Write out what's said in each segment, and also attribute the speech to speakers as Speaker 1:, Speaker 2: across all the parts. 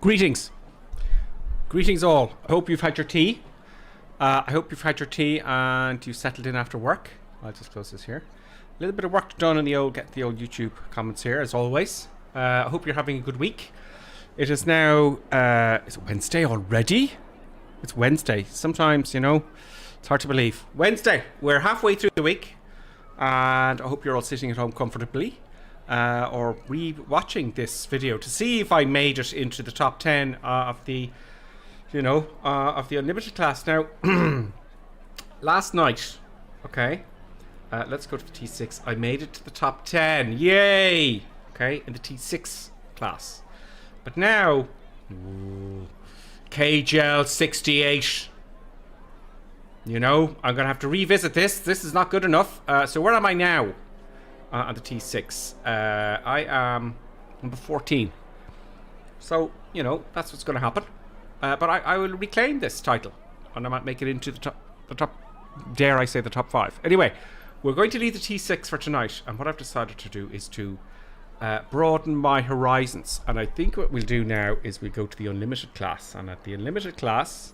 Speaker 1: Greetings. Greetings all. I hope you've had your tea. And you settled in after work. I'll just close this here. A little bit of work done on the old YouTube comments here, as always. I hope you're having a good week. It is now, is it Wednesday already? It's Wednesday. Sometimes, it's hard to believe. Wednesday. We're halfway through the week. And I hope you're all sitting at home comfortably. Or re-watching this video to see if I made it into the top 10 of the unlimited class. Now, last night, okay, let's go to the T6. I made it to the top 10. Yay! Okay, in the T6 class. But now, KGL 68. I'm going to have to revisit this. This is not good enough. So where am I now on the T6? I am number 14. So, that's what's going to happen. But I will reclaim this title. And I might make it into the top, dare I say, the top 5. Anyway, we're going to leave the T6 for tonight. And what I've decided to do is to broaden my horizons. And I think what we'll do now is we'll go to the unlimited class. And at the unlimited class...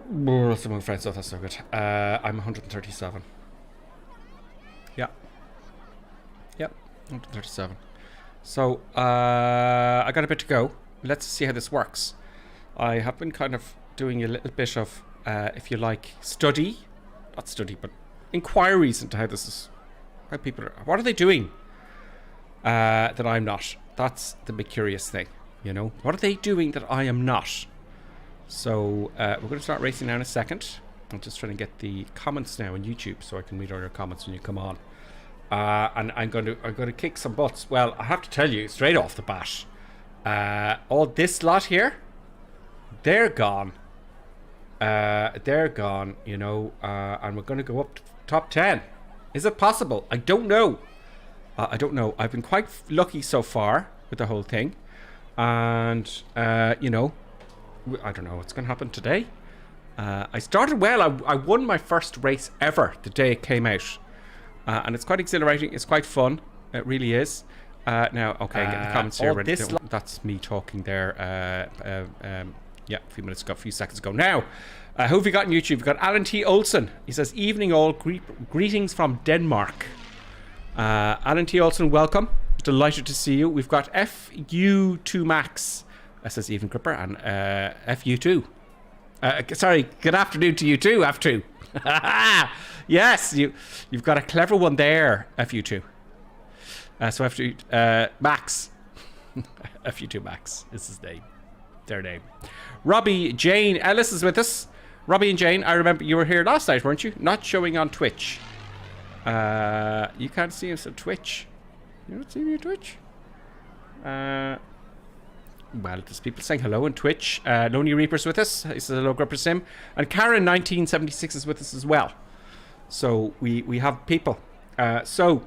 Speaker 1: some of my friends thought that's so good. I'm 137. Yeah. Yep, 137. So, I got a bit to go. Let's see how this works. I have been kind of doing a little bit of, if you like, not study, but inquiries into how this is, how people are, what are they doing that I'm not? That's the big curious thing, What are they doing that I am not? So, we're going to start racing now in a second. I'm just trying to get the comments now on YouTube so I can read all your comments when you come on. And I'm going to kick some butts. Well, I have to tell you straight off the bat, all this lot here, they're gone. And we're going to go up to the top 10. Is it possible? I don't know. I've been quite lucky so far with the whole thing. And, I don't know what's going to happen today. I started well. I won my first race ever the day it came out. And it's quite exhilarating. It's quite fun. It really is. Now, okay, get the comments here ready. That's me talking there. Yeah, a few seconds ago. Now, who have we got on YouTube? We've got Alan T. Olsen. He says, evening all, greetings from Denmark. Alan T. Olsen, welcome. Delighted to see you. We've got FU2 Max. That says even gripper. And FU2. Sorry, good afternoon to you too, F2. Yes, you've got a clever one there, FU2. So F2 Max. FU2 Max is his name. Their name. Robbie Jane Ellis is with us. Robbie and Jane, I remember you were here last night, weren't you? Not showing on Twitch. You can't see us on Twitch. You don't see me on Twitch? Well, there's people saying hello on Twitch. Lonely Reaper's with us. He says hello, Gripper Sim. And Karen1976 is with us as well. So we have people. So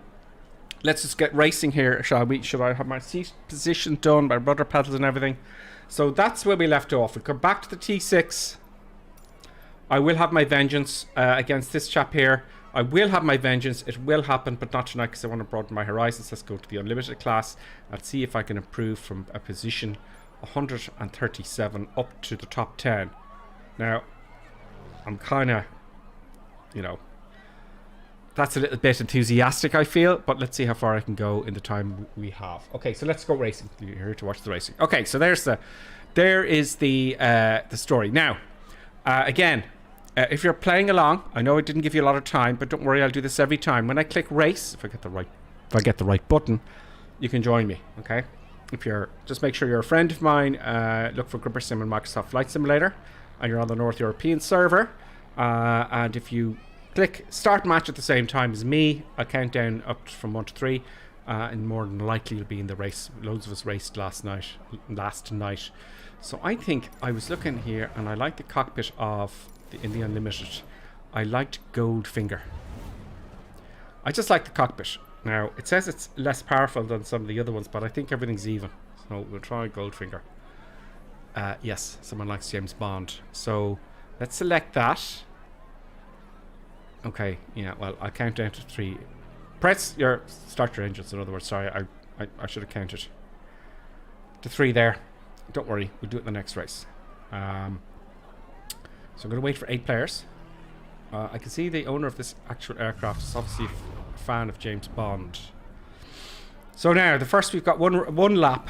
Speaker 1: let's just get racing here, shall we? Should I have my seat position done, my rudder pedals and everything? So that's where we left off. We come back to the T6. I will have my vengeance against this chap here. I will have my vengeance. It will happen, but not tonight because I want to broaden my horizons. Let's go to the unlimited class. Let's see if I can improve from a position 137 up to the top 10. Now, I'm kind of, that's a little bit enthusiastic, I feel, but let's see how far I can go in the time we have. Okay, so let's go racing. You're here to watch the racing. Okay, so there is the story. Now, again, if you're playing along, I know I didn't give you a lot of time, but don't worry, I'll do this every time. When I click race, if I get the right button, you can join me. Okay, just make sure you're a friend of mine. Look for Gripper Sim and Microsoft Flight Simulator, and you're on the North European server. And if you click start match at the same time as me, I'll count down up from 1 to 3, and more than likely you'll be in the race. Loads of us raced last night. So I think I was looking here, and I like the cockpit of in the Unlimited. I liked Goldfinger. I just like the cockpit. Now, it says it's less powerful than some of the other ones, but I think everything's even. So we'll try Goldfinger. Yes, someone likes James Bond. So let's select that. Okay, yeah, well, I'll count down to 3. Start your engines, in other words. Sorry, I should have counted to 3 there. Don't worry, we'll do it in the next race. So I'm going to wait for 8 players. I can see the owner of this actual aircraft is obviously a fan of James Bond. So now, the first we've got one lap.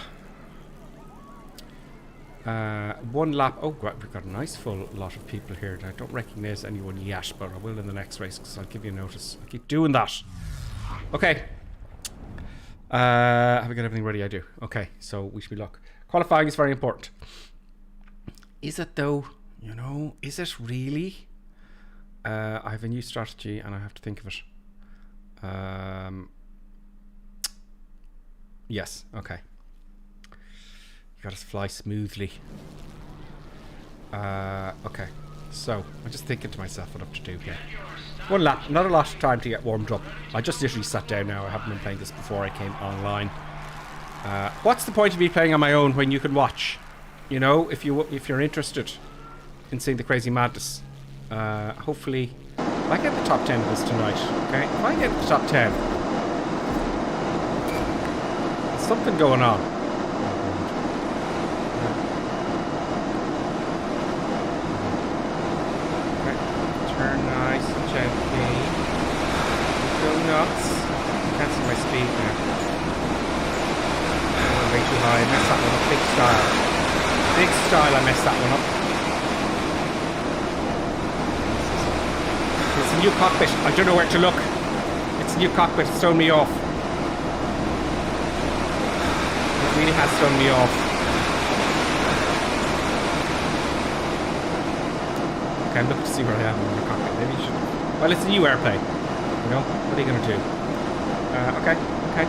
Speaker 1: One lap. Oh, we've got a nice full lot of people here. I don't recognize anyone yet, but I will in the next race because I'll give you a notice. I keep doing that. Okay. Have we got everything ready? I do. Okay, so wish me luck. Qualifying is very important. Is it though? You know, is it really? I have a new strategy and I have to think of it. Yes, okay. You gotta fly smoothly. Okay, so I'm just thinking to myself what I have to do here. One lap, not a lot of time to get warmed up. I just literally sat down now. I haven't been playing this before I came online. What's the point of me playing on my own when you can watch? You know, if you're interested in seeing the crazy madness. Hopefully, if I get the top 10 of this tonight, okay? If I get the top 10, there's something going on. Okay, turn nice and gently. Go nuts. Can't see my speed now. Oh, way too high. I messed that one up. Big style. Big style, I messed that one up. It's a new cockpit. I don't know where to look. It's a new cockpit. It's thrown me off. It really has thrown me off. Okay, I'm looking to see where I am in the cockpit. Maybe you should... Well, it's a new airplane. You know? What are you going to do? Okay. Okay.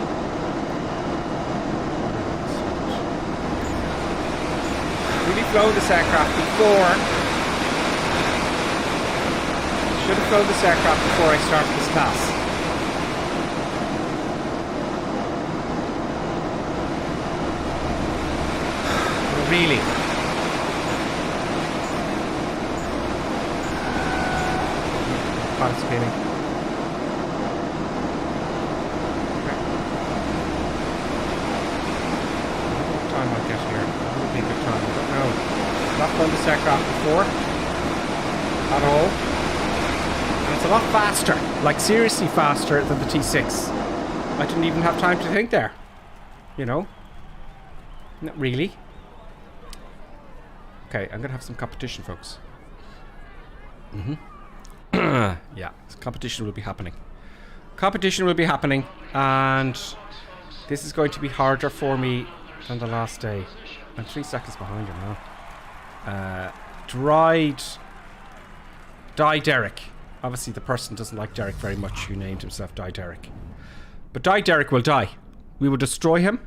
Speaker 1: Really flown this aircraft before... Should have flown this aircraft before I started this class. Really? Pilot's spinning. Okay. I don't know what time I'll get here. That would be a good time. I don't know. I've not flown this aircraft before. At all. It's a lot faster, like seriously faster than the T6. I didn't even have time to think there. You know? Not really. Okay, I'm gonna have some competition, folks. Yeah, competition will be happening. Competition will be happening, and this is going to be harder for me than the last day. I'm 3 seconds behind him now. Die Derek. Obviously, the person doesn't like Derek very much who named himself Die Derek. But Die Derek will die. We will destroy him.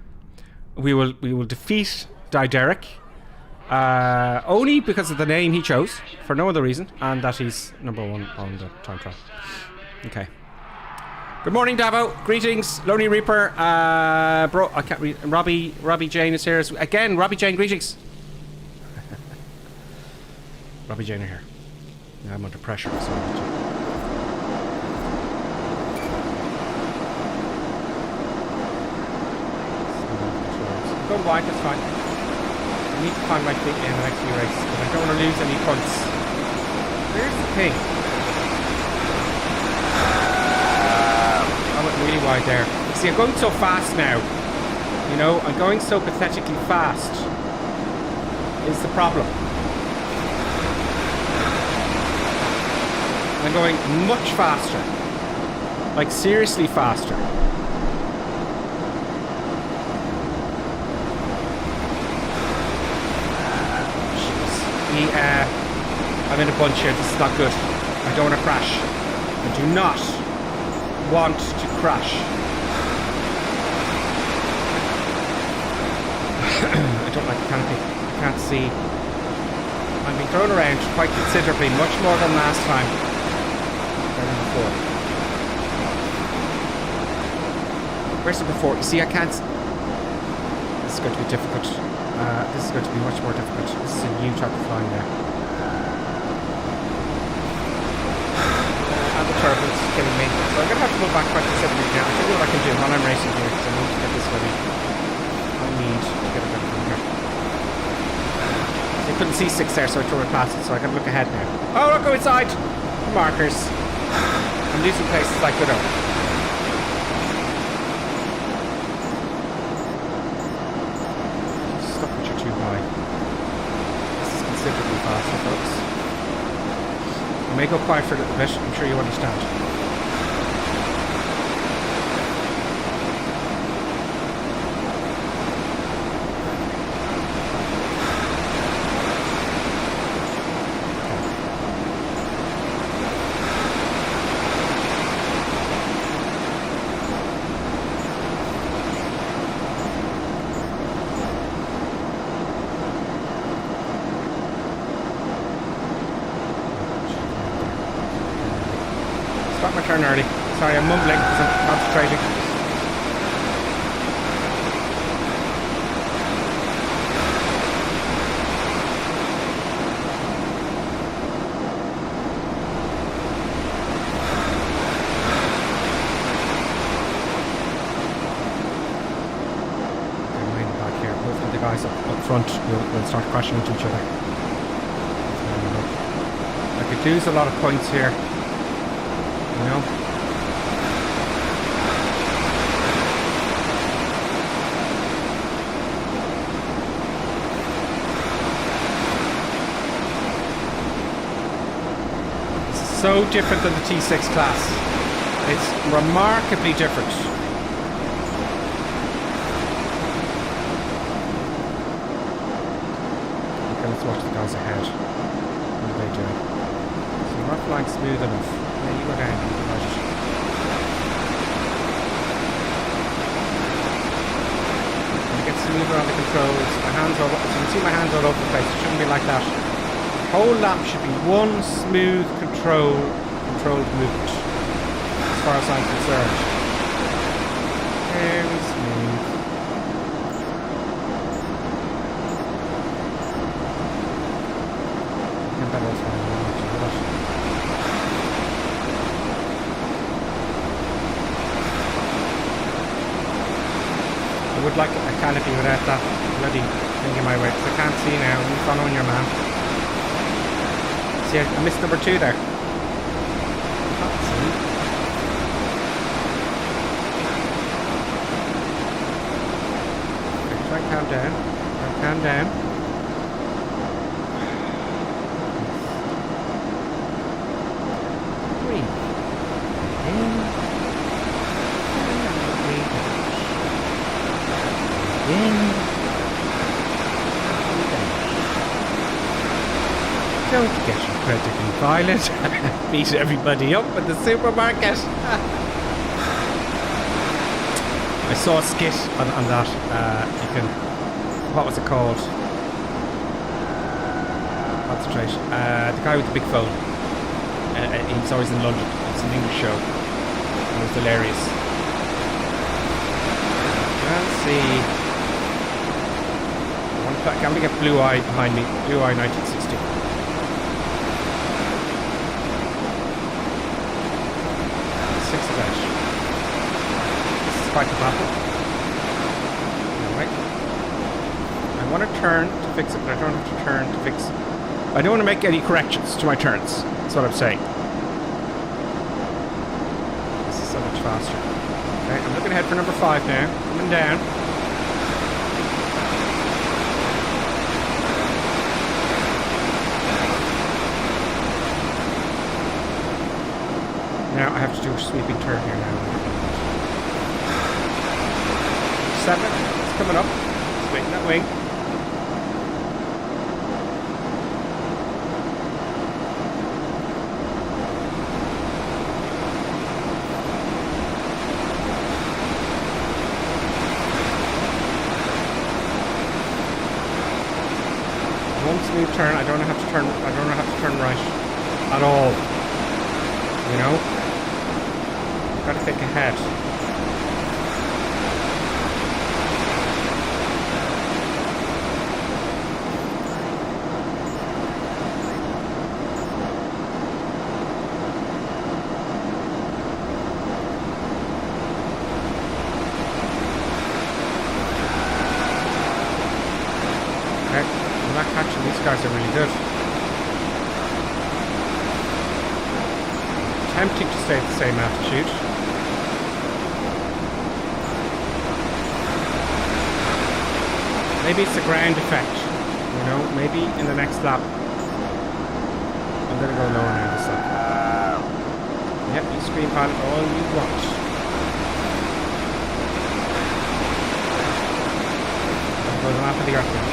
Speaker 1: We will defeat Die Derek. Only because of the name he chose, for no other reason, and that he's #1 on the time trial. Okay. Good morning, Davo. Greetings, Lonely Reaper. Bro, I can't read. Robbie Jane is here again. Robbie Jane, greetings. Robbie Jane are here. I'm under pressure, so go wide, that's fine. I need to find my feet in the next few races, but I don't want to lose any points. Here's the thing. I went really wide there. See, I'm going so fast now. You know, I'm going so pathetically fast. Is the problem. I'm going much faster. Like, seriously faster. I'm in a bunch here. This is not good. I don't want to crash. I do not want to crash. I don't like the canopy. I can't see. I'm being thrown around quite considerably, much more than last time. Before. Where's the before? You see, I can't. This is going to be difficult. This is going to be much more difficult. This is a new type of flying now. And the turbulence is killing me. So I'm going to have to go back quite considerably now. I'll tell you what I can do while I'm racing here, because I need to get this ready. I need to get it ready from here. C6 there, so I throw it past it, so I can look ahead now. Oh, look, go inside! The markers. I'm losing places like good over. Stop that you're too high. This is considerably faster, folks. I may go quiet for a little bit, I'm sure you understand. Stop my turn early. Sorry, I'm mumbling because I'm concentrating. I'm way in the back here. Hopefully the guys up front will start crashing into each other. I could lose a lot of points here. You know? It's so different than the T6 class. It's remarkably different. Okay, let's watch the guys ahead. What are they doing? So we're not flying smooth enough. Yeah, you go down. Right. Get smoother on the controls. My hands all, so you can see my hands all over the place. It shouldn't be like that. The whole lap should be one smooth controlled movement. As far as I'm concerned. Very smooth. And that was fine. I would like a canopy without that bloody thing in my way, because I can't see now. I'm following your man. See, I missed number 2 there. Can't see. Okay, try and calm down. Try and calm down. Breathe. In. Don't get incredibly violent. Beat everybody up at the supermarket. I saw a skit on that. You can. What was it called? Concentrate. The guy with the big phone. He's always in London. It's an English show. It was hilarious. Let's see. Can we get Blue Eye behind me? Blue Eye 1960. Six of that. This is quite the battle. Alright. I want to turn to fix it, but I don't have to turn to fix it. I don't want to make any corrections to my turns. That's what I'm saying. This is so much faster. Okay, I'm looking ahead for number 5 now. Coming down. Now I have to do a sweeping turn here now. 7, it's coming up. Straighten that wing. One smooth turn. I don't have to turn. I don't have to turn right at all. You know. Gotta think ahead. Okay, not catching. These guys are really good. Tempting to stay at the same altitude. Maybe it's the ground effect. You know, maybe in the next lap I'm gonna go lower now this lap. Yep, you scream pan all you want. I'll go lap of the earth now.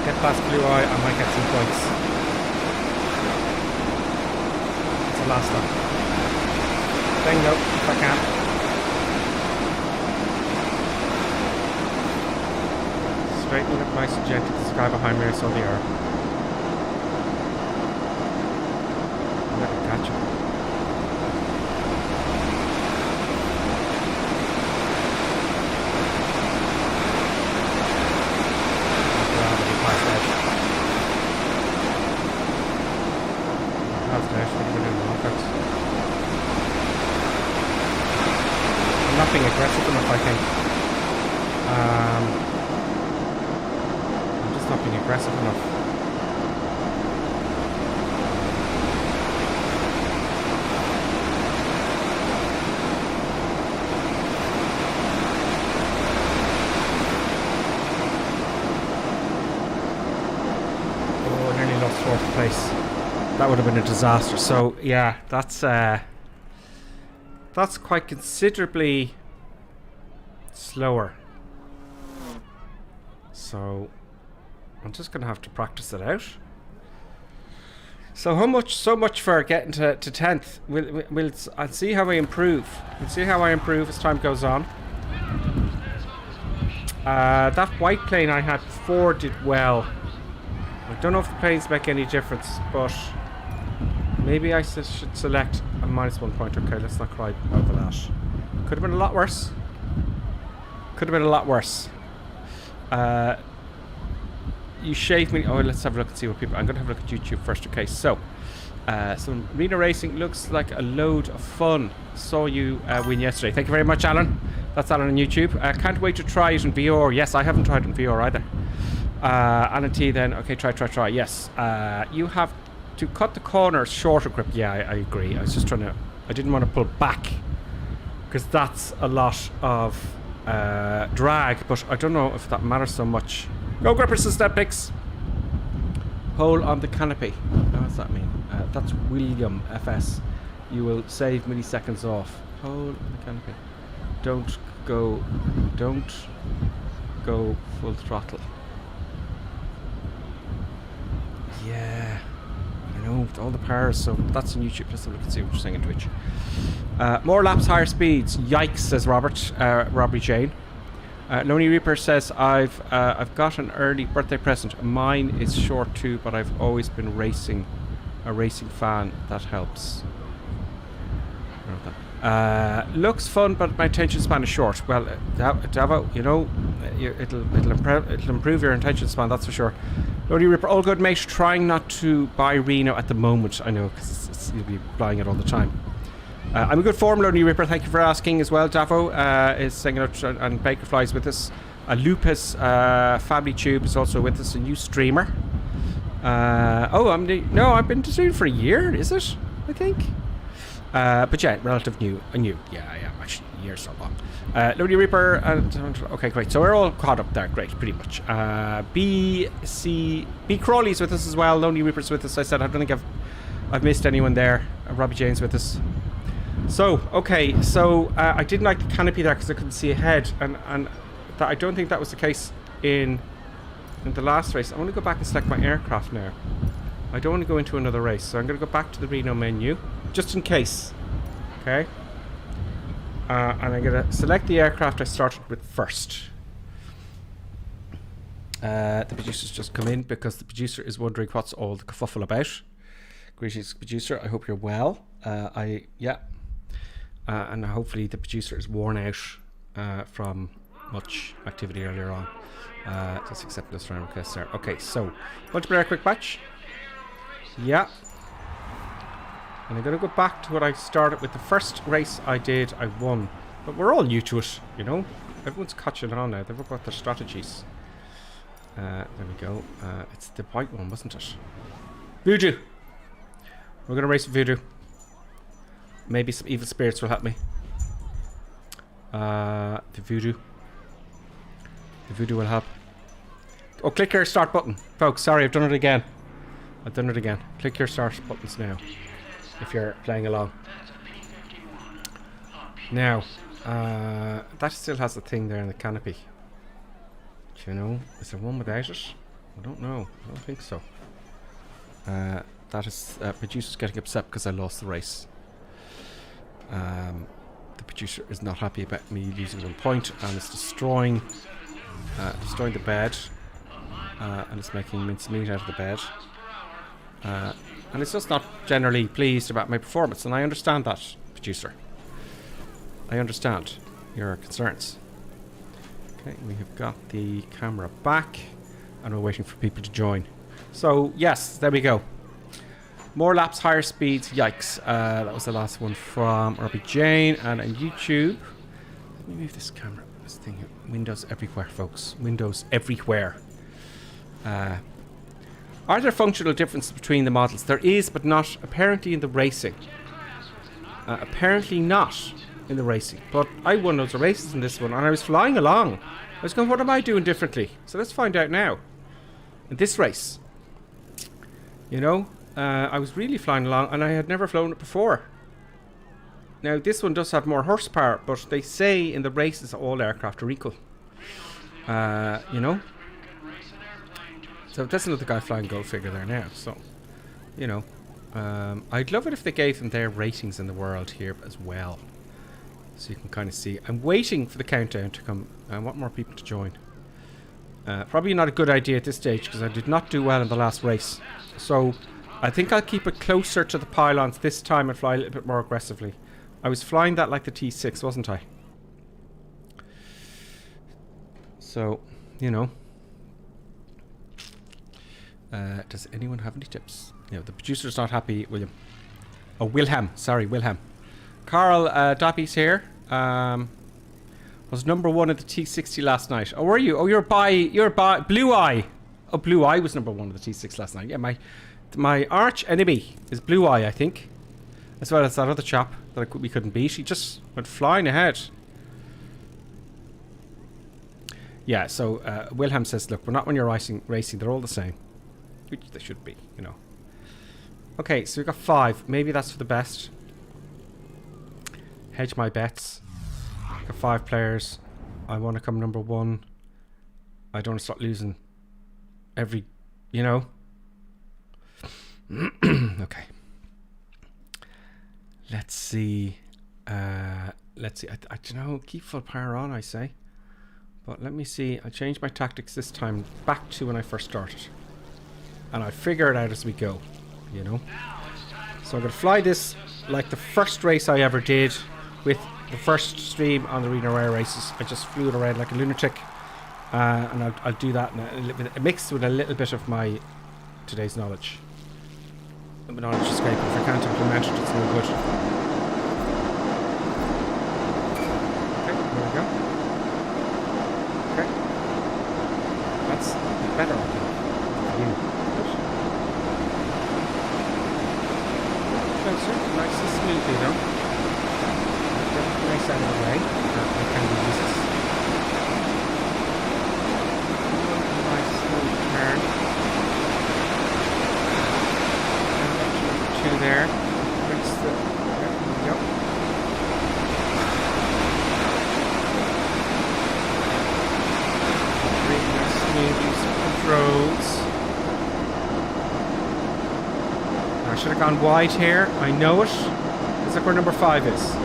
Speaker 1: Get past Blue Eye, I might get some points. It's the last lap. Bingo, if I can. Straightening up nice and gentle. The sky behind me, I saw the air. I'm not gonna catch him. I'm not being aggressive enough, I think. I'm just not being aggressive enough. Oh, I nearly lost fourth place. That would have been a disaster. So yeah, that's quite considerably slower. So I'm just gonna have to practice it out. So so much for getting to 10th. I'll see how I improve. We'll see how I improve as time goes on. That white plane I had before did well. I don't know if the planes make any difference, but maybe I should select a -1 point. Okay, let's not cry over that. Could have been a lot worse. Could have been a lot worse. You shaved me. Oh, let's have a look and see what people. I'm going to have a look at YouTube first. Okay, so Reno Racing looks like a load of fun. Saw you win yesterday. Thank you very much, Alan. That's Alan on YouTube. Can't wait to try it in VR. Yes, I haven't tried it in VR either. Alan T then. Okay, try. Yes. You have to cut the corners shorter grip. Yeah, I agree. I was just trying to. I didn't want to pull back because that's a lot of drag, but I don't know if that matters so much. Go grippers and step picks. Hole on the canopy. What does that mean? That's William FS. You will save milliseconds off. Hole on the canopy. Don't go full throttle. Yeah, I know, with all the powers. So that's on YouTube. Let's have a look and see what you're saying on Twitch. More laps, higher speeds. Yikes, says Robert. Robbie Jane. Lonely Reaper says I've got an early birthday present. Mine is short too, but I've always been a racing fan. That helps. Looks fun, but my attention span is short. Well, Davo, you know, it'll improve your attention span. That's for sure. Lonely Reaper, all good, mate. Trying not to buy Reno at the moment. I know, because you'll be buying it all the time. I'm in good form, Lonely Ripper. Thank you for asking as well. Davo is singing out, and Bakerfly's with us. Lupus Family Tube is also with us. A new streamer. I've been streaming for a year. Is it? I think. But yeah, relative new. Yeah, I am actually. A year so long. Lonely Reaper. Okay, great. So we're all caught up there. Great, pretty much. B Crawley's with us as well. Lonely Reaper's with us. I said I don't think I've missed anyone there. Robbie Jane's with us. So, okay, so I didn't like the canopy there because I couldn't see ahead, and I don't think that was the case in the last race. I want to go back and select my aircraft now. I don't want to go into another race, so I'm going to go back to the Reno menu, just in case. Okay? And I'm going to select the aircraft I started with first. The producer's just come in because the producer is wondering what's all the kerfuffle about. Greetings, producer. I hope you're well. And hopefully the producer is worn out from much activity earlier on. Just accept this round request there. Okay, so multiplayer quick match. Yeah. And I'm going to go back to what I started with. The first race I did, I won. But we're all new to it, you know. Everyone's catching on now. They've got their strategies. There we go. It's the white one, wasn't it? Voodoo. We're going to race with Voodoo. Maybe some evil spirits will help me. The Voodoo. The Voodoo will help. Oh, click your start button. Folks, sorry, I've done it again. Click your start buttons now. If you're playing along. Now, that still has the thing there in the canopy. Do you know? Is there one without it? I don't know. I don't think so. That is producer's getting upset because I lost the race. The producer is not happy about me losing 1 point, and it's destroying the bed, and it's making mincemeat out of the bed, and it's just not generally pleased about my performance, and I understand that, producer. I understand your concerns. Okay, we have got the camera back, and we're waiting for people to join. So yes, there we go. More laps, higher speeds, yikes. That was the last one from RB Jane. And on YouTube, let me move this camera, this thing here. Windows everywhere, folks. Windows everywhere. Are there functional differences between the models? There is, but not apparently in the racing. Apparently not in the racing. But I won loads of races in this one, and I was flying along. I was going, what am I doing differently? So let's find out now. In this race. You know? I was really flying along, and I had never flown it before. Now, this one does have more horsepower, but they say in the races all aircraft are equal. You know? So that's another guy flying gold figure there now. So, you know. I'd love it if they gave them their ratings in the world here as well. So you can kind of see. I'm waiting for the countdown to come. I want more people to join. Probably not a good idea at this stage, because I did not do well in the last race. So I think I'll keep it closer to the pylons this time and fly a little bit more aggressively. I was flying that like the T6, wasn't I? So, you know. Does anyone have any tips? You know, the producer's not happy, William. Oh, Wilhelm. Sorry, Wilhelm. Carl Dappy's here. Was number 1 at the T60 last night. Oh, were you? Oh, you're by Blue Eye. Oh, Blue Eye was number 1 at the T6 last night. Yeah, my arch enemy is Blue Eye, I think. As well as that other chap that we couldn't beat. He just went flying ahead. Yeah, so Wilhelm says, look, we're not when you're racing, they're all the same. Which they should be, you know. Okay, so we've got 5. Maybe that's for the best. Hedge my bets. Got 5 players. I want to come number 1. I don't want to start losing every, you know. Okay. Let's see. Let's see. I don't know. Keep full power on, I say. But let me see. I changed my tactics this time back to when I first started. And I figure it out as we go. You know. So I'm going to fly this like the first race I ever did with the first stream on the Reno Races. I just flew it around like a lunatic. And I'll do that mixed with a little bit of my today's knowledge. The knowledge escape. If I can't implement it, it's no good. Okay, there we go. Okay. That's better, I think. Nice and smoothly, though. Get it nice out of the way. I can use this. Nice smooth turn. And 2 there. Fix the. There we go. Really nice smooth use of controls. I should have gone wide here. I know it. It's like where number 5 is.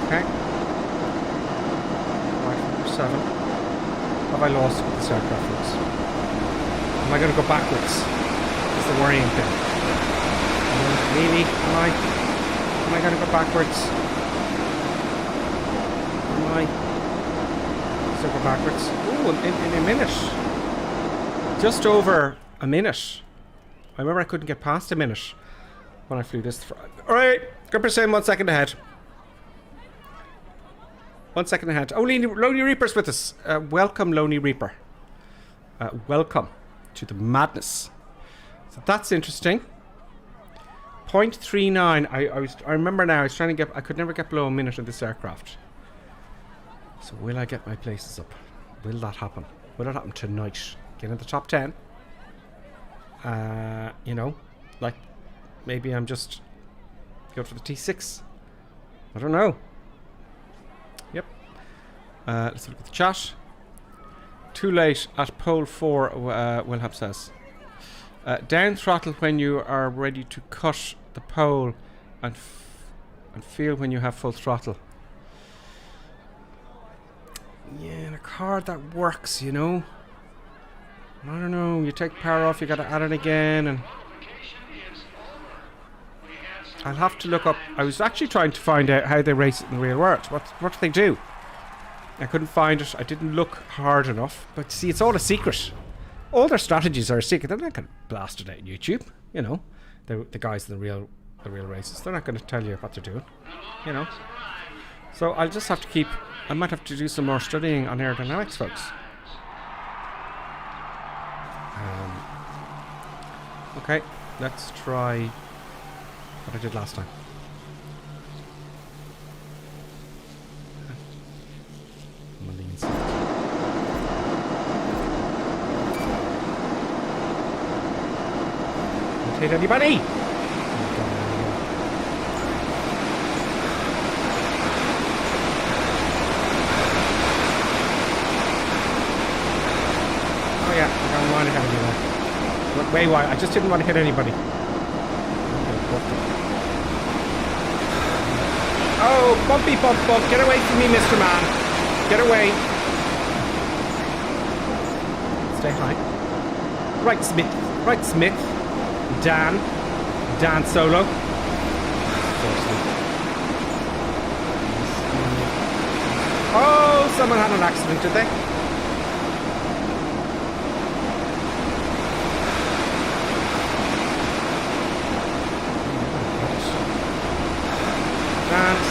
Speaker 1: Okay. Right, number 7. Have I lost with this aircraft, folks? Am I going to go backwards? That's the worrying thing. I'm going Really? Am I going to go backwards? Am I? Still go backwards? Ooh, in a minute. Just over a minute. I remember I couldn't get past a minute when I flew this. Alright, Gripper saying 1 second ahead. 1 second ahead. Oh, Lonely Reaper's with us. Welcome, Lonely Reaper. Welcome to the madness. So that's interesting. 0.39. I remember now. I was trying to get. I could never get below a minute in this aircraft. So will I get my places up? Will that happen? Will it happen tonight? Get in the top 10. You know, like maybe I'm just go for the T6. I don't know. Yep. Let's look at the chat. Too late at pole 4, Wilhab says. Down throttle when you are ready to cut the pole and feel when you have full throttle. Yeah, in a car that works, you know. I don't know, you take power off, you gotta add it again, and I'll have to look up. I was actually trying to find out how they race it in the real world. What do they do? I couldn't find it. I didn't look hard enough. But see, it's all a secret. All their strategies are a secret. They're not going to blast it out on YouTube. You know, the guys in the real races. They're not going to tell you what they're doing. You know. So I'll just have to keep. I might have to do some more studying on aerodynamics, folks. Okay, let's try what I did last time. I'm on the inside. Don't hit anybody! Oh yeah, I don't want to have any there. Way wide. I just didn't want to hit anybody. Oh, bumpy bump bump. Get away from me, Mr. Man. Get away. Stay high. Right, Smith. Right, Smith. Dan Solo. Oh, someone had an accident, did they?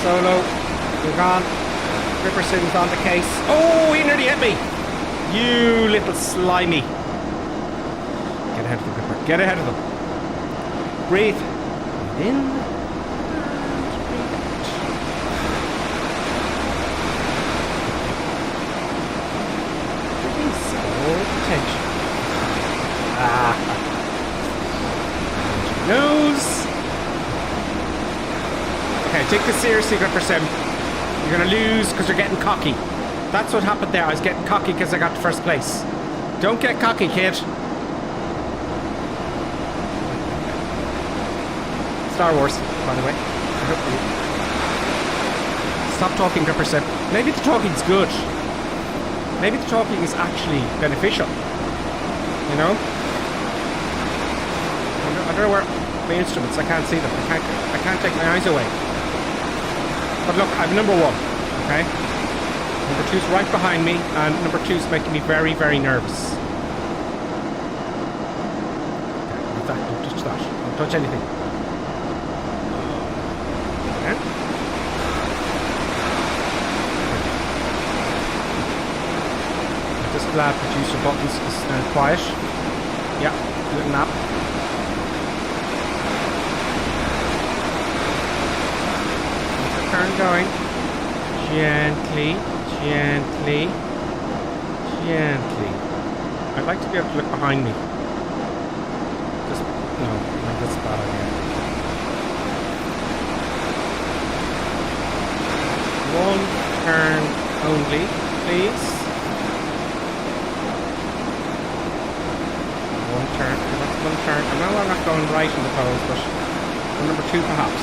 Speaker 1: Solo, you're gone. Ripperson's on the case. Oh, he nearly hit me. You little slimy. Get ahead of them, Ripper. Get ahead of them. Breathe. Breathe in. And breathe out. Release all tension. Nose. Okay, take this seriously, Gripper Sim. You're going to lose because you're getting cocky. That's what happened there. I was getting cocky because I got to first place. Don't get cocky, kid. Star Wars, by the way. Stop talking, Gripper Sim. Maybe the talking's good. Maybe the talking is actually beneficial. You know? I don't know where my instruments. I can't see them. I can't take my eyes away. But look, I'm number 1, okay? Number 2's right behind me, and number 2's making me very, very nervous. Okay, don't touch that. Don't touch anything. Okay? I'm just glad that use your buttons is quiet. Yeah, little nap. Turn going. Gently. I'd like to be able to look behind me. Just, no, I think that's a bad idea. 1 turn only, please. 1 turn. That's 1 turn. I know I'm not going right in the pose, but number 2 perhaps.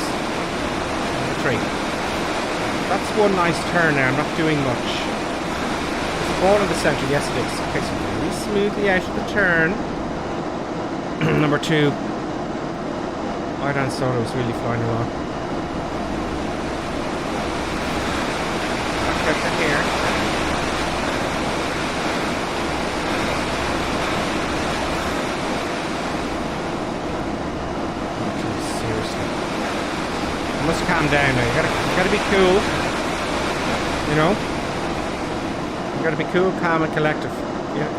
Speaker 1: Number 3. That's 1 nice turn there. I'm not doing much. There's a ball in the centre. Yes, it is. Okay, so really smoothly out of the turn. Number 2. Idan Solo's really flying along. Back here. Seriously. You must calm down now. You gotta be cool. You know? You gotta be cool, calm and collective.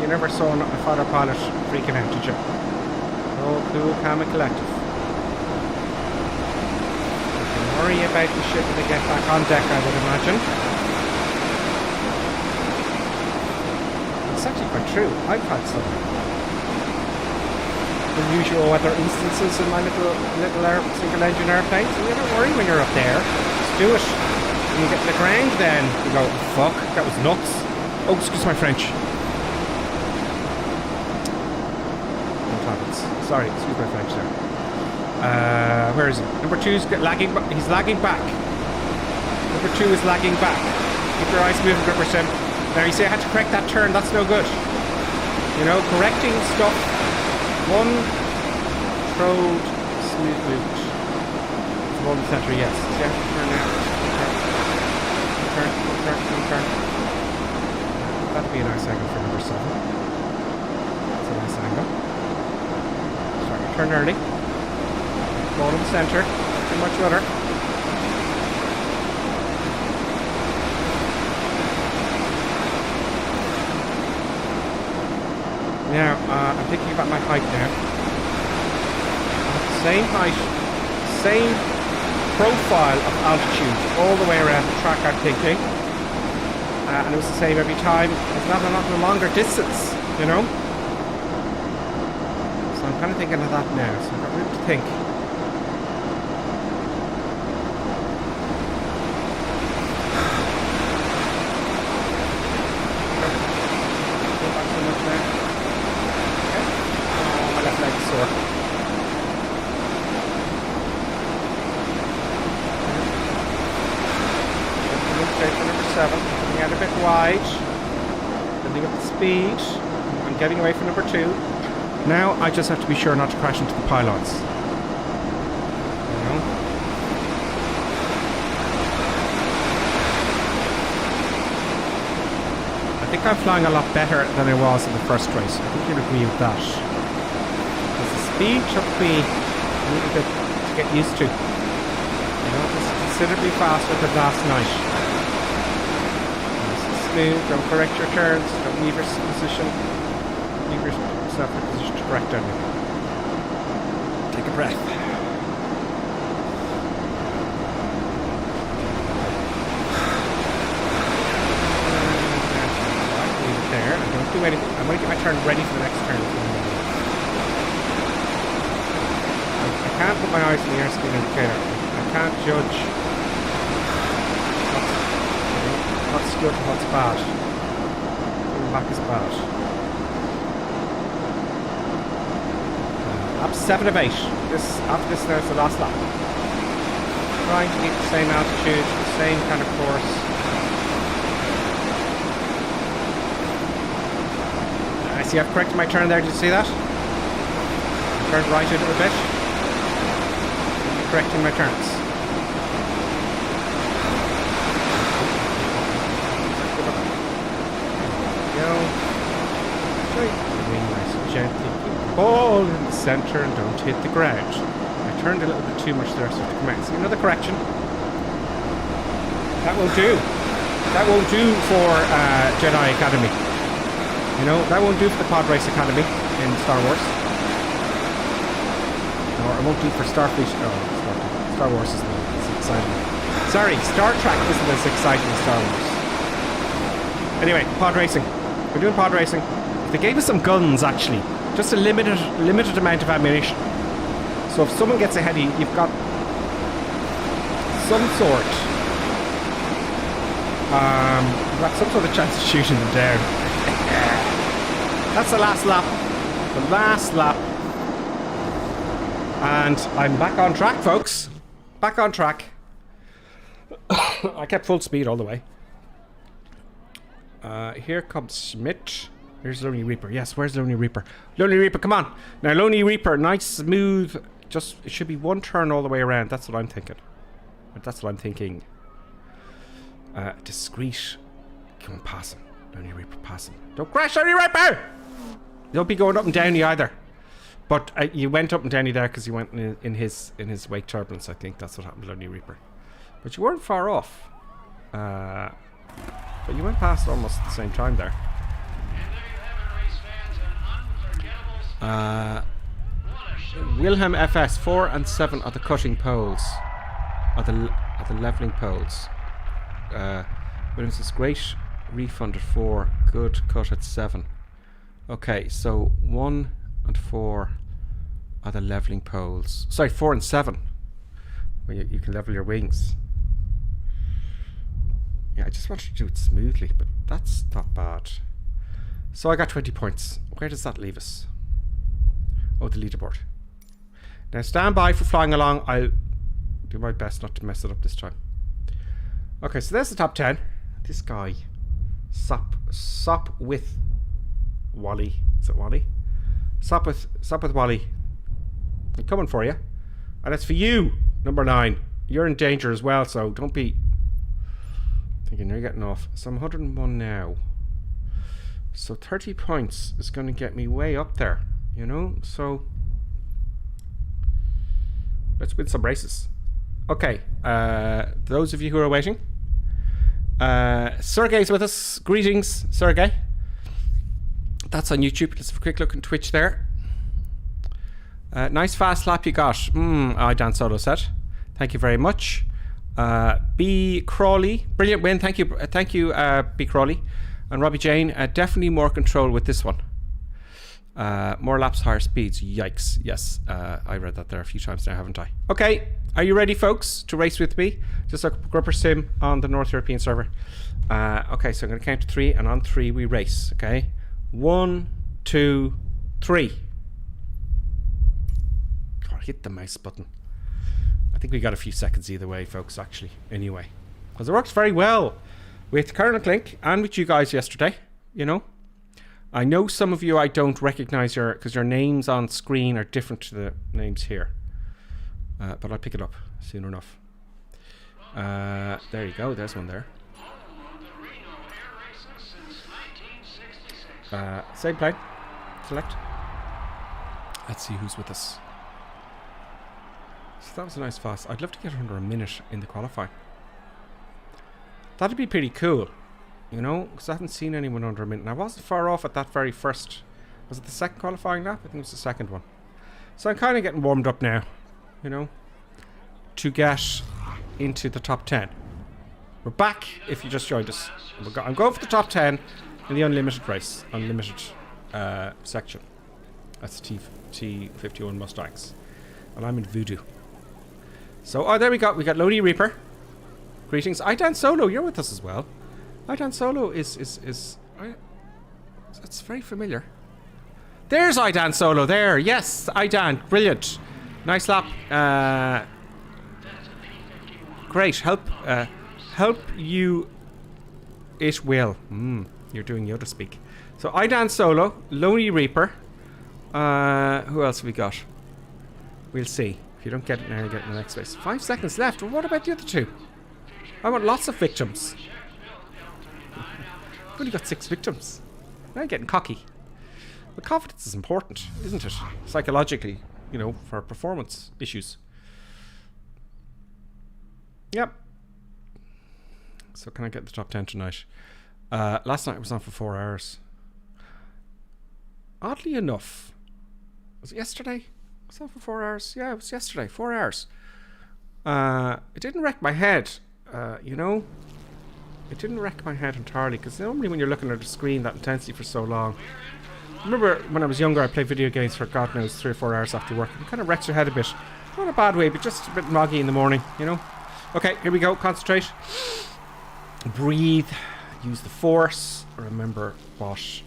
Speaker 1: You never saw a father pilot freaking out, did you? Oh, cool, calm and collective. You can worry about the shit when they get back on deck, I would imagine. It's actually quite true. I've had some unusual weather instances in my little single engine airplane. So you don't worry when you're up there. Just do it. When you get to the ground then you go, fuck, that was nuts. Oh, excuse my French. Sorry, excuse my French there. Where is he? Number 2's lagging. He's lagging back. Number 2 is lagging back. Keep your eyes moving, gripper sim. Now you say I had to correct that turn. That's no good. You know, correcting stuff. One controlled smooth movement. Roll the center, yes. Yeah, turn now. Turn. That'd be a nice angle for number 7. That's a nice angle. Turn early. Ball in the centre. Too much rudder. Now, I'm thinking about my height now. Same height, same profile of altitude all the way around the track, I'm thinking. And it was the same every time. It's not a longer distance, you know? I'm kind of thinking of that now, so I've got room to think. Go back so much now. Okay. Oh, my left leg is sore. Straight for number 7. Coming out a bit wide. Building up the speed. I'm getting away from number 2. Now I just have to be sure not to crash into the pylons. You know? I think I'm flying a lot better than I was in the first race. I think you'll agree with that. Because the speed took me a little bit to get used to. You know, it was considerably faster than last night. Nice and smooth, don't correct your turns, don't leave your position. Leave yourself in a position to correct everything. Take a breath. Leave it there. I don't do anything. I'm going to get my turn ready for the next turn. I can't put my eyes on the airspeed indicator. I can't judge what's good and what's bad. Coming back is bad. Lap 7 of 8. After this there's the last lap. Trying to keep the same altitude, the same kind of course. I see I've corrected my turn there, did you see that? I turned right a little bit. I'm correcting my turns. Go. Nice and gently. Ball in the centre and don't hit the ground. I turned a little bit too much there, so I have to come out. See, another correction. That won't do. That won't do for Jedi Academy. You know, that won't do for the Pod Race Academy in Star Wars. Or it won't do for Starfleet. Oh, Star Wars isn't as exciting. Sorry, Star Trek isn't as exciting as Star Wars. Anyway, pod racing. We're doing pod racing. They gave us some guns, actually. Just a limited amount of ammunition. So if someone gets ahead of you, you've got some sort of chance of shooting them down. That's the last lap. The last lap. And I'm back on track, folks. Back on track. I kept full speed all the way. Here comes Schmidt. Here's Lonely Reaper. Yes, where's Lonely Reaper? Lonely Reaper, come on. Now, Lonely Reaper, nice, smooth Just, it should be one turn all the way around. That's what I'm thinking. That's what I'm thinking. Discreet. Come on, pass him. Lonely Reaper, pass him. Don't crash, Lonely Reaper! Don't be going up and downy either. But you went up and downy there because you went in his wake turbulence. I think that's what happened to Lonely Reaper. But you weren't far off. But you went past almost at the same time there. Wilhelm FS 4 and 7 are the cutting poles. Are the leveling poles. Williams says great refund at 4, good cut at 7. Okay, so 1 and 4 are the leveling poles. Sorry, 4 and 7. Well, you can level your wings. Yeah, I just wanted to do it smoothly, but that's not bad. So I got 20 points. Where does that leave us? Oh, the leaderboard. Now stand by for flying along. I'll do my best not to mess it up this time. Okay, so there's the top 10. This guy, Sop with Wally. Is it Wally? Sop with Wally. I'm coming for you. And it's for you, number 9. You're in danger as well, so don't be thinking you're getting off. So I'm 101 now. So 30 points is going to get me way up there, you know? So let's win some races. Okay, those of you who are waiting. Sergey's with us. Greetings, Sergey. That's on YouTube. Let's have a quick look on Twitch there. Nice fast lap you got. I Dan Solo said. Thank you very much. B Crawley, brilliant win. Thank you, B Crawley. And Robbie Jane, definitely more control with this one. More laps, higher speeds. Yikes. Yes, I read that there a few times now, haven't I? Okay, are you ready, folks, to race with me? Just like Grubber Sim on the North European server. Okay, so I'm going to count to 3, and on 3 we race. Okay, 1, 2, 3. God, hit the mouse button. I think we got a few seconds either way, folks, actually. Anyway, because it works very well with Colonel Clink and with you guys yesterday, you know. I know some of you I don't recognize because your names on screen are different to the names here. But I'll pick it up soon enough. There you go, there's one there. Same plane. Select. Let's see who's with us. So that was a nice fast. I'd love to get under a minute in the qualifying. That'd be pretty cool, you know, because I haven't seen anyone under a minute. And I wasn't far off at that very first. Was it the second qualifying lap? I think it was the second one. So I'm kind of getting warmed up now, you know, to get into the top 10. We're back if you just joined us. I'm going for the top 10 in the unlimited race, unlimited section. That's T51 Mustangs. And I'm in Voodoo. So, oh, there we go. We got Lonely Reaper. Greetings. Idan Solo, you're with us as well. Idan Solo is that's very familiar. There's Idan Solo there. Yes, Idan. Brilliant. Nice lap. Great. Help you. It will. You're doing Yoda speak. So Idan Solo, Lonely Reaper. Who else have we got? We'll see. If you don't get it now, you get it in the next race. 5 seconds left. Well, what about the other 2? I want lots of victims. I've only got 6 victims. Now I'm getting cocky. But confidence is important, isn't it? Psychologically, you know, for performance issues. Yep. So can I get the top 10 tonight? Last night I was on for 4 hours. Oddly enough, was it yesterday? Was that for 4 hours? Yeah, it was yesterday. 4 hours. It didn't wreck my head, you know. It didn't wreck my head entirely, because normally when you're looking at a screen that intensely for so long. I remember when I was younger, I played video games for God knows 3 or 4 hours after work. It kind of wrecks your head a bit. Not in a bad way, but just a bit moggy in the morning, you know. Okay, here we go. Concentrate. Breathe. Use the force. Remember what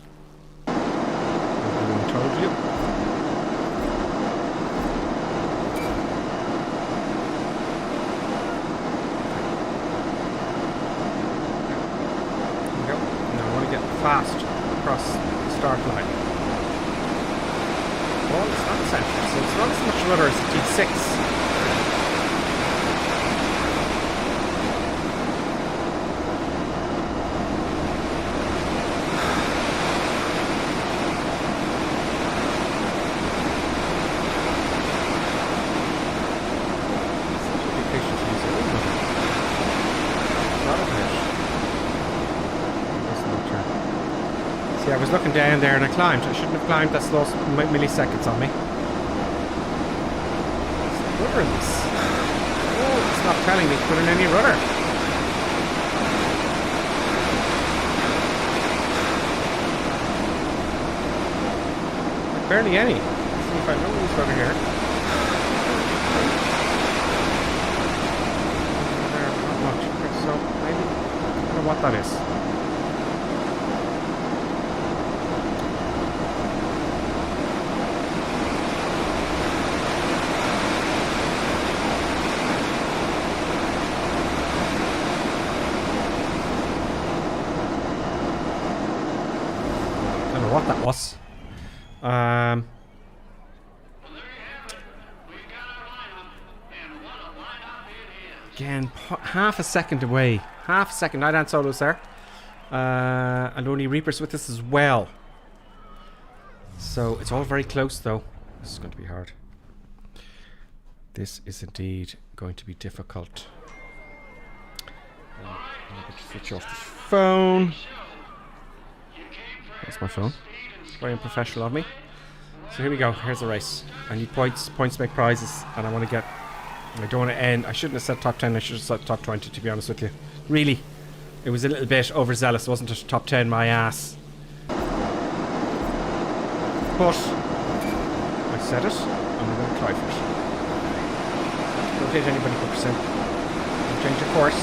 Speaker 1: everyone told you. Fast across the start line. Well, it's not central, so it's not as much rudder as it used 1:36. See, I was looking down there and I climbed. I shouldn't have climbed. That's lost milliseconds on me. It's rudder in this. Oh, it's not telling me to put in any rudder. Barely any. Let's see if I know this rudder here. Not much. Okay, so maybe I don't know what that is. What that was. Again, half a second away. Half a second. Night Solos there. And only Reapers with us as well. So it's all very close though. This is going to be hard. This is indeed going to be difficult. I'm going to switch off the phone. That's my phone. Very unprofessional of me. So here we go. Here's the race. I need points. Points make prizes. And I want to get... I don't want to end... I shouldn't have said top 10. I should have said top 20, to be honest with you. Really. It was a little bit overzealous, wasn't it? Top 10, my ass. But... I said it. And I'm going to try for it. Don't hit anybody per percent. Don't change your course.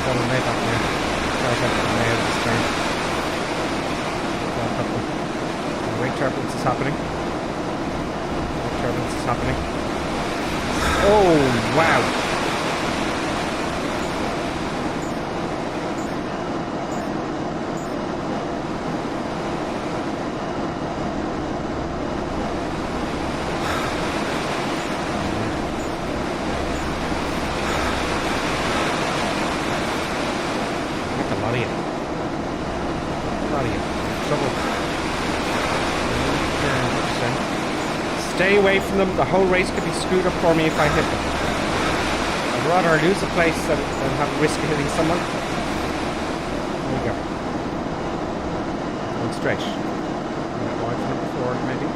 Speaker 1: Way back now. Right up the nail this turn. The wake turbulence is happening. Wake turbulence is happening. Oh, wow. Stay away from them. The whole race could be screwed up for me if I hit them. I'd rather lose a place than have a risk of hitting someone. There we go. Going straight. Wide for number 4, maybe.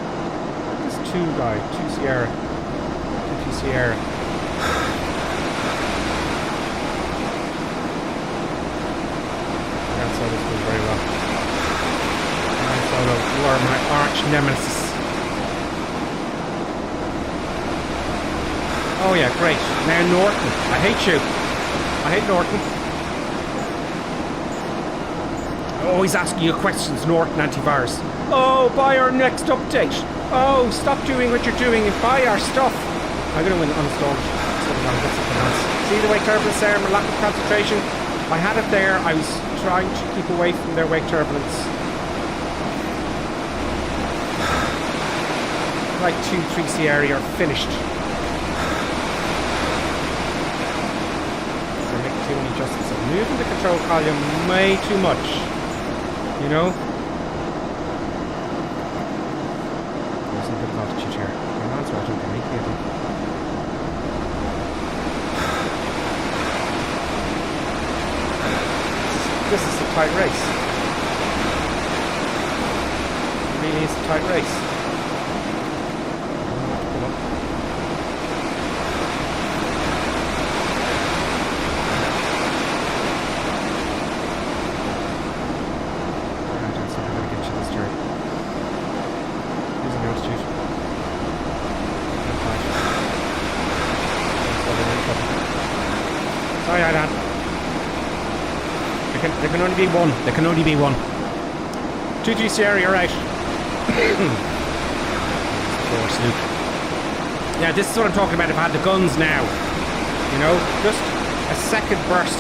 Speaker 1: This 2 guy, 2 Sierra. 2 Sierra. That's how this goes very well. Solo, you are my arch nemesis. Oh yeah, great. Now Norton. I hate you. I hate Norton. Oh, he's asking you questions, Norton antivirus. Oh, buy our next update. Oh, stop doing what you're doing and buy our stuff. I'm going to uninstall it. See the wake turbulence there, my lack of concentration. I had it there. I was trying to keep away from their wake turbulence. Like 2-3 Sierra are finished. Too many adjustments. I'm moving the control column way too much. You know? There's a bit of altitude here. I'm not right under me, I think. This is a tight race. It really is a tight race. There can only be one. There can only be one. 2G Sierra, you're out. Poor Snoop. Yeah, this is what I'm talking about. If I had the guns now, you know, just a second burst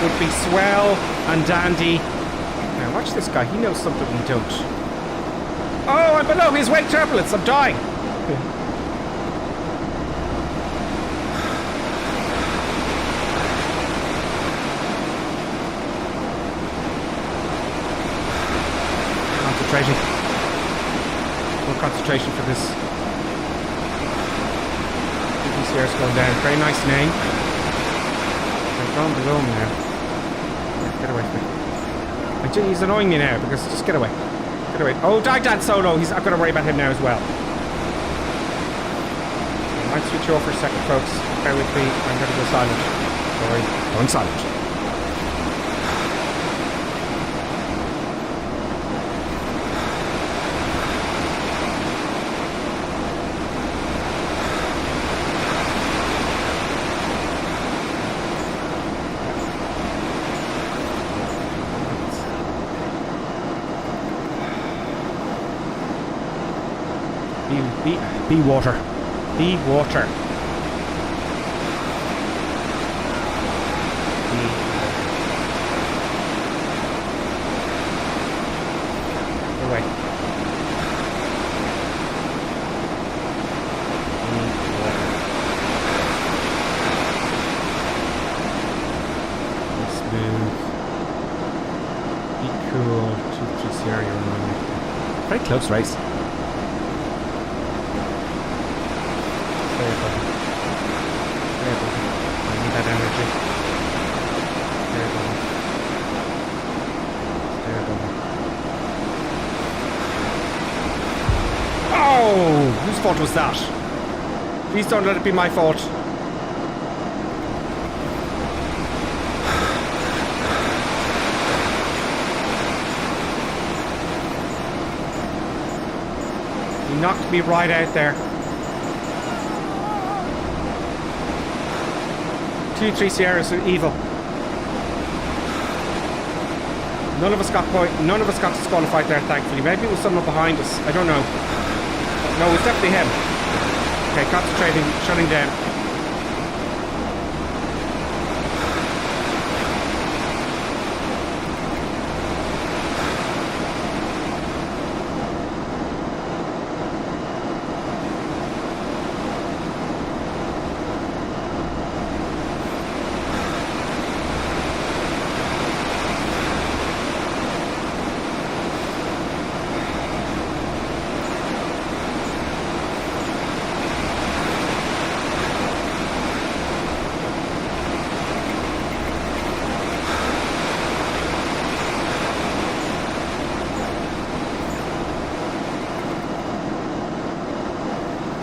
Speaker 1: would be swell and dandy. Now watch this guy. He knows something we don't. Oh, I'm below his wake turbulence. I'm dying. Concentrating. More concentration for this. This here's going down. Very nice name. They're going below me now. Get away from me. He's annoying me now because just get away. Get away. Oh, Dive Dance Solo. I've got to worry about him now as well. I might switch you off for a second, folks. Bear with me. I'm going to go silent. Sorry. Going silent. Be water. Be water. Away. Smooth. Be cool. 2-3 Sierra. Very close race. Oh, whose fault was that? Please don't let it be my fault. He knocked me right out there. 2-3 Sierras are evil. None of us got disqualified there, thankfully. Maybe it was someone behind us. I don't know. No, it was definitely him. Okay, concentrating, shutting down.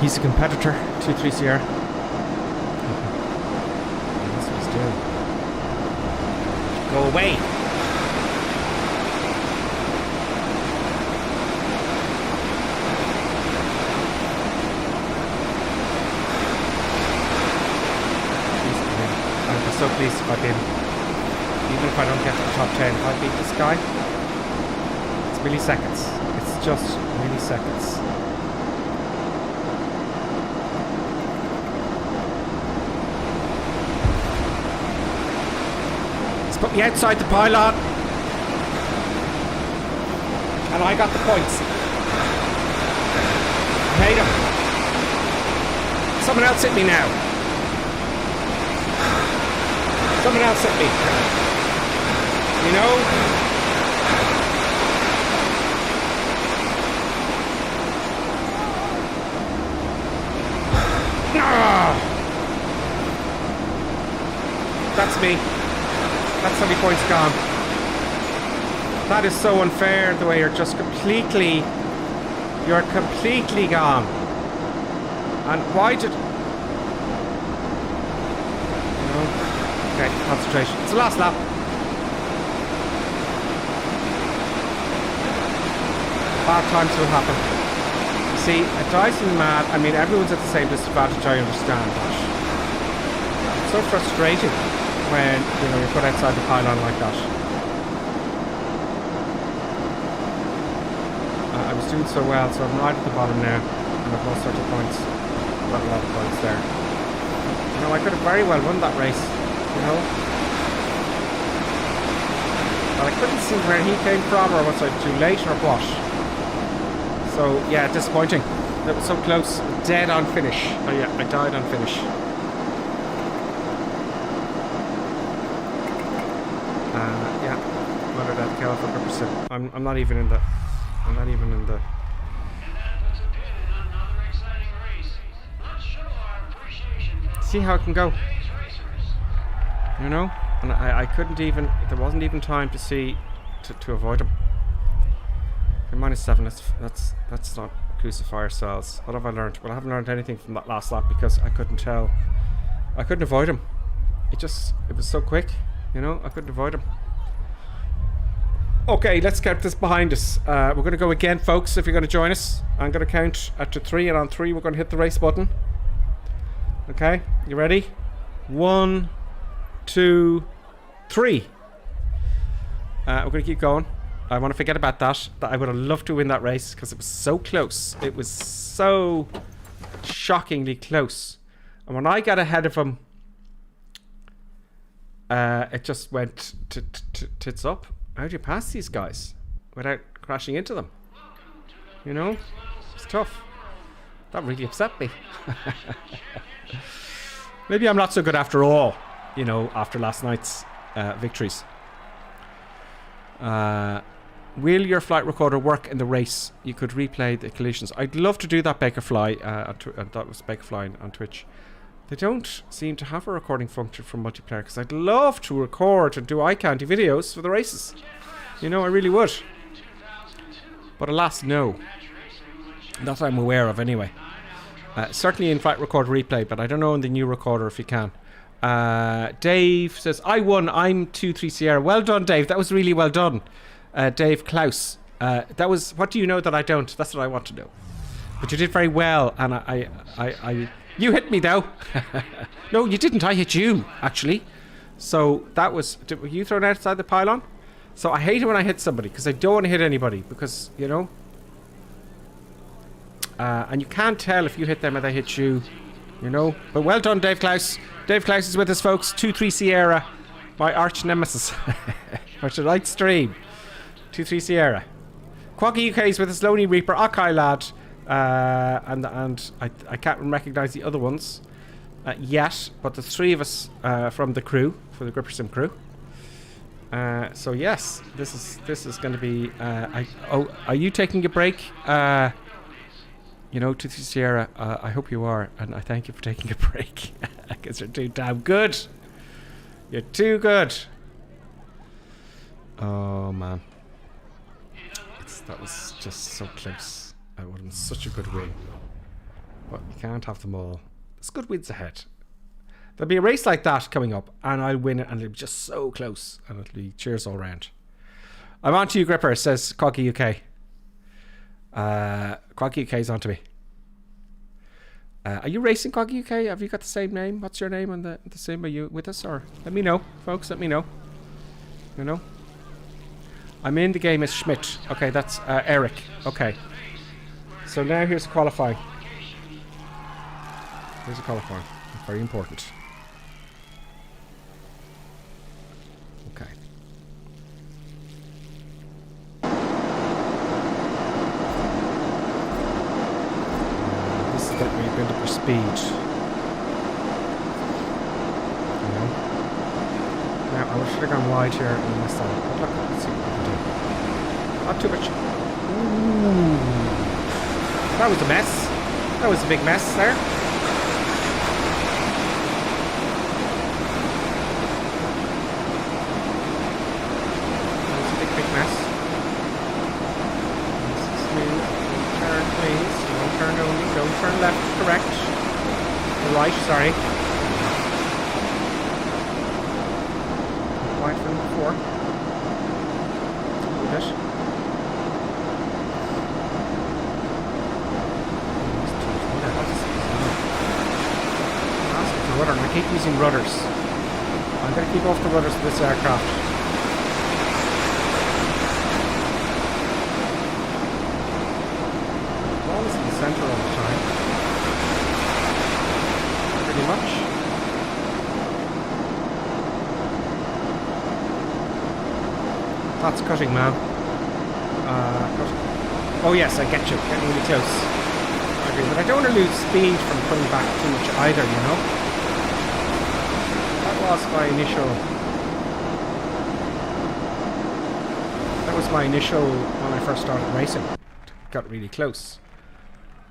Speaker 1: He's a competitor, 2-3 Sierra. That's what he's doing. Go away! I'd be so pleased if I did. Even if I don't get to the top 10, if I beat this guy, it's milliseconds. It's just milliseconds. Put me outside the pylon, and I got the points. I hate him. Someone else hit me now. Someone else hit me. You know? Ah! That's me. That's how many points gone. That is so unfair, the way you're completely gone. And why did... No. Okay, concentration. It's the last lap. Bad times will happen. You see, at Dyson Mad, I mean, everyone's at the same disadvantage, I understand that. It's so frustrating when, you know, you're put outside the pylon like that. I was doing so well, so I'm right at the bottom now, and I've lost 30 points. I've got a lot of points there. You know, I could have very well won that race, you know. But I couldn't see where he came from, or was I too late, or what. So yeah, disappointing. That was so close. Dead on finish. Oh yeah, I died on finish. Yeah, mother death kill for Gripperson. I'm not even in the. I'm not even in the. See how it can go. You know, and I couldn't even. There wasn't even time to see to avoid him. Okay, -7. That's not crucifier cells. What have I learned? Well, I haven't learned anything from that last lap because I couldn't tell. I couldn't avoid him. It was so quick. You know, I couldn't avoid him. Okay, let's get this behind us. We're going to go again, folks, if you're going to join us. I'm going to count to 3, and on 3 we're going to hit the race button. Okay, you ready? 1, 2, 3. We're going to keep going. I want to forget about that. I would have loved to win that race because it was so close. It was so shockingly close. And when I got ahead of him, it just went tits up. How do you pass these guys without crashing into them? You know, it's tough. That really upset me. Maybe I'm not so good after all, you know, after last night's victories. Will your flight recorder work in the race? You could replay the collisions. I'd love to do that, Bakerfly. That was Bakerfly on Twitch. They don't seem to have a recording function for multiplayer because I'd love to record and do eye candy videos for the races. You know, I really would. But alas, no. Not that I'm aware of, anyway. Certainly in flight recorder replay, but I don't know in the new recorder if you can. Dave says, I won. I'm 2-3 Sierra. Well done, Dave. That was really well done. Dave Klaus. That was. What do you know that I don't? That's what I want to know. But you did very well, and I you hit me though. No, you didn't. I hit you actually. So that was. Were you thrown outside the pylon? So I hate it when I hit somebody because I don't want to hit anybody because you know. And you can't tell if you hit them or they hit you. You know. But well done, Dave Klaus. Dave Klaus is with us, folks. 2-3 Sierra, my arch nemesis. Watch a right stream. 2-3 Sierra. Quaggy UK is with us. Lonely Reaper, Akai Lad. And I can't recognise the other ones yet, but the 3 of us from the crew, for the Grippersim crew. So yes, this is going to be. Are you taking a break? You know, to Sierra. I hope you are, and I thank you for taking a break because you're too damn good. You're too good. Oh man, that was just so close. It would have been such a good win. But you can't have them all. There's good wins ahead. There'll be a race like that coming up, and I'll win it, and it'll be just so close, and it'll be cheers all round. I'm on to you, Gripper, says Quaggy UK. Quaggy UK is on to me. Are you racing, Quaggy UK? Have you got the same name? What's your name on the sim? Are you with us, or let me know, folks? Let me know. You know, I'm in the game as Schmidt. Okay, that's Eric. Okay. So now here's qualifying. Here's a qualifying. Very important. Okay. This is getting me build up for speed. You know? Now I should have gone wide here and messed that up. But look, let's see what we can do. Not too much. Ooh. That was a mess. That was a big mess there. That was a big mess. Smooth. Turn, please. Don't turn only. Don't turn left. Correct. Right, sorry. Wide from before. A little bit. Rudder, and I keep using rudders. I'm going to keep off the rudders for this aircraft. The ball is in the centre all the time. Pretty much. That's cutting, man. Cutting. Oh yes, I get you. Getting really close. I agree. But I don't want to lose speed from pulling back too much either, you know? That was my initial... That was my initial when I first started racing. Got really close.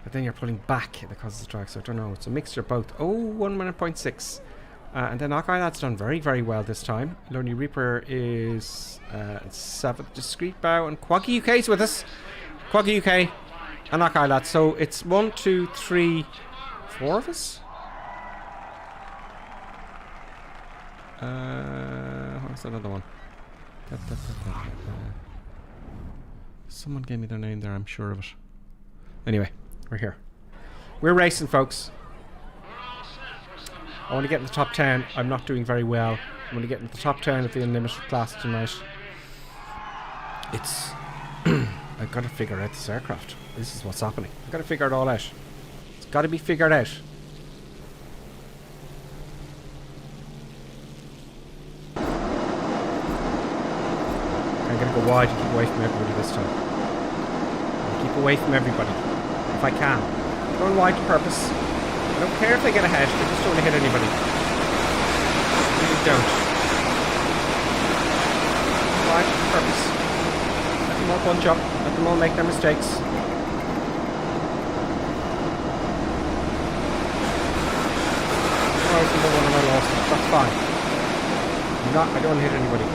Speaker 1: But then you're pulling back because of the drag, so I don't know. It's a mixture of both. Oh, 1 minute 0.6. And then Hawkeye Lad's done very, very well this time. Lonely Reaper is 7th. Discreet Bow and Quaggy UK's with us. Quaggy UK and Hawkeye Lad. So it's 1, 2, 3, 4 of us. What's that other one? Someone gave me their name there, I'm sure of it. Anyway, we're here. We're racing, folks. I want to get in the top 10. I'm not doing very well. I want to get in the top 10 of the Unlimited class tonight. It's... I've got to figure out this aircraft. This is what's happening. I've got to figure it all out. It's got to be figured out. I'm going to go wide and keep away from everybody this time. I'll keep away from everybody. If I can. I'm going wide to purpose. I don't care if they get ahead. I just don't want to hit anybody. I really don't. Wide to purpose. Let them all bunch up. Let them all make their mistakes. Oh, single one and I lost it. That's fine. I don't want to hit anybody.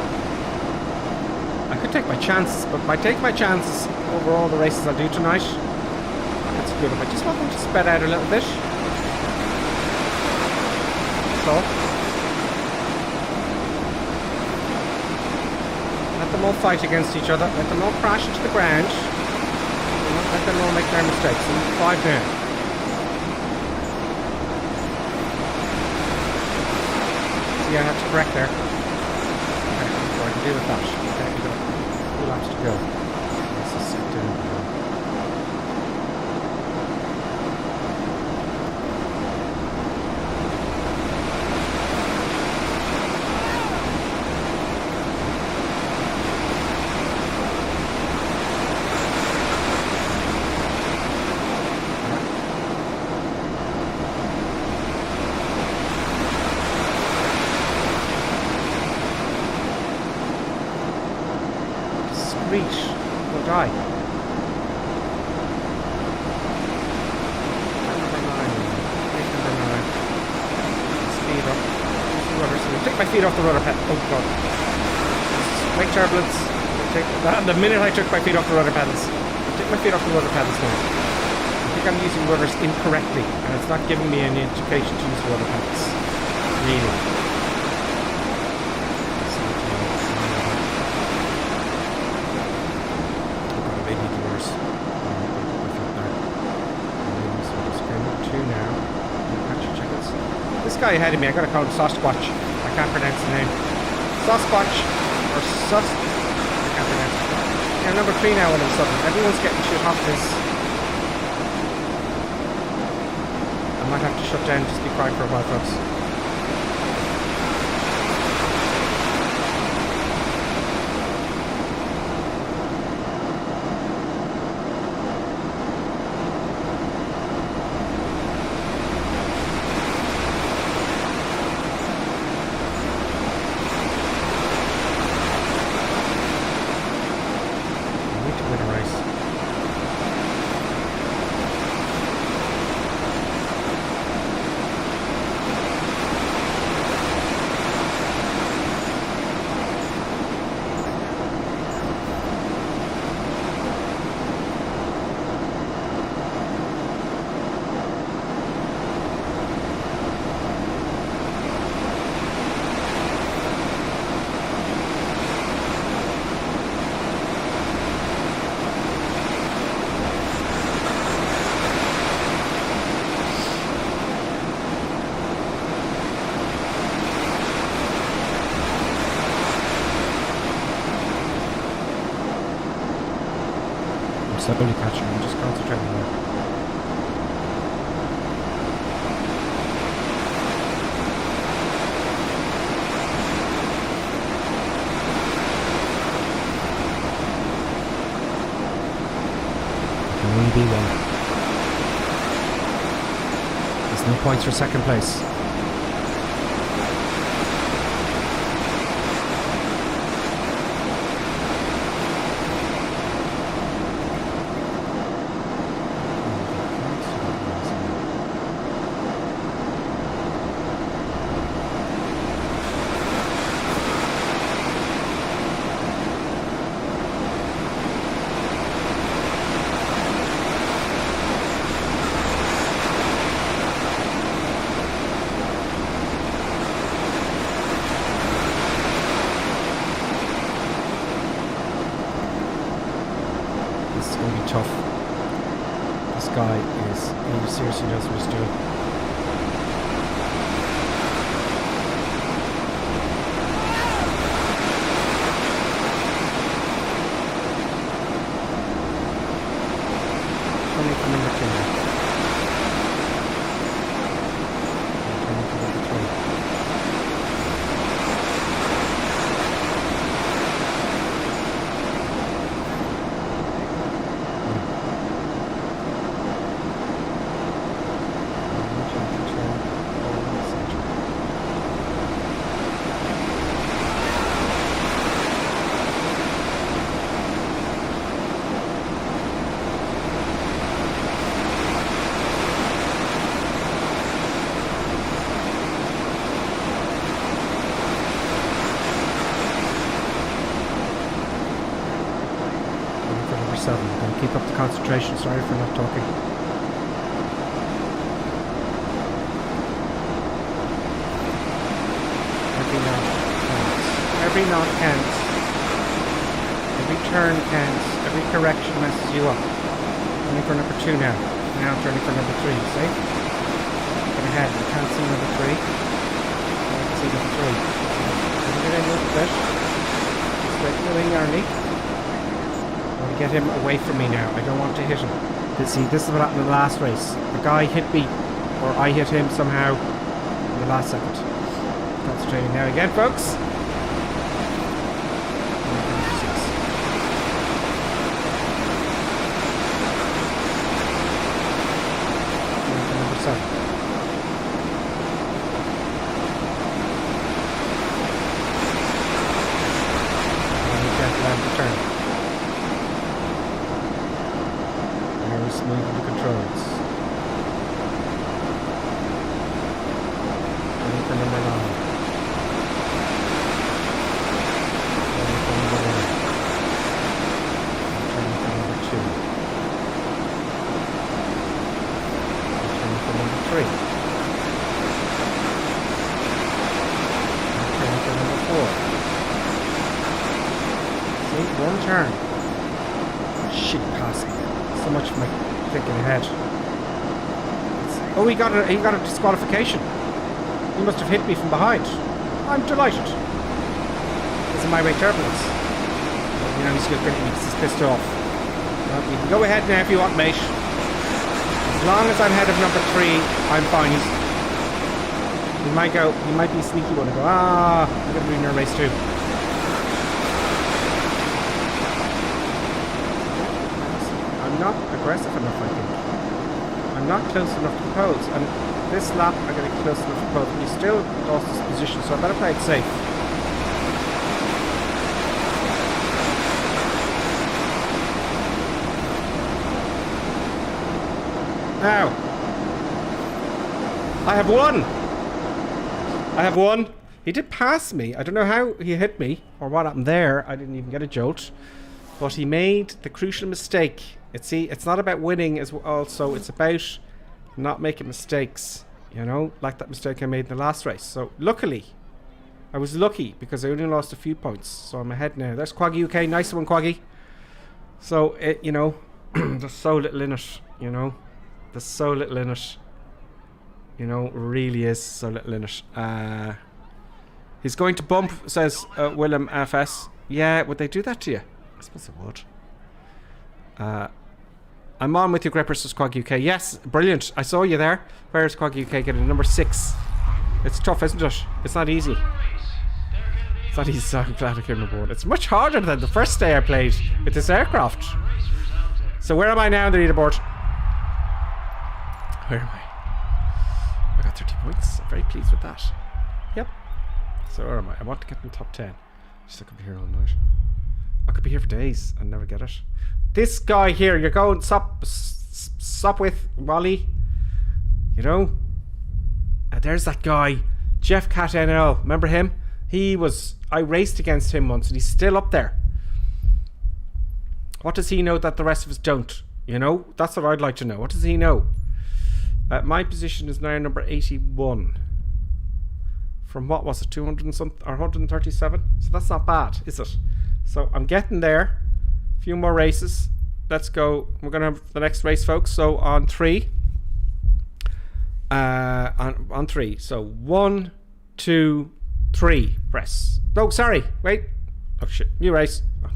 Speaker 1: I could take my chances, but by taking my chances over all the races I'll do tonight, that's good. I just want them to spread out a little bit. So let them all fight against each other. Let them all crash into the ground. Let them all make their mistakes. And 5 down. See, I had to correct there. Okay, so I can deal with that. Okay, we got 2 laps to go. Let's just sit down. Reach or die. Speed up. Take my feet off the rudder pedal. Oh god. Make turbulence. Take that. The minute I took my feet off the rudder pedals. Take my feet off the rudder pedals now. I think I'm using rudders incorrectly and it's not giving me any indication to use rudder pedals. Really. Guy ahead of me, I gotta call him Sasquatch. I can't pronounce the name. Sasquatch or Sus. I can't pronounce it. Yeah, number 3 now all of a sudden. Everyone's getting shit off this. I might have to shut down, just be quiet for a while, folks. Slowly catching him, just concentrating on it. There's no points for second place. Tough. This guy he seriously knows what he's doing. Coming for number 2 now. Coming for number 3. Keep up the concentration. Sorry for not talking. Every knot counts. Every turn counts. Every correction messes you up. Turning for number 2 now. Now turning for number 3. See? Get ahead. You can't see number 3. You can see number 3. Get in a little bit. Just like doing early. Get him away from me now. I don't want to hit him. See, this is what happened in the last race. The guy hit me, or I hit him somehow in the last second. Concentrating now again, folks. Number 7. And turn. Moving the controls. Waiting for number 9. Waiting for number 1. Turning for number 2. Turning for number 3. Turning for number 4. See, 1 turn. Shit, passing. So much for my thinking ahead. Oh, he got a disqualification. He must have hit me from behind. I'm delighted. This is my way turbulence. You know, he's getting me because he's pissed off. Well, you can go ahead now if you want, mate. As long as I'm ahead of number 3, I'm fine. He might be a sneaky one and go, I'm going to be in Reno Race too. Not aggressive enough, I think. I'm not close enough to the poles, and this lap I'm going to get close enough to the poles, but he still lost his position, so I better play it safe. Now, I have won. He did pass me. I don't know how he hit me or what happened there. I didn't even get a jolt, but he made the crucial mistake. It's not about winning as also, it's about not making mistakes, you know, like that mistake I made in the last race. So luckily, I was lucky because I only lost a few points, so I'm ahead now. There's Quaggy UK, nice one, Quaggy. So you know, there's so little in it, you know, there's so little in it, you know, really is so little in it. He's going to bump, says Willem FS. Yeah, would they do that to you? I suppose they would. I'm on with you, Gripper, says Quag UK. Yes, brilliant. I saw you there. Where's Quag UK getting number 6? It's tough, isn't it? It's not easy. It's not easy, so I'm glad I came aboard. It's much harder than the first day I played with this aircraft. So where am I now on the leaderboard? Where am I? got 30 points. I'm very pleased with that. Yep. So where am I? I want to get in the top 10. Just I could be here all night. I could be here for days and never get it. This guy here, you're going stop with Wally. You know? There's that guy, Jeff Cat NL. Remember him? I raced against him once and he's still up there. What does he know that the rest of us don't? You know? That's what I'd like to know. What does he know? My position is now number 81. From what was it? 200 and something or 137? So that's not bad, is it? So I'm getting there. A few more races. Let's go. We're going to have the next race, folks. So on 3. On 3. So 1, 2, 3. Press. Oh, sorry. Wait. Oh, shit. New race. Oh,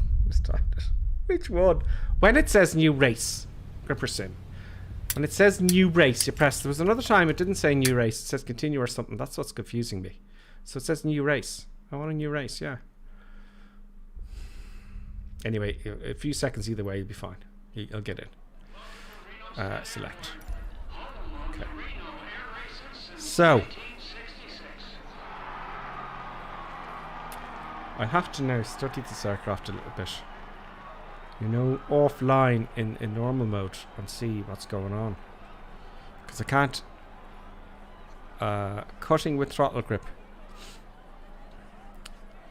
Speaker 1: which one? When it says new race, Gripper Sim. When it says new race, you press. There was another time it didn't say new race. It says continue or something. That's what's confusing me. So it says new race. I want a new race, yeah. Anyway, a few seconds either way, you'll be fine. You'll get in. Select. Okay. So. I have to now study this aircraft a little bit. You know, offline in normal mode and see what's going on. Because I can't... cutting with throttle grip.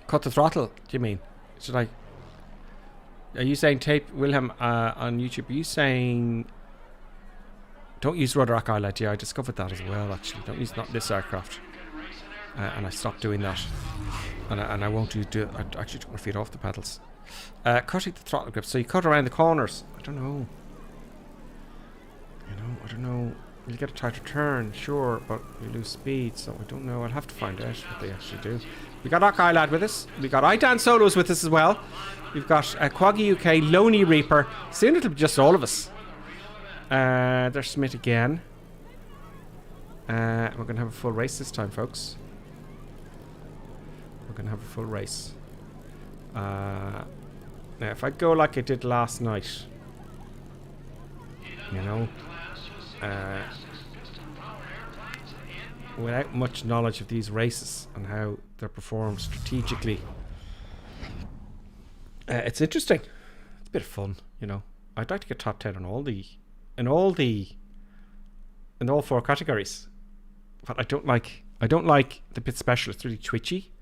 Speaker 1: Cut the throttle, do you mean? Should I... Are you saying tape, Wilhelm, on YouTube, are you saying... Don't use rudder rack eyelid? Yeah, I discovered that as well, actually. Don't use not this aircraft. And I stopped doing that. And I won't do it. I actually took my feet off the pedals. Cutting the throttle grip. So you cut around the corners. I don't know. You know, I don't know. You get a tighter turn, sure, but you lose speed, so I don't know. I'll have to find out what they actually do. We got Rock Lad with us. We got Idan Solos with us as well. We've got Quaggy UK, Loney Reaper. Soon it'll be just all of us. There's Smith again. We're going to have a full race this time, folks. We're going to have a full race. Now, if I go like I did last night, you know, without much knowledge of these races and how they're performed strategically, it's interesting. It's a bit of fun, you know. I'd like to get top 10 on in all 4 categories, but I don't like the pit special. It's really twitchy,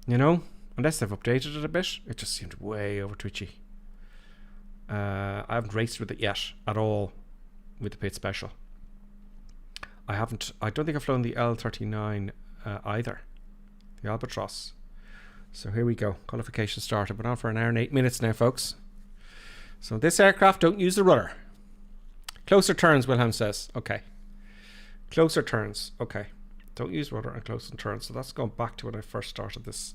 Speaker 1: you know. Unless they've updated it a bit, it just seemed way over twitchy. I haven't raced with it yet at all with the pit special. I don't think I've flown the L39 either, the Albatross. So here we go. Qualification started. Been on for an hour and 8 minutes now, folks. So this aircraft don't use the rudder. Closer turns, Wilhelm says. Okay. Closer turns. Okay. Don't use rudder and closer turns. So that's going back to when I first started this.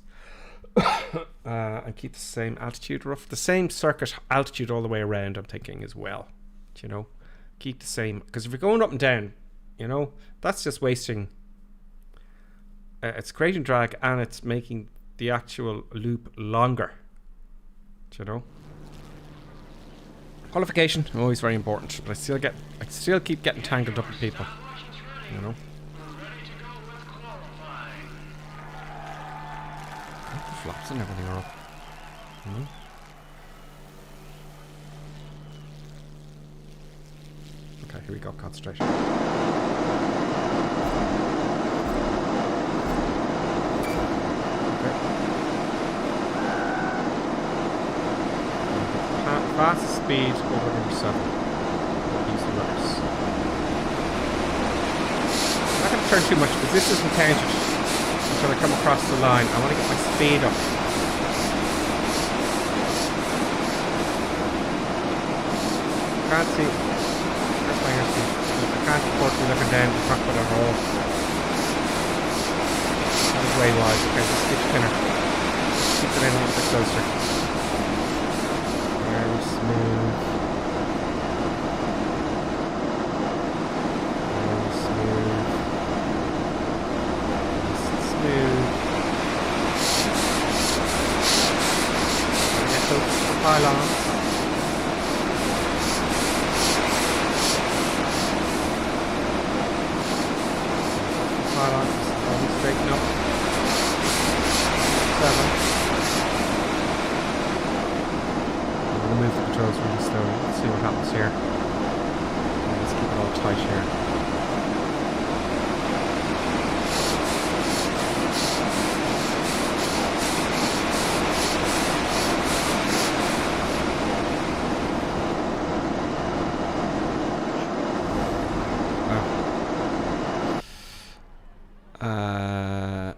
Speaker 1: And keep the same altitude, the same circuit altitude all the way around, I'm thinking as well. You know, keep the same, because if you're going up and down, you know, that's just wasting. It's creating drag and it's making the actual loop longer. You know, qualification always very important, but I still keep getting tangled up with people. You know. Flaps and everything are up. Okay, here we go. Concentration. Okay. Fastest speed over number 7. Use the rudders. I'm not going to turn too much because this isn't counted. Until I come across the line, I want to get my speed up. Can't see. That's my airspeed. I can't afford to be looking down the cockpit at all. That is way wide. Okay, just keep spinner. Keep it in a little bit closer. Very smooth. Very smooth. Pylons. slowly. Let's see what happens here. Let's keep it all tight here.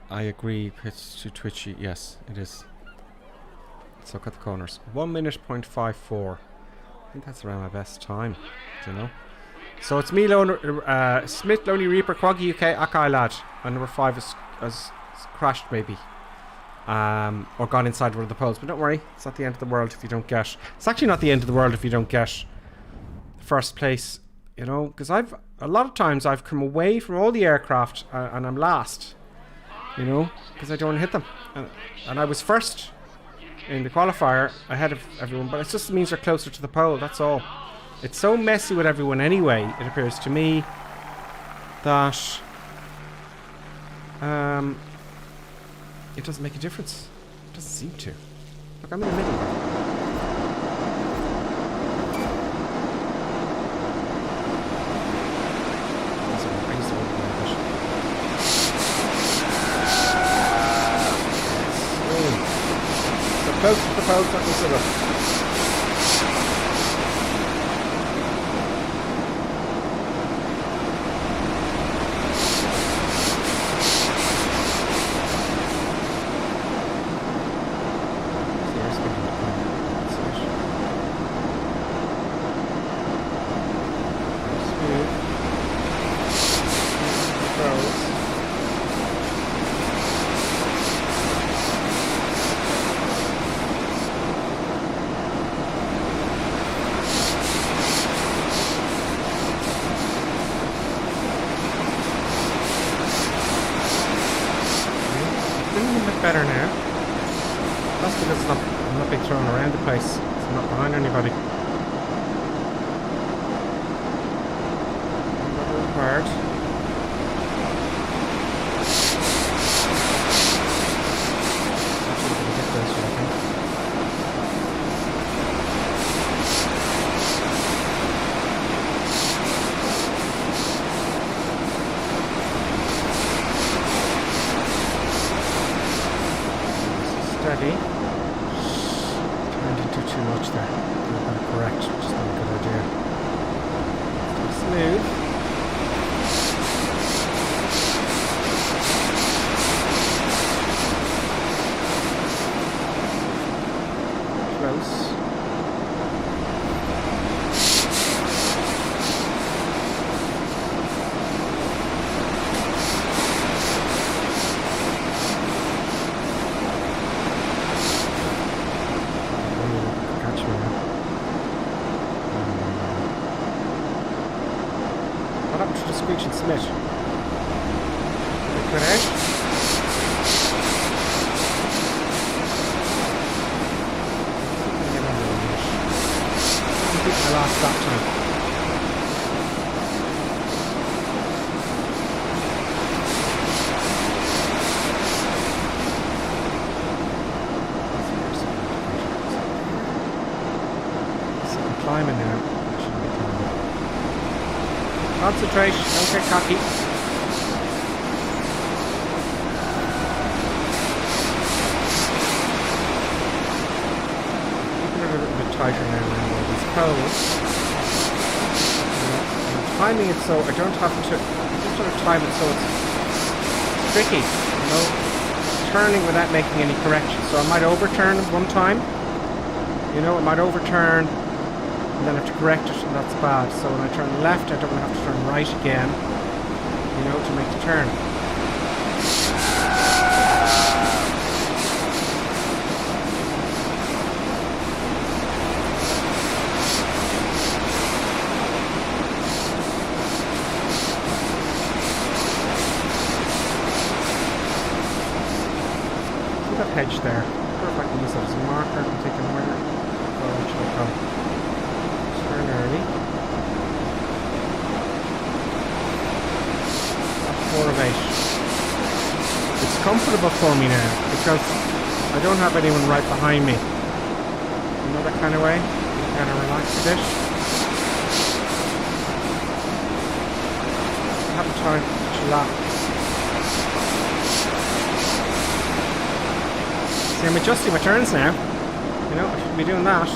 Speaker 1: I agree, it's too twitchy. Yes, it is. Let's look at the corners. 1 minute, 0.54. I think that's around my best time, you know. So it's me, Smith, Lonely Reaper, Quaggy UK, Akai Lad. And number 5 has crashed, maybe. Or gone inside one of the poles. But don't worry, it's not the end of the world if you don't get... It's actually not the end of the world if you don't get first place, you know. Because a lot of times I've come away from all the aircraft and I'm last, you know, because I don't hit them. And I was first in the qualifier ahead of everyone, but it just means they're closer to the pole, that's all. It's so messy with everyone anyway, it appears to me, that it doesn't make a difference. It doesn't seem to. Look, I'm in the middle there. Close to the pole, that was it up. Better now. That's because I'm not being thrown around the place. So I'm not behind anybody. Hard. Actually, gonna get this, I think. Steady. Trying to do too much there. Not that correct, which is not a good idea. Still smooth. Close. Screeching Smith. Good out. I think I lost that time. So I'm climbing now. Concentrate, don't get cocky. Keeping it a little bit tighter now around all these poles. I'm timing it so I don't have to, just sort of time it so it's tricky, you know, turning without making any corrections. So I might overturn one time, you know, I might overturn and then I have to correct it, and that's bad. So when I turn left, I don't want to have to turn right again, you know, to make the turn. See that hedge there? I wonder if I can use that as a marker. I'm thinking where should I come? Turn early. 4 of 8. It's comfortable for me now because I don't have anyone right behind me. You know that kind of way?
Speaker 2: gonna relax a bit. Have time to lap. See, I'm adjusting my turns now. You know, I shouldn't be doing that.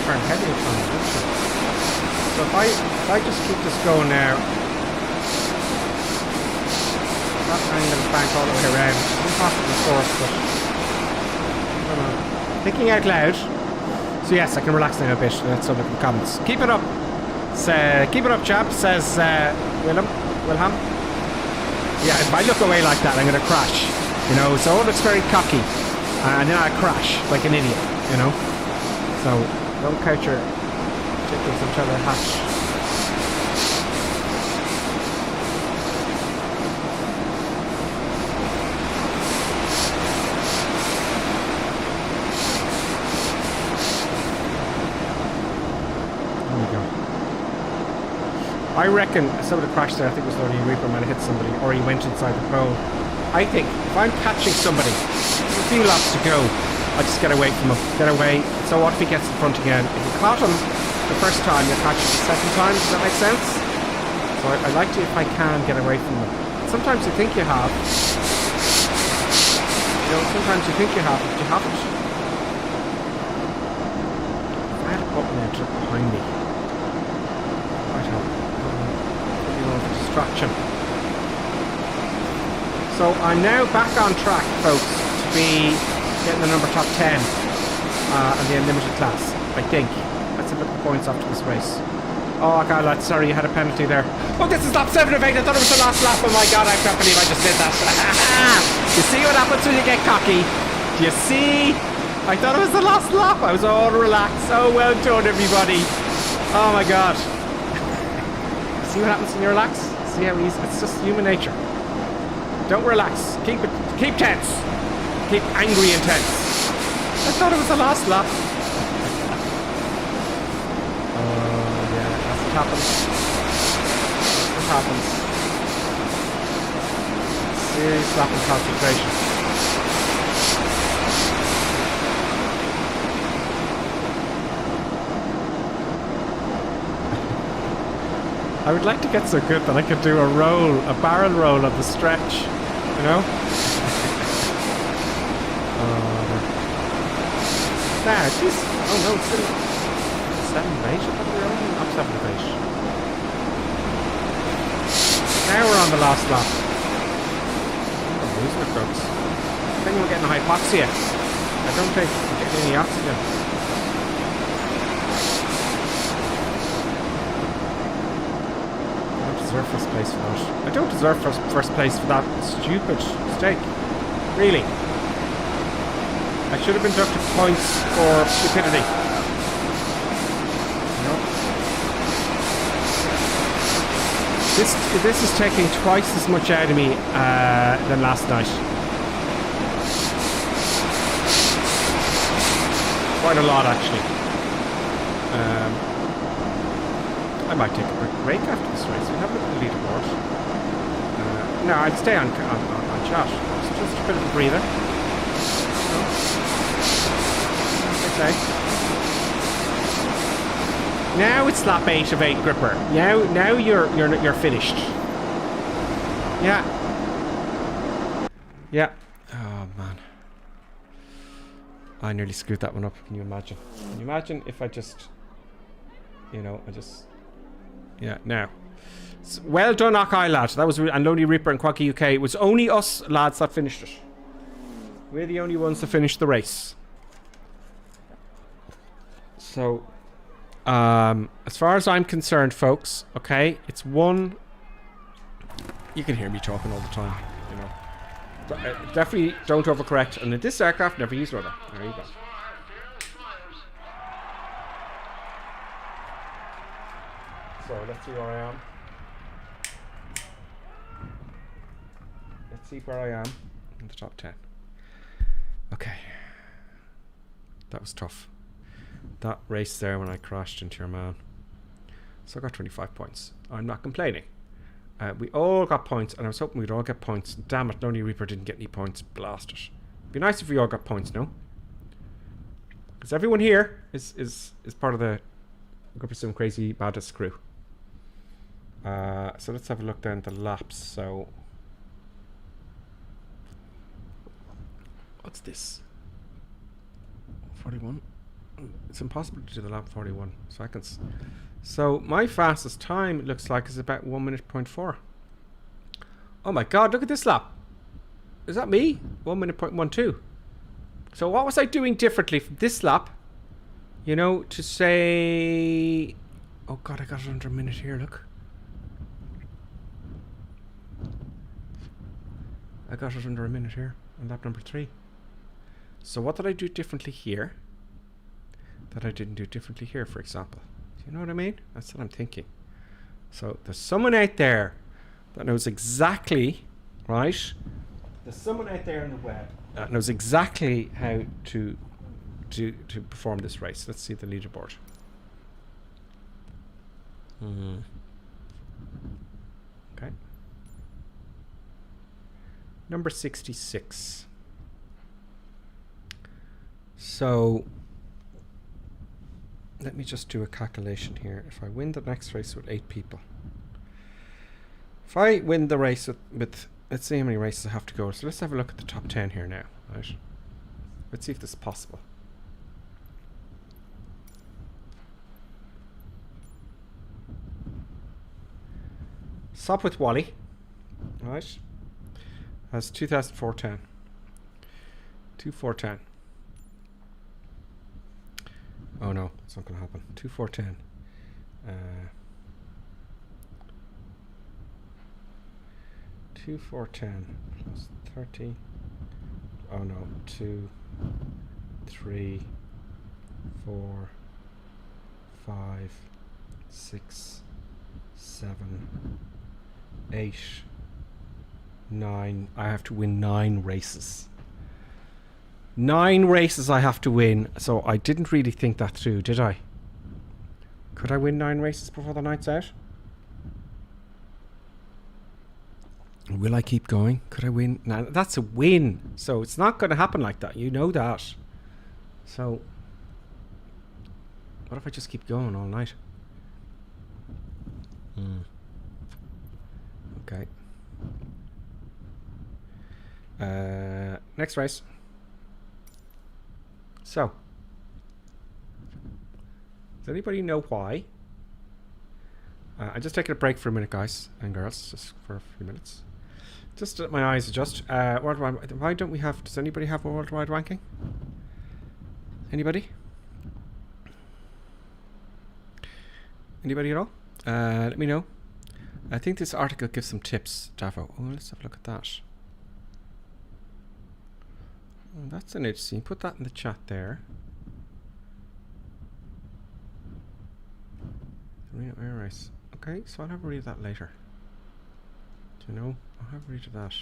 Speaker 2: Turn heavy at times, don't you? So if I just keep this going now, that angle bank all the way around. It's impossible of course, but I don't know. Thinking out loud. So yes, I can relax now a bit. Let's look at the comments. Keep it up. Keep it up, chap, says Wilhelm. Yeah, if I look away like that, I'm gonna crash. You know, so it looks very cocky. And then I crash like an idiot, you know. So don't couch your chickens until they hatch. There we go. I reckon somebody crashed there. I think it was Lonely Reaper might have hit somebody, or he went inside the pole. I think if I'm catching somebody, there's a few laps to go. I just get away from him. Get away. So what if he gets in front again? If you caught him the first time, you'll catch him the second time. Does that make sense? So I like to, if I can, get away from him. Sometimes you think you have. You know, sometimes you think you have, but you haven't. If I had a button there behind me, might help. Maybe more of a distraction. So I'm now back on track, folks, to be getting the number top 10 in the unlimited class, I think. Let's have a look at the points after this race. Oh god, lads, sorry, you had a penalty there. Oh, this is lap 7 of 8. I thought it was the last lap. Oh my god, I can't believe I just did that. You see what happens when you get cocky? Do you see? I thought it was the last lap. I was all relaxed. Oh, well done, everybody. Oh my god. See what happens when you relax? See how easy? It's just human nature. Don't relax. Keep tense. Keep angry and tense. I thought it was the last lap. Oh yeah, that's what happens. That's what happens. Serious lap of concentration. I would like to get so good that I could do a barrel roll of the stretch, you know? There, geez. Oh no, it's still 7 of 8. I thought we were only up 7 of 8. Now we're on the last lap. I'm losing it, folks. I think we're getting hypoxia. I don't think we're getting any oxygen. I don't deserve first place for that. I don't deserve first place for that stupid mistake. Really. I should have been deducted points for stupidity. No. This is taking twice as much out of me than last night. Quite a lot, actually. I might take a break after this race. We have a look at the leaderboard. No, I'd stay on chat. It's just a bit of a breather. Okay. Now it's lap 8 of 8, Gripper. Now you're finished. Yeah. Yeah. Oh man. I nearly screwed that one up. Can you imagine? Can you imagine if I just, you know, yeah. Now. Well done, Ockeye lad. That was and Lonely Reaper and Quacky UK. It was only us lads that finished it. We're the only ones that finished the race. So, as far as I'm concerned, folks, okay, it's one. You can hear me talking all the time, you know. Definitely don't overcorrect. And in this aircraft, never use rudder. There you go. So let's see where I am. Let's see where I am in the top 10. Okay. That was tough. That race there when I crashed into your man.
Speaker 1: So I got 25 points. I'm not complaining. We all got points, and I was hoping we'd all get points. Damn it, Lonely Reaper didn't get any points. Blast it. It'd be nice if we all got points, no? Because everyone here is part of the Group of Some Crazy Baddest crew. So let's have a look down the laps. So what's this? 41. It's impossible to do the lap 41 seconds. So my fastest time, it looks like, is about 1 minute point 4. Oh my god, look at this lap. Is that me? 1 minute point 12. So what was I doing differently from this lap? You know, to say... Oh god, I got it under a minute here, look. I got it under a minute here on lap number 3. So what did I do differently here that I didn't do differently here, for example? Do you know what I mean? That's what I'm thinking. So there's someone out there that knows exactly, right? There's someone out there on the web that knows exactly how to perform this race. Let's see the leaderboard. Okay. Number 66. So let me just do a calculation here. If I win the next race with 8 people, if I win the race with let's see how many races I have to go. So let's have a look at the top 10 here now, right? Let's see if this is possible. Stop with Wally, right? That's 2004-10. 2410. Oh no, it's not going to happen. 2410. 2410 plus 30. Oh no, 2, 3, 4, 5, 6, 7, 8, 9. I have to win 9 races. 9 races I have to win. So I didn't really think that through, did I? Could I win 9 races before the night's out? Will I keep going? Could I win? Now that's a win. So it's not going to happen like that. You know that. So what if I just keep going all night? Okay. Next race. So, does anybody know why? I'm just taking a break for a minute, guys and girls, just for a few minutes. Just let my eyes adjust. Worldwide. Why don't we have? Does anybody have a worldwide ranking? Anybody? Anybody at all? Let me know. I think this article gives some tips, Davo. Oh, let's have a look at that. Oh, that's an interesting. Put that in the chat there. Reno Race. Okay, so I'll have a read of that later. Do you know? I'll have a read of that.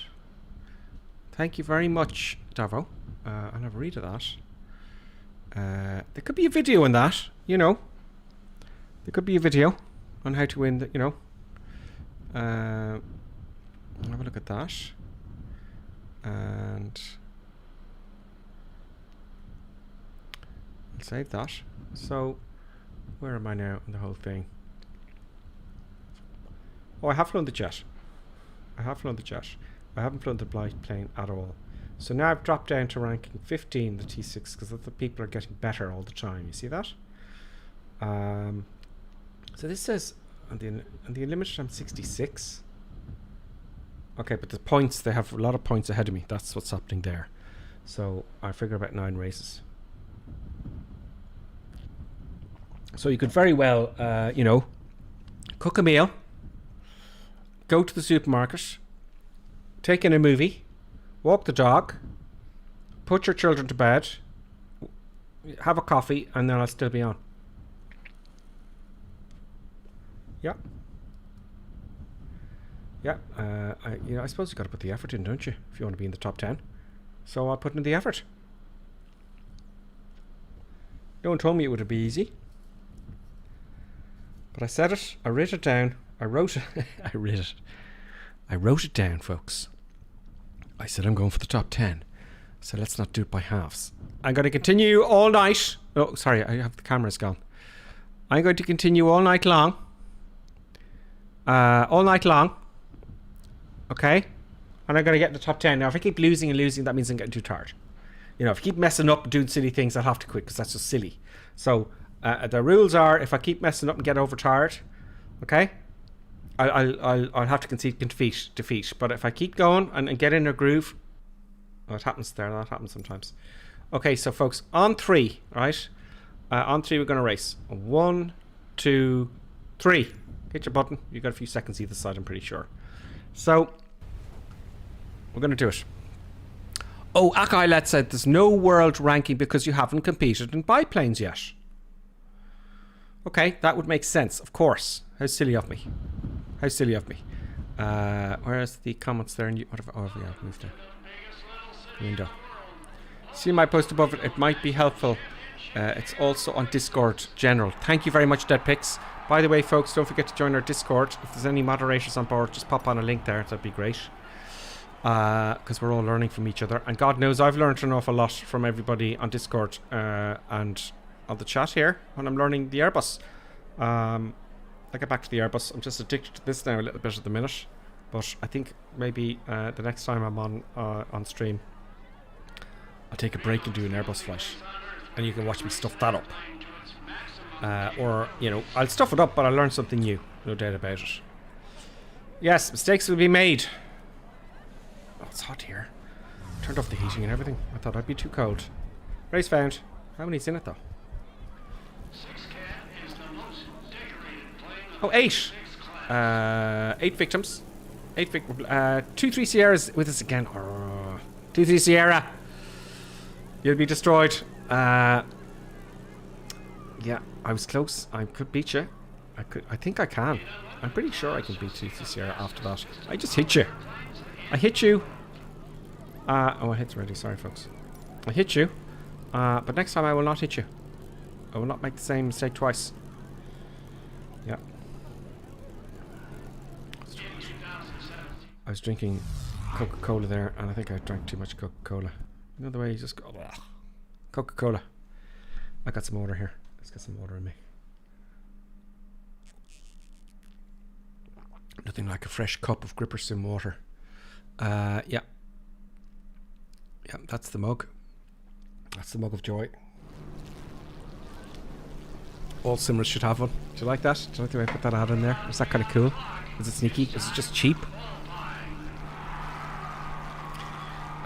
Speaker 1: Thank you very much, Davo. I'll have a read of that. There could be a video on that, you know. There could be a video on how to win, you know. I'll have a look at that. And I'll save that. So, where am I now in the whole thing? Oh, I have flown the jet. I have flown the jet. I haven't flown the blight plane at all. So now I've dropped down to ranking 15, the T6, because the people are getting better all the time. You see that? So this says on the Unlimited I'm 66. Okay, but the points, they have a lot of points ahead of me. That's what's happening there. So I figure about 9 races. So you could very well, you know, cook a meal, go to the supermarket, take in a movie, walk the dog, put your children to bed, have a coffee, and then I'll still be on. Yeah. Yeah. You know, I suppose you got to put the effort in, don't you? If you want to be in the top 10. So I'll put in the effort. No one told me it would be easy. But I said it. I wrote it down. I wrote it. I wrote it down, folks. I said I'm going for the top 10. So let's not do it by halves. I'm going to continue all night. Oh, sorry, I have the cameras gone. I'm going to continue all night long. Okay? And I'm going to get in the top 10. Now, if I keep losing and losing, that means I'm getting too tired. You know, if I keep messing up and doing silly things, I'll have to quit because that's just silly. So, the rules are, if I keep messing up and get overtired, okay, I'll have to concede defeat. But if I keep going and get in a groove, oh, it happens there. That happens sometimes. Okay, so folks, on 3, right? On 3, we're going to race. 1, 2, 3. Hit your button. You've got a few seconds either side, I'm pretty sure. So, we're going to do it. Oh, Akailet said there's no world ranking because you haven't competed in biplanes yet. Okay, that would make sense, of course. How silly of me. How silly of me. Where's the comments there? And whatever. Oh, yeah, I've moved there. Window. See my post above it. It might be helpful. It's also on Discord General. Thank you very much, DeadPix. By the way, folks, don't forget to join our Discord. If there's any moderators on board, just pop on a link there. That'd be great. Because we're all learning from each other. And God knows I've learned an awful lot from everybody on Discord and on the chat here when I'm learning the Airbus. I get back to the Airbus. I'm just addicted to this now a little bit at the minute. But I think maybe the next time I'm on stream, I'll take a break and do an Airbus flight. And you can watch me stuff that up. Or, you know, I'll stuff it up, but I'll learn something new. No doubt about it. Yes, mistakes will be made. Oh, it's hot here. Turned off the heating and everything. I thought I'd be too cold. Race found. How many's in it, though? Oh, 8. 8 victims. 8 victims. 2-3 Sierras with us again. 2-3 Sierra. You'll be destroyed. Yeah, I was close. I could beat you. I think I can. I'm pretty sure I can beat 2-3 Sierra after that. I just hit you. I hit you. Oh, I hit already. Sorry, folks. I hit you. But next time I will not hit you. I will not make the same mistake twice. Yeah. I was drinking Coca-Cola there, and I think I drank too much Coca-Cola. You know the way you just go, ugh. Coca-Cola. I got some water here. Let's get some water in me. Nothing like a fresh cup of Gripper Sim water. Yeah. Yeah, that's the mug. That's the mug of joy. All simmers should have one. Do you like that? Do you like the way I put that ad in there? Is that kind of cool? Is it sneaky? Is it just cheap?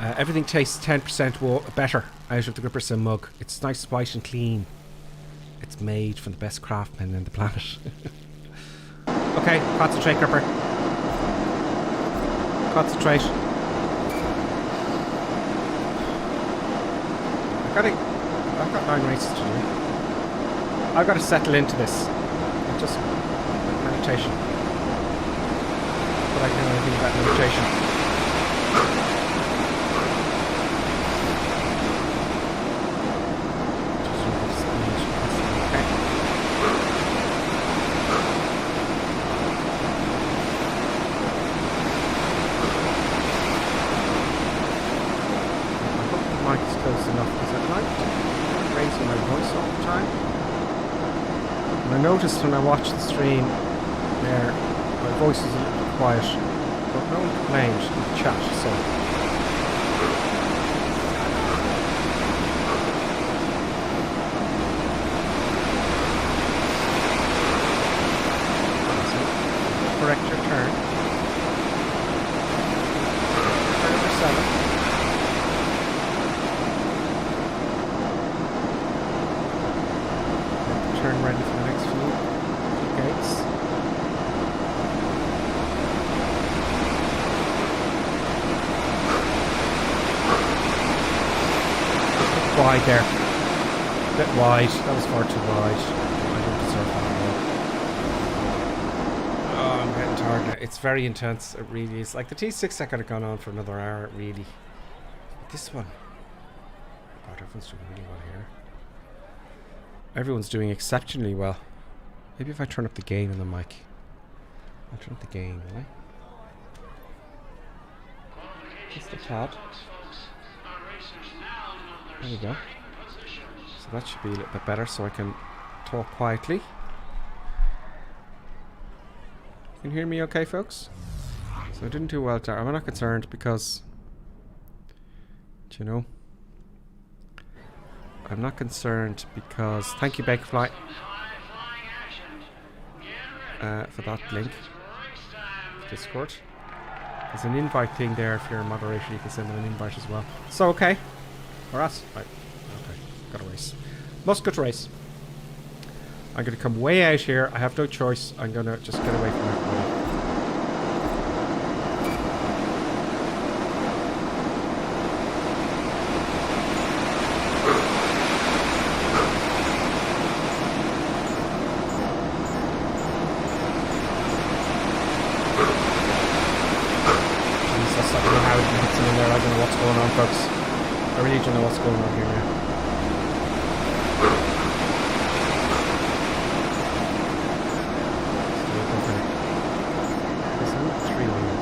Speaker 1: Everything tastes 10% better out of the Gripper Sim mug. It's nice, white and clean. It's made from the best craftsmen in the planet. Okay, concentrate, Gripper. Concentrate. I've got 9 races to do. I've got to settle into this. It's just meditation. But I can only think about meditation. I noticed when I watched the stream there, my voice is a little quiet, but no one complained in the chat, so. Correct your turn. Turn number 7. Turn ready for the next few gates. Bit wide there. Bit wide. That was far too wide. I don't deserve that. Oh, I'm getting tired now. It's very intense. It really is. Like the T6 that could have gone on for another hour, really. This one. God, everyone's doing really well here. Everyone's doing exceptionally well. Maybe if I turn up the gain on the mic. I'll turn up the gain, will I? Just a tad. There we go. So that should be a little bit better so I can talk quietly. You can hear me okay, folks? So I didn't do well there. I'm not concerned because, do you know? I'm not concerned because, thank you, Bakefly, for that link. Discord. There's an invite thing there. If you're a moderator, you can send them an invite as well. So, okay. Or us. Right. Okay. Got a race. Must go to race. I'm going to come way out here. I have no choice. I'm going to just get away from everybody. Folks, I really don't know what's going on here now. There's only 3 here.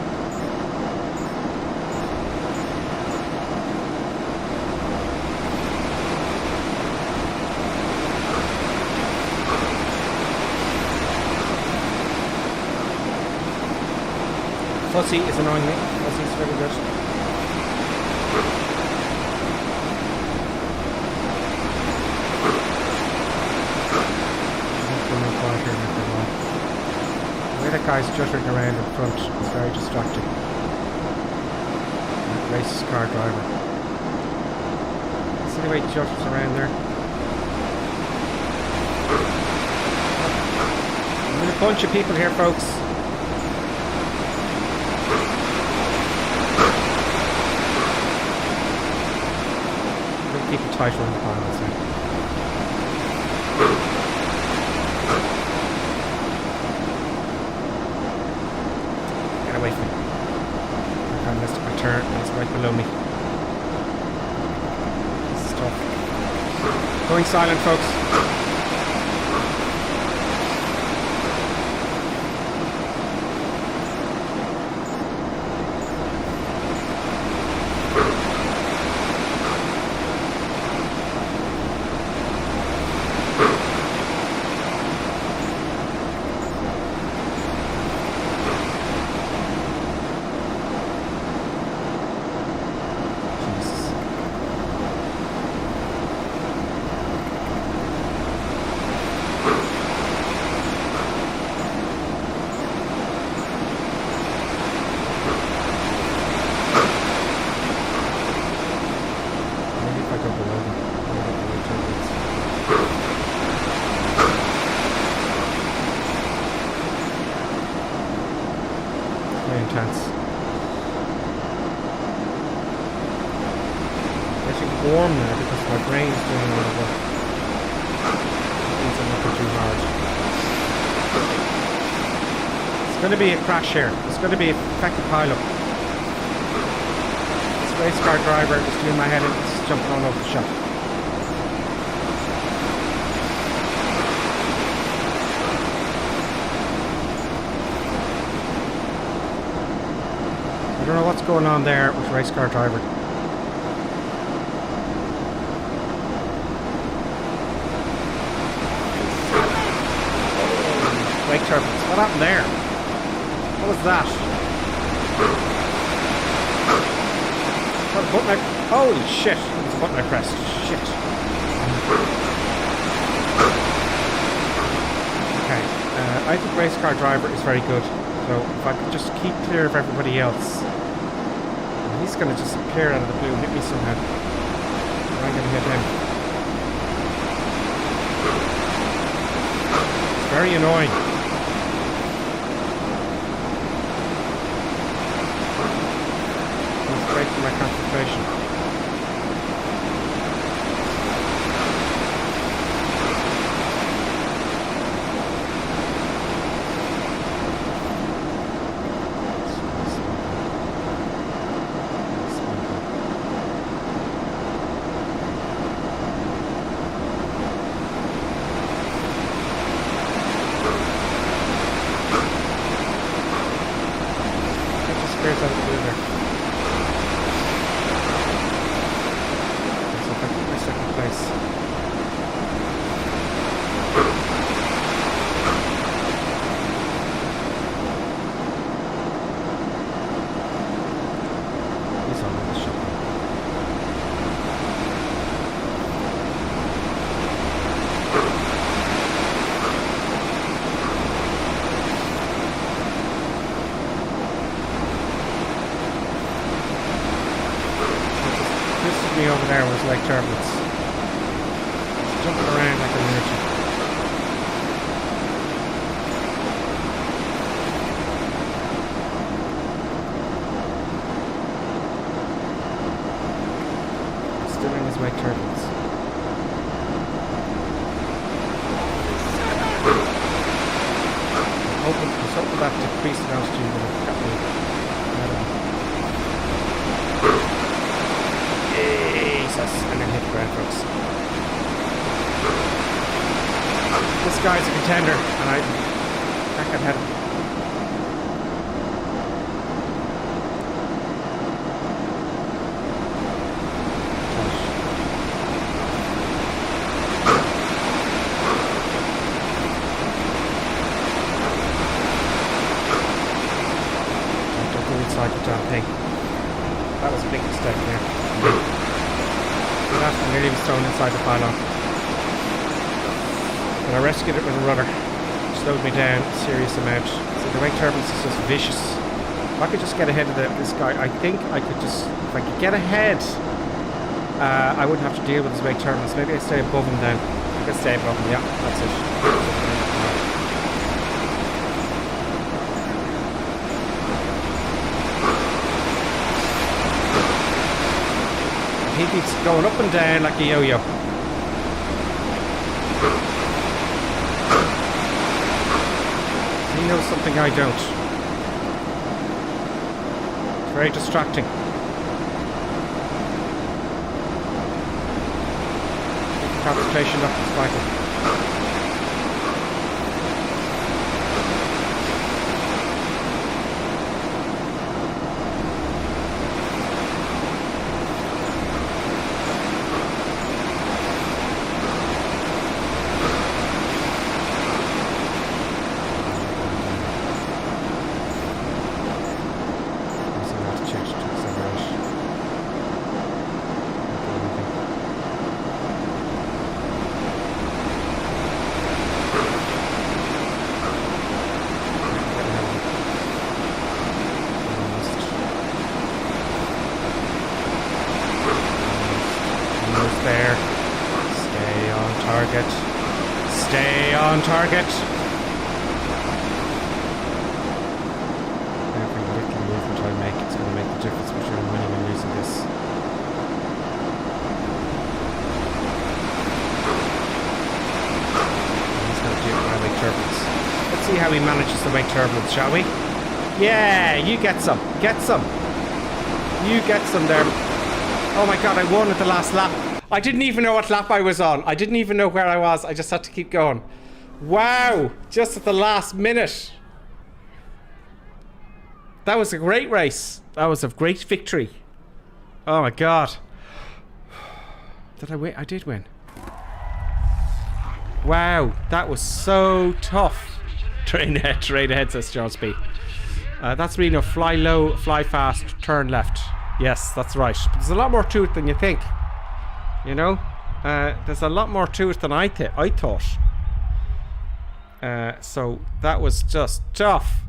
Speaker 1: Fuzzy is annoying me. Fuzzy is very good. That guy's juttering around in front is very distracting. That race car driver. See the way he jutters around there? I'm in a bunch of people here, folks. I'm going to keep it tight around the car, I'll say. Away from me. I missed my turn and it's right below me. This is tough. Going silent, folks. Intense. Getting warm now because my brain is doing a lot of work. That means I'm working too hard. It's going to be a crash here. It's going to be a effective pile-up. This race car driver is doing my head in. It's jumping all over the shop. I don't know what's going on there with the race car driver. Brake turbines. What happened there? What was that? What a button I... Holy shit! It was a button I pressed. Shit. Okay. I think race car driver is very good. So if I could just keep clear of everybody else. He's going to just appear out of the blue and hit me somehow. Or I'm going to hit him. It's very annoying. It's breaking my concentration.
Speaker 2: was on this shot. Me over there was like turbulence. It's jumping around like a lunatic. Still in his wake turbulence. I was hoping that decreased in altitude would have got me. And then hit the ground, folks. This guy's a contender, and I can head him. Don't go inside the damn thing. That was a big mistake there. I nearly was thrown inside the pylon. But I rescued it with a rudder. Slowed me down a serious amount. So the wake turbulence is just vicious. If I could just get ahead of this guy, I think I could just, if I could get ahead, I wouldn't have to deal with his wake turbulence. Maybe I stay above him then. I could stay above him, yeah, that's it. He keeps going up and down like a yo-yo. He knows something I don't. It's very distracting. Keep the concentration up, it's vital. There. Stay on target. Stay on target. Every little movement I make, it's going to make the difference between winning and losing this. He's going to do it with wake turbulence. Let's see how he manages the wake turbulence, shall we? Yeah, you get some. Get some. You get some there. Oh my god, I won at the last lap. I didn't even know what lap I was on. I didn't even know where I was. I just had to keep going. Wow, just at the last minute. That was a great race. That was a great victory. Oh my god. Did I win? I did win. Wow, that was so tough. Train ahead, says Charles B. That's Reno. Fly low, fly fast, turn left. Yes, that's right. But there's a lot more to it than you think. You know? There's a lot more to it than I thought. So that was just tough.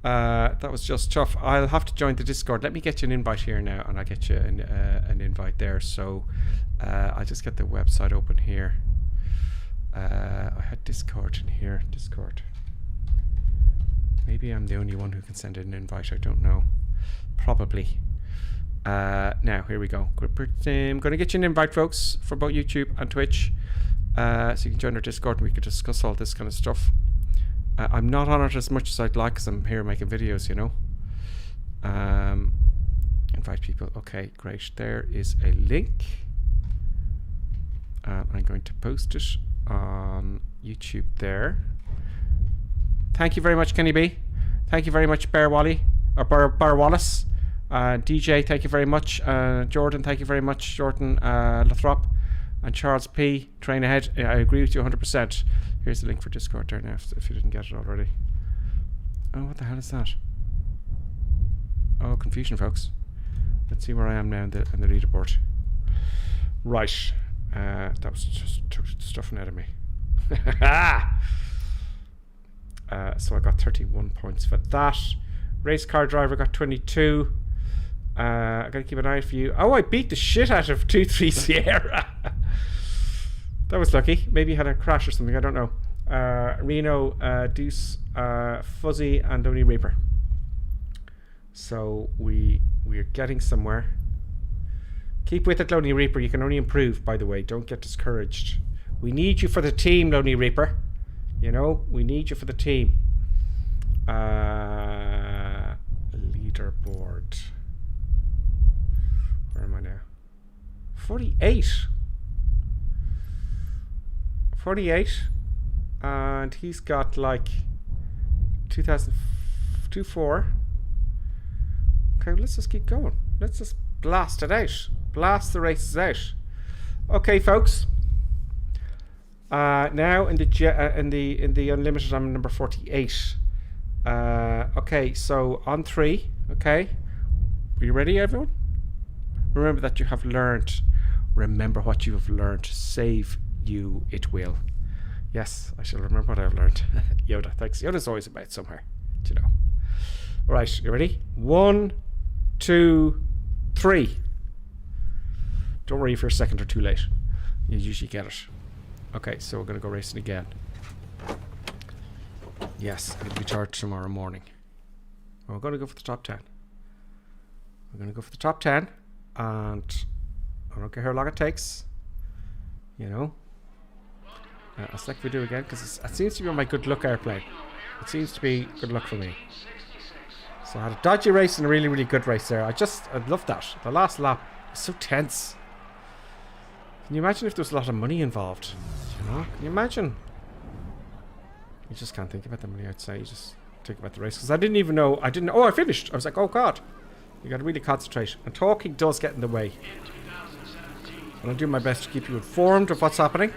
Speaker 2: That was just tough. I'll have to join the Discord. Let me get you an invite here now, and I'll get you an invite there. So I'll just get the website open here. I had Discord in here. Discord. Maybe I'm the only one who can send an invite. I don't know. Probably. Now, here we go. I'm going to get you an invite, folks, for both YouTube and Twitch. So you can join our Discord and we can discuss all this kind of stuff. I'm not on it as much as I'd like because I'm here making videos, you know. Invite people. Okay, great. There is a link. I'm going to post it on YouTube there. Thank you very much, Kenny B. Thank you very much, Bear Wally, or Bear Wallace. DJ, thank you very much. Jordan, thank you very much. Jordan Lathrop and Charles P. Train ahead. I agree with you 100%. Here's the link for Discord there now, if you didn't get it already. Oh, what the hell is that? Oh, confusion, folks. Let's see where I am now in the leaderboard. Right. That was just took stuffing out of me. So I got 31 points for that. Race car driver got 22. I gotta keep an eye for you. Oh, I beat the shit out of 2-3 Sierra. That was lucky. Maybe you had a crash or something. I don't know. Reno, Deuce, Fuzzy, and Lonely Reaper. So we're getting somewhere. Keep with it, Lonely Reaper. You can only improve, by the way. Don't get discouraged. We need you for the team, Lonely Reaper. You know, we need you for the team. Leaderboard. Where am I now? 48. 48. And he's got like 2024. Okay, let's just keep going. Let's just blast it out. Blast the races out. Okay, folks. Now in the unlimited, I'm number 48. Okay, so on 3. Okay, are you ready, everyone? Remember that you have learned. Remember what you have learned. Save you, it will. Yes, I shall remember what I've learned. Yoda, thanks. Yoda's always about somewhere, do you know? All right, you ready? 1, 2, 3. Don't worry if you're a second or too late. You usually get it. Okay, so we're going to go racing again. Yes, it'll be charged tomorrow morning. We're going to go for the top 10. We're going to go for the top 10. And I don't care how long it takes. You know. I'll select video again because it seems to be on my good luck airplane. It seems to be good luck for me. So I had a dodgy race and a really, really good race there. I love that. The last lap was so tense. Can you imagine if there was a lot of money involved? You know? Can you imagine? You just can't think about the money outside. You just think about the race. Because I didn't even know. Oh, I finished. I was like, oh, God. You got to really concentrate. And talking does get in the way. And I'll do my best to keep you informed of what's happening.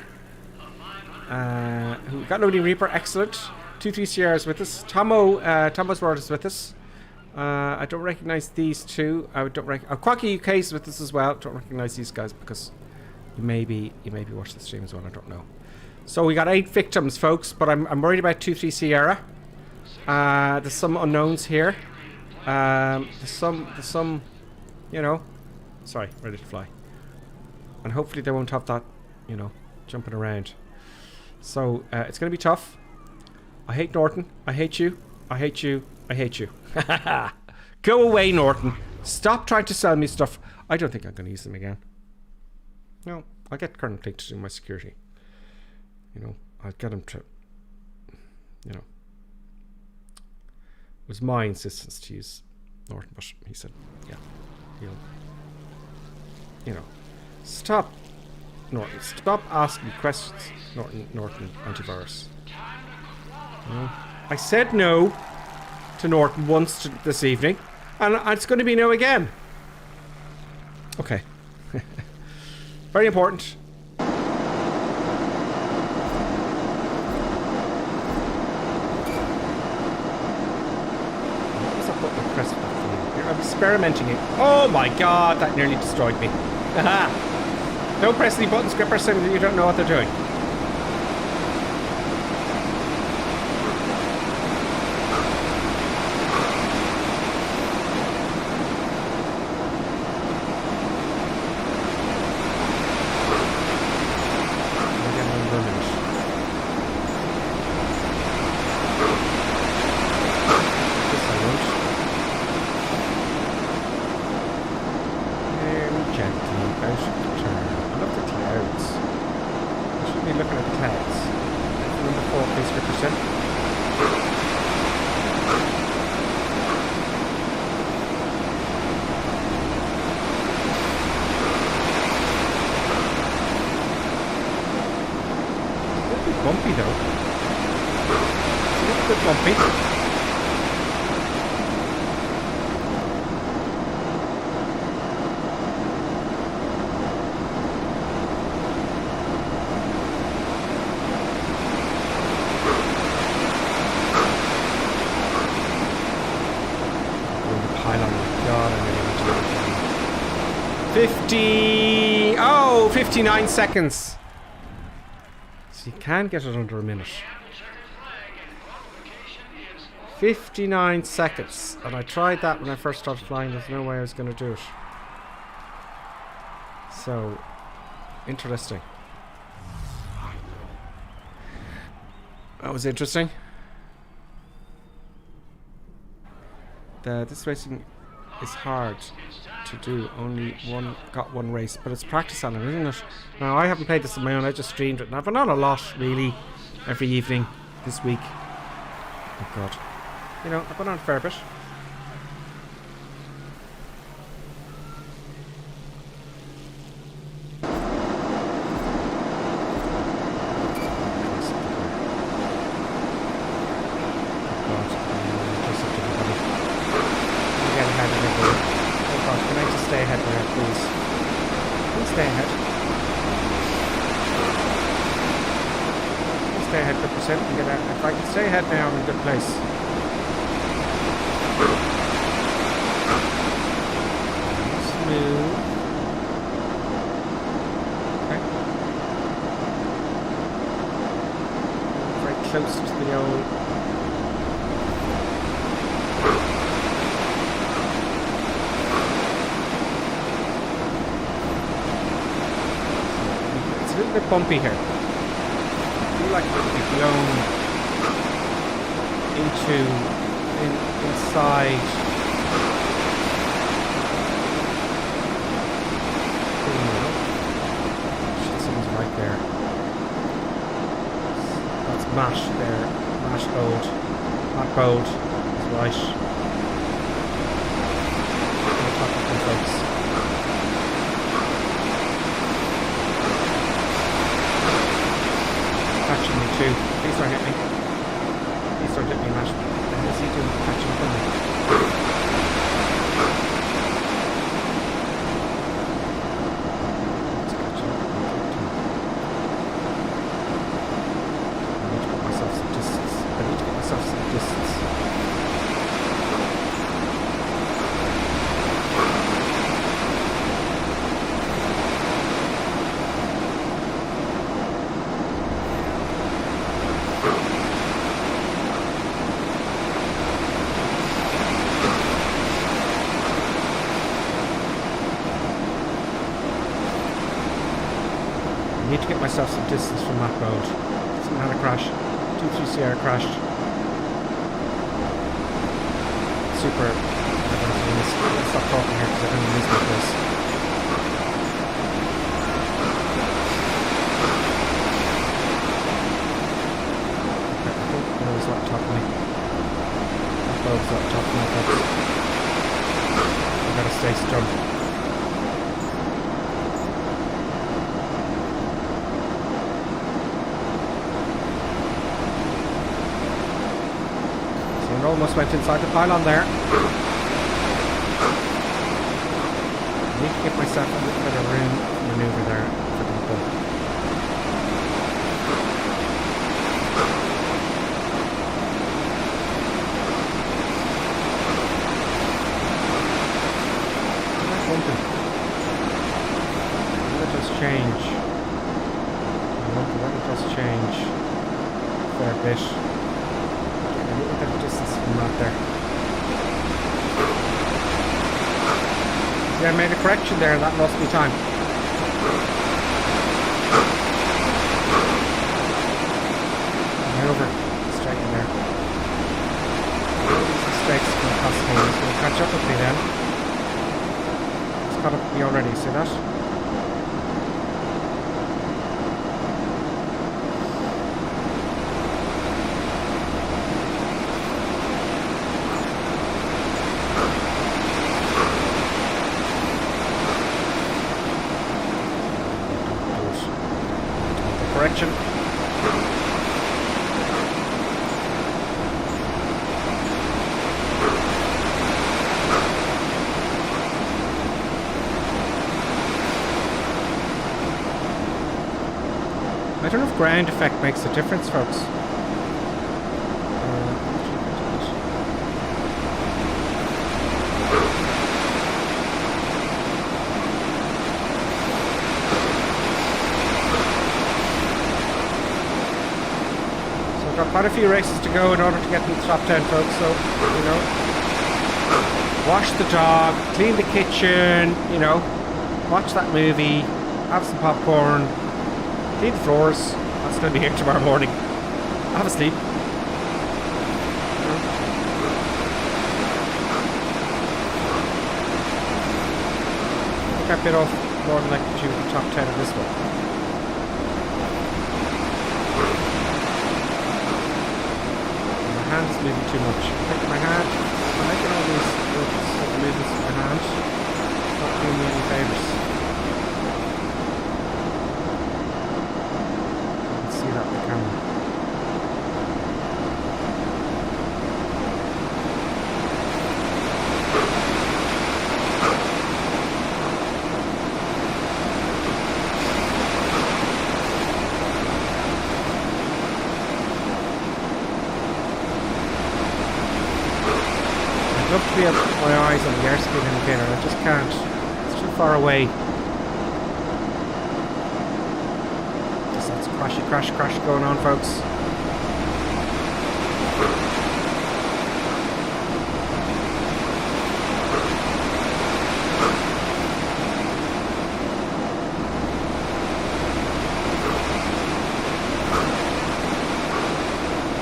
Speaker 2: We got Lonely Reaper. Excellent. 2-3 Sierras with us. Tomo's World is with us. I don't recognize these two. I don't Quacky UK is with us as well. Don't recognize these guys because you maybe watch the stream as well. I don't know. So we got 8 victims, folks. But I'm worried about 2-3 Sierra. There's some unknowns here. There's some, you know. Sorry, ready to fly. And hopefully they won't have that, you know, jumping around. So it's going to be tough. I hate Norton. I hate you. I hate you. I hate you. Go away, Norton. Stop trying to sell me stuff. I don't think I'm going to use them again. No, I'll get Colonel Clink to do my security. You know, I'll get him to, you know. It was my insistence to use Norton, but he said, yeah, he'll, you know. Stop, Norton. Stop asking me questions, Norton antivirus. You know? I said no to Norton once this evening, and it's going to be no again. Okay. Very important. What's that button I pressed that for? I'm experimenting it. Oh my God, that nearly destroyed me. Haha. Don't press any buttons, Gripper, so that you don't know what they're doing. Bumpy though. It's a bit bumpy. 59 seconds. So you can get it under a minute. 59 seconds. And I tried that when I first started flying. There's no way I was going to do it. So, interesting. That was interesting. This racing is hard to do. Only one race, but it's practice on it, isn't it? Now, I haven't played this on my own. I just streamed it. Now, but not a lot, really, every evening this week. Oh, God. You know, I've gone on a fair bit. If I can stay ahead now, I'm in a good place. Smooth. Okay. Very close to the old. It's a little bit bumpy here. I feel like it could be blown inside. Someone's right there. That's Mash there. Mash Bold. Matt Bold is right. On top of them, folks. Catching me too. Please don't hit me. Please don't hit me, Matt. What is he doing? Catching up on me. Let's catch up. I need to get myself some distance. Need to get myself some distance from that road. Someone had a crash. 2-3 Sierra crashed. Super. Let's stop talking here because I don't lose my place. Okay, I think there was a lot top of me. That road's a lot top of my folks. I gotta stay strong. Almost went inside the pylon there. I need to give myself a little bit of room to maneuver there for the pull. Let it just change. Let it just change a fair bit. A little bit of distance from that there. Yeah, I made a correction there and that lost me time. Over, straight in there. These mistakes are going to cost me. It's going to catch up with me then. It's caught up with me already, see that? Correction. I don't know if ground effect makes a difference, folks. Quite a few races to go in order to get into the top 10, folks. So, you know, wash the dog, clean the kitchen, you know, watch that movie, have some popcorn, clean the floors. That's going to be here tomorrow morning. Have a sleep. I think I bit off more than I could chew the top 10 of this one. My hand is moving too much. I think my hand, I'm making all these little movements with my hand. Not doing me any favours. You can see that in the camera. I'd love to be able to put my eyes on the airspeed indicator, I just can't. It's too far away. Just lots of crash going on, folks.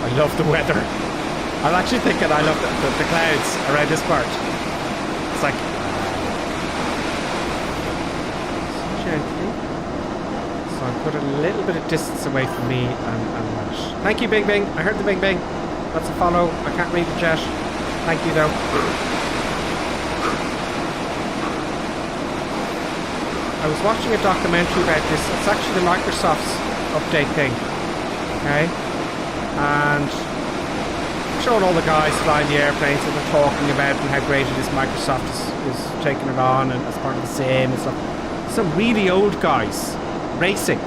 Speaker 2: I love the weather. I'm actually thinking I love the clouds around this part. It's like gently. So I put a little bit of distance away from me and that. Thank you, Bing Bing. I heard the Bing Bing. That's a follow. I can't read the chat. Thank you, though. I was watching a documentary about this. It's actually the Microsoft's update thing. Okay? And showing all the guys flying the airplanes and they're talking about how great it is Microsoft is taking it on and as part of the same and stuff. Some really old guys racing.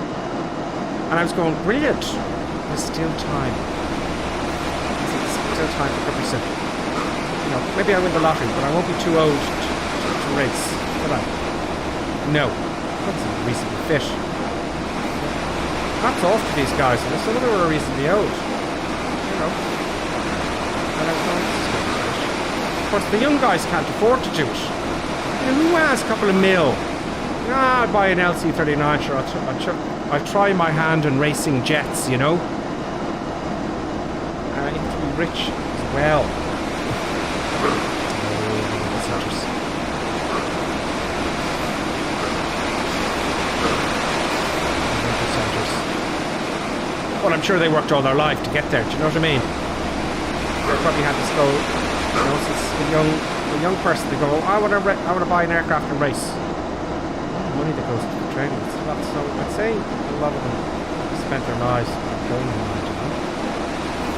Speaker 2: And I was going, brilliant. There's still time. There's still time for Cuppy Simple. You know, maybe I win the lottery, but I won't be too old to race, will I? No. That's a reasonably fit. Hats off to these guys. And some of them are reasonably old. You know. Of course, the young guys can't afford to do it. You know, who has a couple of mil? I'll buy an LC39, sure, I'll try my hand in racing jets, you know. You have to be rich as well. Well, I'm sure they worked all their life to get there, do you know what I mean? They probably had to go, you know, since a young person to go, I want to buy an aircraft and race. All the money that goes to the training, it's a lot. So I'd say a lot of them spent their lives going in that, you know.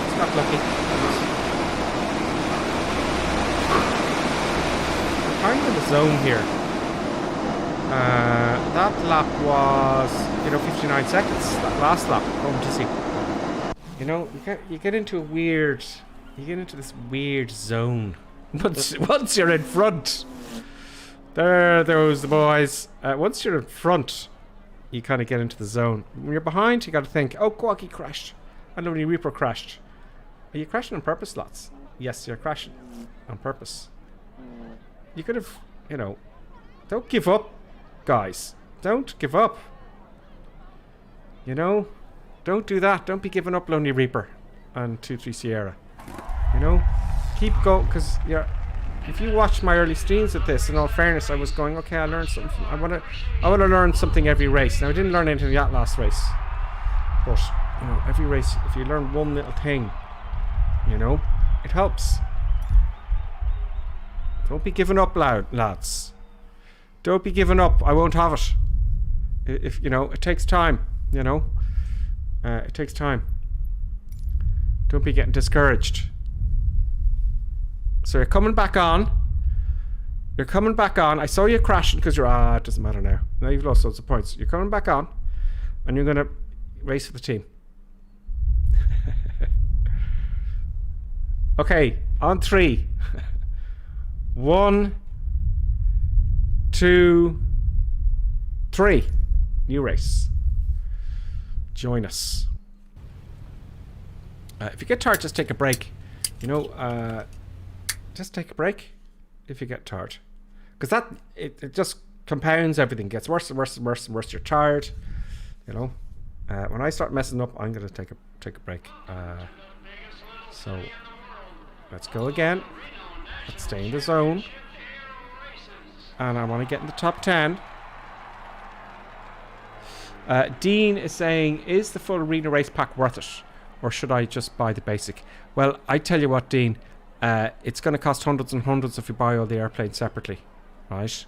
Speaker 2: It's not lucky. I'm kind of in the zone here. That lap was, you know, 59 seconds. That last lap, home to see. You know, you get into a weird. You get into this weird zone once you're in front. There goes the boys. Once you're in front, you kind of get into the zone. When you're behind, you got to think, oh, Quaggy crashed. And Lonely Reaper crashed. Are you crashing on purpose, lads? Yes, you're crashing on purpose. You could have, you know, don't give up, guys. Don't give up. You know, don't do that. Don't be giving up, Lonely Reaper and 2-3 Sierra. You know, keep going, because if you watch my early streams with this, in all fairness, I was going, okay, I learned something. I want to learn something every race. Now I didn't learn anything that last race, but you know, every race, if you learn one little thing, you know, it helps. Don't be giving up, lads. Don't be giving up. I won't have it. If you know, it takes time. You know, it takes time. Don't be getting discouraged. So you're coming back on. You're coming back on. I saw you crashing because you're... it doesn't matter now. Now you've lost loads of points. You're coming back on. And you're going to race for the team. Okay, on 3. 1, 2, 3. New race. Join us. If you get tired, just take a break. You know, just take a break if you get tired. Because it just compounds everything. Gets worse and worse and worse and worse. You're tired. You know. When I start messing up, I'm going to take a break. So, let's go again. Let's stay in the zone. And I want to get in the top 10. Dean is saying, is the full Reno Race pack worth it? Or should I just buy the basic? Well, I tell you what, Dean. It's going to cost hundreds and hundreds if you buy all the airplanes separately. Right?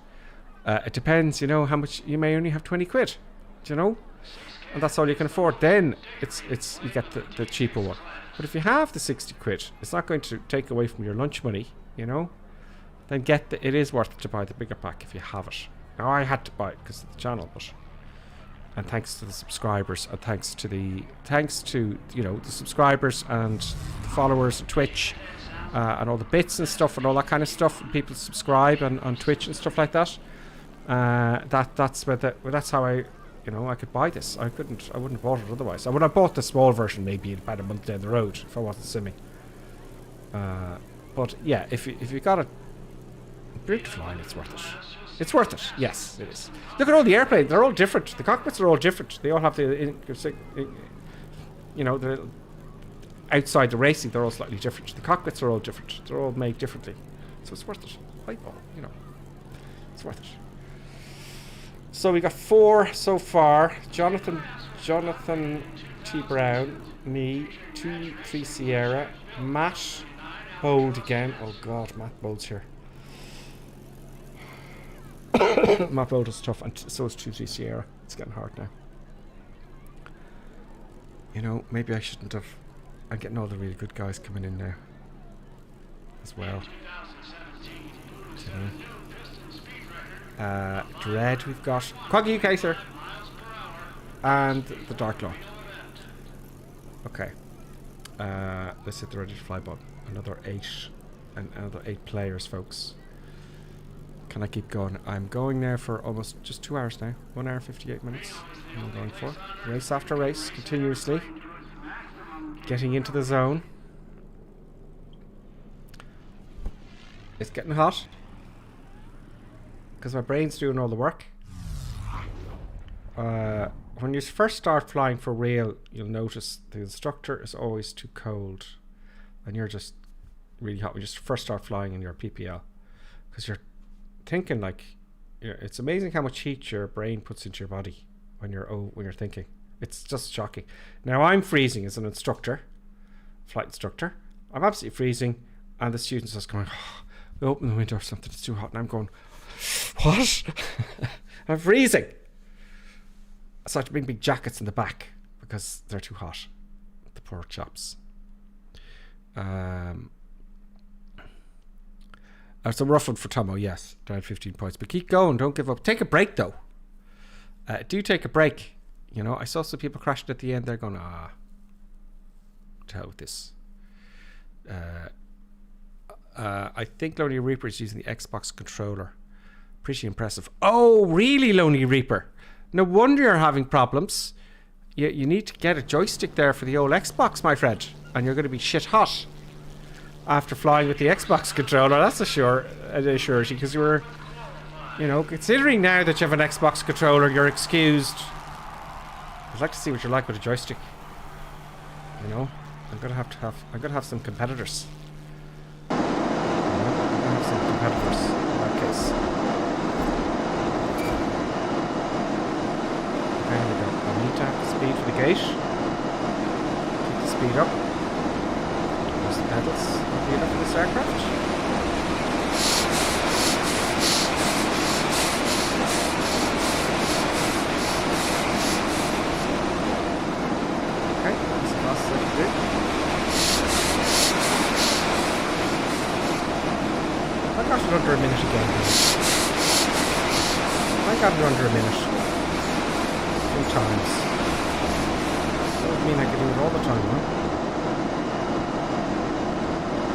Speaker 2: It depends, you know, how much. You may only have 20 quid. Do you know? And that's all you can afford. Then it's you get the cheaper one. But if you have the 60 quid, it's not going to take away from your lunch money, you know? Then it is worth it to buy the bigger pack if you have it. Now, I had to buy it because of the channel, but... And thanks to the subscribers, and thanks to you know, the subscribers and the followers on Twitch, and all the bits and stuff and all that kind of stuff. And people subscribe on Twitch and stuff like that. That's how I, you know, I could buy this. I wouldn't have bought it otherwise. I would have bought the small version maybe about a month down the road if I wasn't simming. But yeah, if you got it. Beautiful line, it's worth it. It's worth it. Yes, it is. Look at all the airplanes. They're all different. The cockpits are all different. They all have the, you know, the outside the racing. They're all slightly different. The cockpits are all different. They're all made differently. So it's worth it. You know, it's worth it. So we got 4 so far. Jonathan T. Brown, me, 2-3 Sierra, Matt Bold again. Oh God, Matt Bold's here. Matt Bold is tough, and so is 2-3 Sierra. It's getting hard now. You know, maybe I shouldn't have. I'm getting all the really good guys coming in now as well. Dread, we've got Quaggy UK, sir, and the Dark Law. Okay. Let's hit the ready to fly button. Another 8 players, folks. Can I keep going? I'm going now for almost just 2 hours now. 1 hour 58 minutes. I'm going for race after race, continuously getting into the zone. It's getting hot because my brain's doing all the work. When you first start flying for real, you'll notice the instructor is always too cold, and you're just really hot when you just first start flying in your PPL, because you're thinking like, you know, it's amazing how much heat your brain puts into your body when you're thinking. It's just shocking. Now I'm freezing as an instructor, flight instructor. I'm absolutely freezing, and the students are just going, oh, we open the window or something, it's too hot, and I'm going, what? I'm freezing. So I have to bring big jackets in the back because they're too hot. The poor chaps. It's a rough one for Tomo, yes. Down 15 points. But keep going, don't give up. Take a break, though. Do take a break. You know, I saw some people crashing at the end. They're going, to hell with this. I think Lonely Reaper is using the Xbox controller. Pretty impressive. Oh, really, Lonely Reaper? No wonder you're having problems. You need to get a joystick there for the old Xbox, my friend. And you're going to be shit hot after flying with the Xbox controller. That's a surety, because you were, you know, considering now that you have an Xbox controller, you're excused. I'd like to see what you're like with a joystick. You know, I'm gonna have some competitors. I'm gonna have some competitors in that case. Okay, here we go. I need to have the speed for the gate. Keep the speed up. There's the pedals. Not enough for this aircraft. I got it under a minute again. I got it under a minute. 2 times. That would mean I could do it all the time, huh?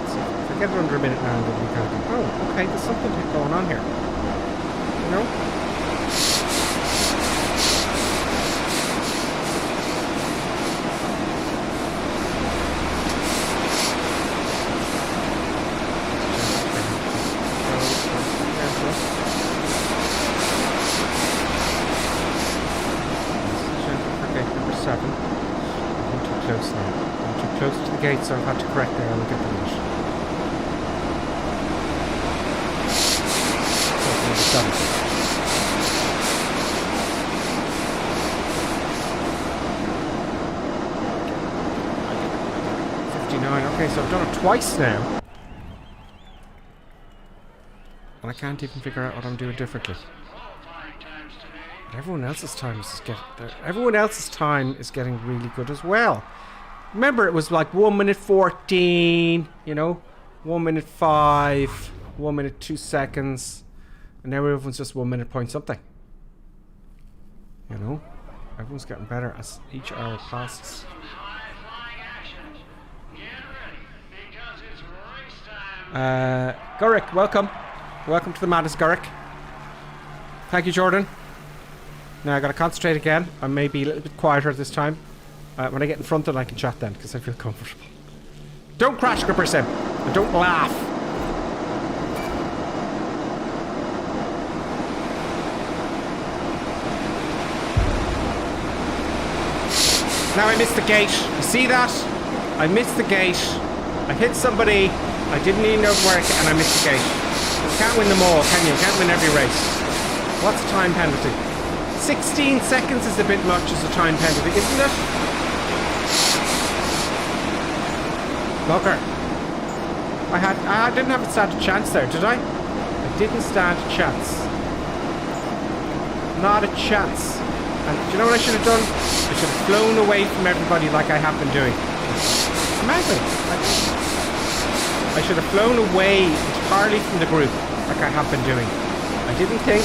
Speaker 2: So if I get it under a minute now, then we kind of go, oh, okay, there's something going on here. You know? close now. I'm too close to the gate, so I've had to correct there. I will get the lead. So, number 7. 59. Okay, so I've done it twice now. And I can't even figure out what I'm doing differently. But everyone else's time is getting really good as well. Remember, it was like 1 minute 14, you know, 1 minute 5, 1 minute 2 seconds, and now everyone's just 1 minute point something. You know, everyone's getting better as each hour passes. Gurrick, welcome. Welcome to the madness, Gurrick. Thank you, Jordan. Now I gotta concentrate again. I may be a little bit quieter this time. When I get in front of it, I can chat then, because I feel comfortable. Don't crash, Gripper Sim. And don't laugh. Now I missed the gate. You see that? I missed the gate. I hit somebody. I didn't even know where and I missed the gate. You can't win them all, can you? You can't win every race. What's the time penalty? 16 seconds is a bit much as a time penalty, isn't it? Bugger. I didn't have a stand a chance there, did I? I didn't stand a chance. Not a chance. And do you know what I should have done? I should have flown away from everybody like I have been doing. Imagine. I should have flown away entirely from the group like I have been doing. I didn't think.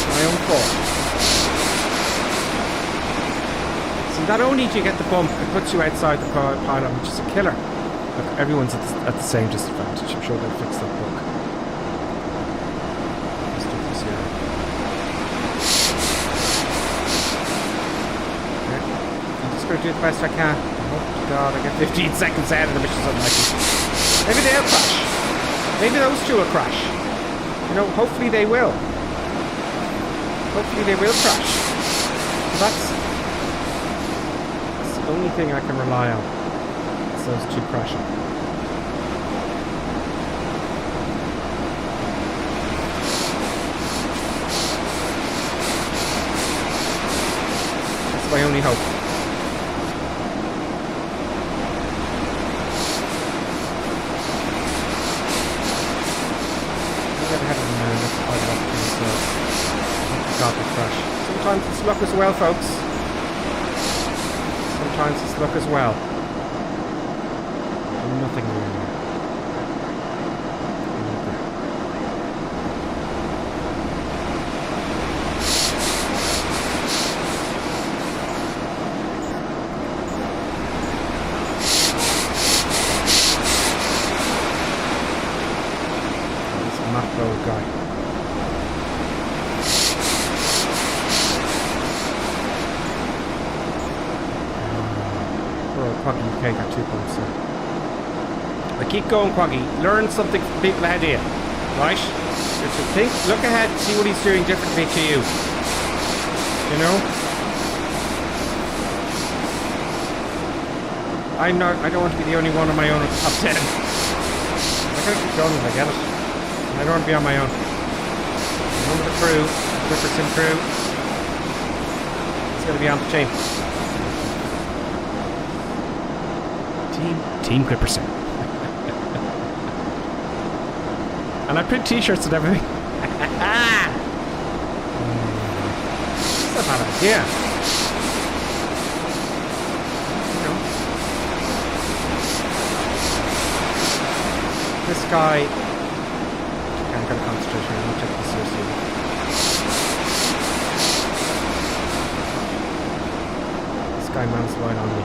Speaker 2: My own fault. So not only do you get the bump, it puts you outside the pylon, which is a killer. Look, everyone's at the same disadvantage. I'm sure they'll fix that bug. Let's do this here. Okay. I'm just going to do the best I can. Oh God, I get 15 seconds out of the mission, something like this. Maybe they'll crash. Maybe those two will crash. You know, hopefully they will. Hopefully they will crash. So that's the only thing I can rely on. It's those two crashing. That's my only hope. Sometimes it's luck as well, folks. Sometimes it's luck as well. Nothing really. This Matt Road guy. Quaggy UK got 2 points there. But keep going, Quaggy. Learn something from people ahead of you. Right? Think, look ahead, see what he's doing differently to you. You know? I don't want to be the only one on my own at the top 10. I gotta keep going if I get it. I don't want to be on my own. Remember the crew, the Ripperson crew. It's gonna be on the chain. Team Gripperson. And I print t-shirts and everything. That's a bad idea. You know. This guy. Okay, I'm gonna concentrate here. I'm not taking this seriously. This guy man's line on me.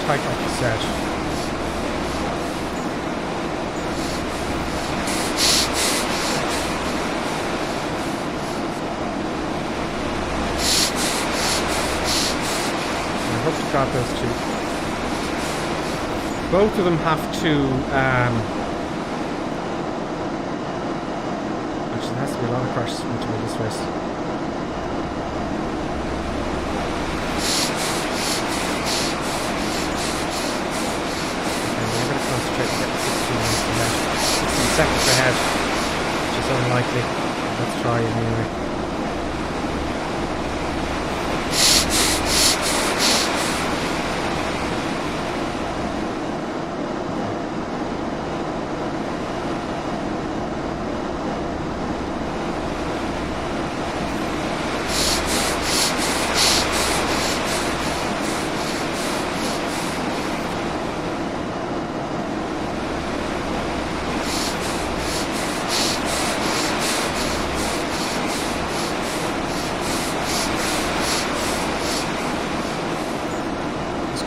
Speaker 2: Like you said. I hope to God God, those two. Both of them have to... actually, there has to be a lot of crashes to win this race. Okay, we're going to concentrate on getting 16 seconds ahead, which is unlikely. Let's try it anyway.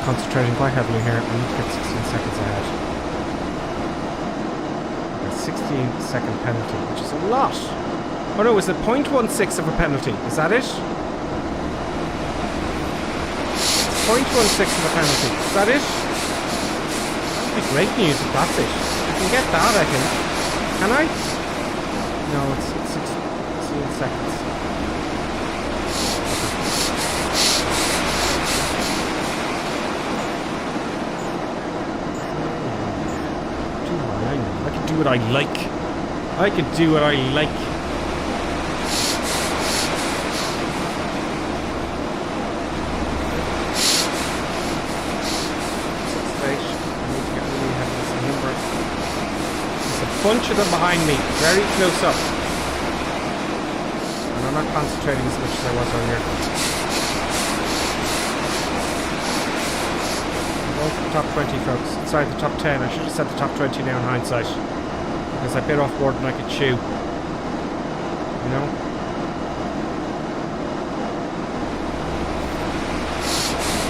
Speaker 2: Concentrating quite heavily here. I need to get 16 seconds ahead. A 16-second penalty, which is a lot. Oh no, is it 0.16 of a penalty? Is that it? 0.16 of a penalty. Is that it? That would be great news if that's it. I can get that, I think. Can I? No, it's 16 seconds. I can do what I like. I can do what I like. There's a bunch of them behind me, very close up. And I'm not concentrating as much as I was earlier. The top 20, folks. Sorry, the top 10. I should have said the top 20 now in hindsight. Because I bit off more than I could chew. You know?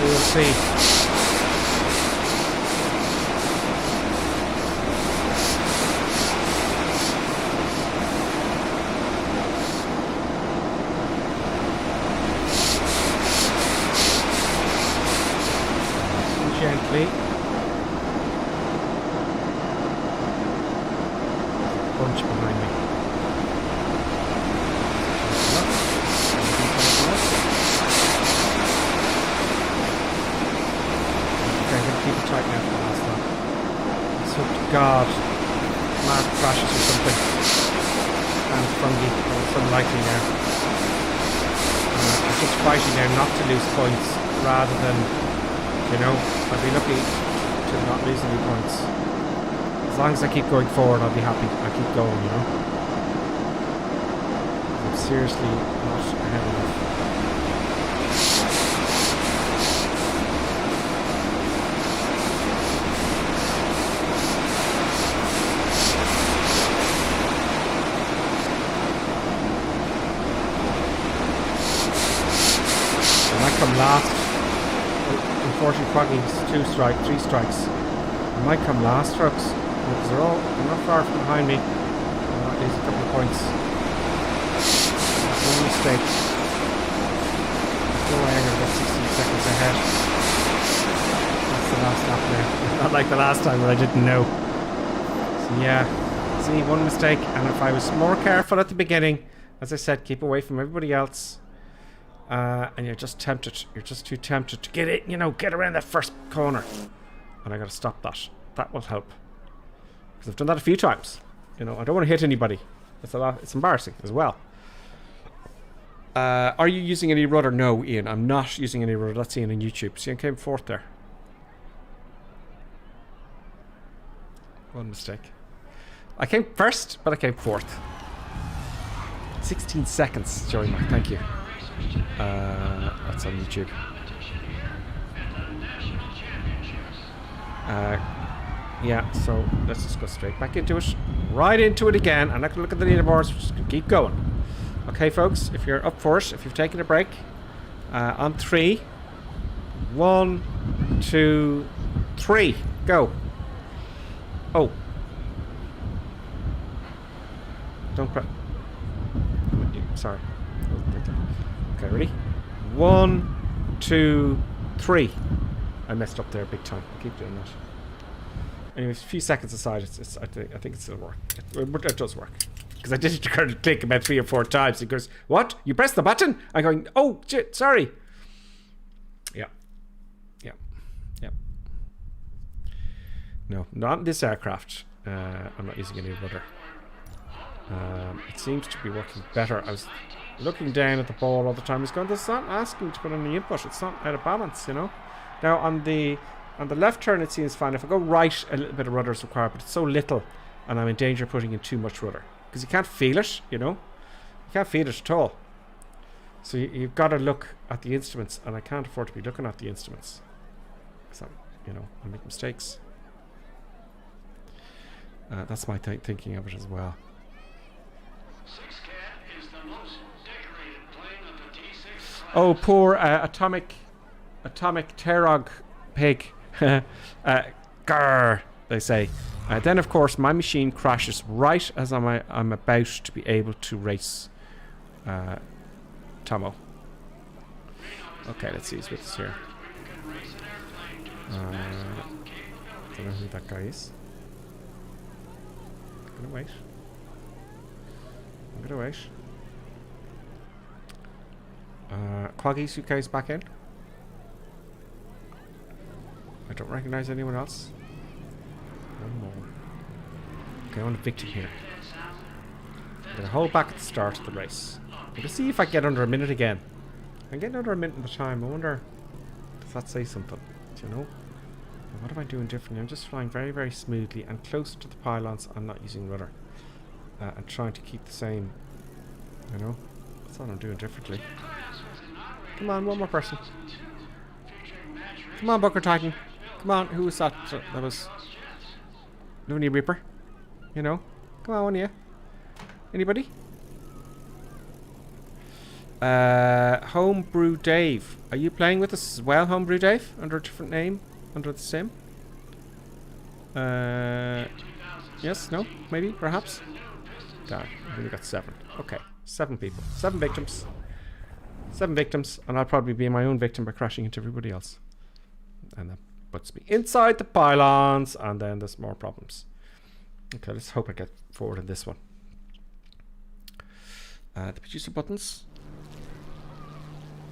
Speaker 2: We will see. Gently. Bunch behind me. Okay, I'm going to keep it tight now for the last one. Let's hope to God Mark crashes or something. And fungi. It's unlikely now. I'm just fighting now not to lose points rather than, you know, I'd be lucky to not lose any points. As long as I keep going forward, I'll be happy. I keep going, you know. I'm seriously not ahead enough. I might come last. Unfortunately, Foggy's 3 strikes. I might come last, folks. Because they're not far from behind me. At least a couple of points. One mistake. No way I'm going to get 16 seconds ahead. That's the last lap there. Not like the last time where I didn't know. So yeah. See, one mistake. And if I was more careful at the beginning, as I said, keep away from everybody else. And you're just tempted. You're just too tempted to get it, you know, get around that first corner. And I got to stop that. That will help. Because I've done that a few times. You know, I don't want to hit anybody. It's a lot. It's embarrassing as well. Are you using any rudder? No, Ian. I'm not using any rudder. That's Ian on YouTube. See, I came fourth there. One mistake. I came first, but I came fourth. 16 seconds, Joey Mac. Thank you. That's on YouTube. Yeah, so let's just go straight back into it. Right into it again. I'm not going to look at the leaderboards. We're just going to keep going. Okay, folks, if you're up for it, if you've taken a break, on 3. 1, 2, 3. Go. Oh. Don't cry. Sorry. Okay, ready? 1, 2, 3. I messed up there big time. I keep doing that. Anyway, a few seconds aside, I think it still works. It does work. Because I did it to click about 3 or 4 times. He goes, what? You pressed the button? I'm going, oh, shit, sorry. Yeah. Yeah. Yeah. No, not in this aircraft. I'm not using any rudder. It seems to be working better. I was looking down at the ball all the time. It's going, this is not asking to put any input. It's not out of balance, you know. Now, on the left turn, it seems fine. If I go right, a little bit of rudder is required, but it's so little, and I'm in danger of putting in too much rudder. Because you can't feel it, you know. You can't feel it at all. So you've got to look at the instruments, and I can't afford to be looking at the instruments. Because I make mistakes. That's my thinking of it as well. Oh, poor atomic Terog pig. Grrr, they say. Then, of course, my machine crashes right as I'm about to be able to race Tomo. Okay, let's see who's with us here. Don't know who that guy is. I'm gonna wait. Quaggy's UK's back in. I don't recognize anyone else. One more. Okay, I want a victim here. I'm going to hold back at the start of the race. I'm going to see if I get under a minute again. I'm getting under a minute at the time. I wonder, does that say something? Do you know? What am I doing differently? I'm just flying very, very smoothly and close to the pylons. I'm not using rudder. And trying to keep the same, you know? That's what I'm doing differently. Come on, one more person. Come on, Booker Titan. Come on, who was that? That was Looney Reaper. You know? Come on, one of you. Anybody? Homebrew Dave. Are you playing with us as well, Homebrew Dave? Under a different name? Under the sim? Yes? No? Maybe? Perhaps? Damn, we've only got 7. Okay, 7 people. 7 victims. 7 victims, and I'll probably be my own victim by crashing into everybody else. And that puts me inside the pylons, and then there's more problems. Okay, let's hope I get forward in this one. The producer buttons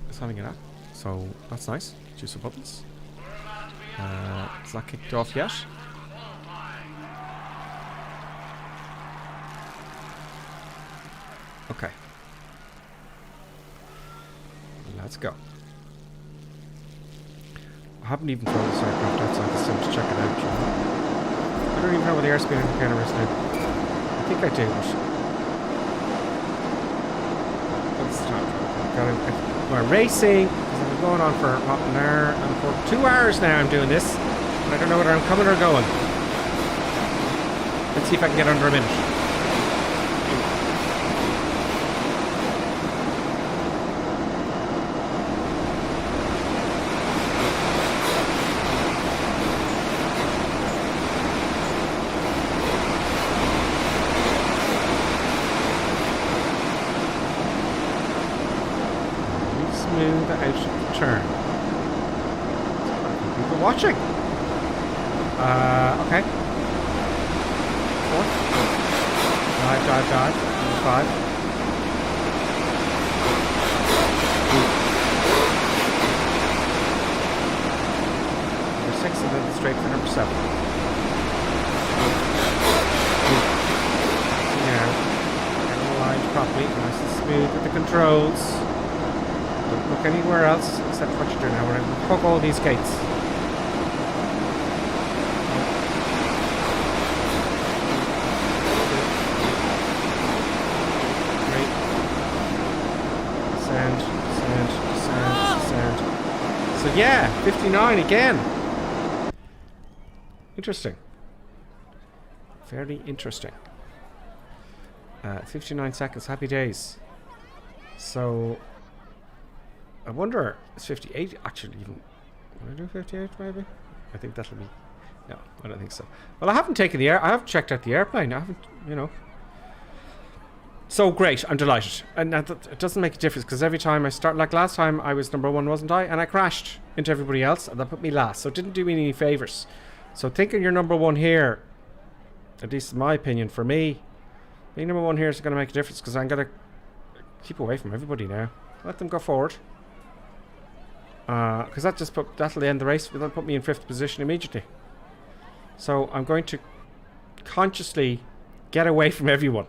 Speaker 2: is having an app, so that's nice. Producer buttons. It's not kicked off yet. Okay. Let's go. I haven't even thrown this aircraft outside the sim to check it out. You know? I don't even know what the airspeed indicator is now. I think I do, but what's the time? We're racing. It's been going on for what, an hour and for 2 hours now. I'm doing this, and I don't know whether I'm coming or going. Let's see if I can get under a minute. Turn. People watching. Okay. 4. Dive. Number 5. Number 6, and then straight for number 7. Now, getting aligned properly, nice and smooth with the controls. Don't look anywhere else except what you're doing now. We're going to hook all these gates. Great. Sound. So yeah, 59 again. Interesting. Fairly interesting. 59 seconds. Happy days. So I wonder, is 58 actually even... Will I do 58 maybe? I think that'll be... No, I don't think so. Well, I haven't taken the air... I haven't checked out the airplane. I haven't, you know... So great, I'm delighted. And it doesn't make a difference because every time I start, like last time I was number 1, wasn't I? And I crashed into everybody else and that put me last. So it didn't do me any favours. So thinking you're number 1 here, at least in my opinion, for me, being number 1 here is going to make a difference because I'm going to keep away from everybody now. Let them go forward. Because that'll end the race. That'll put me in 5th position immediately. So I'm going to consciously get away from everyone.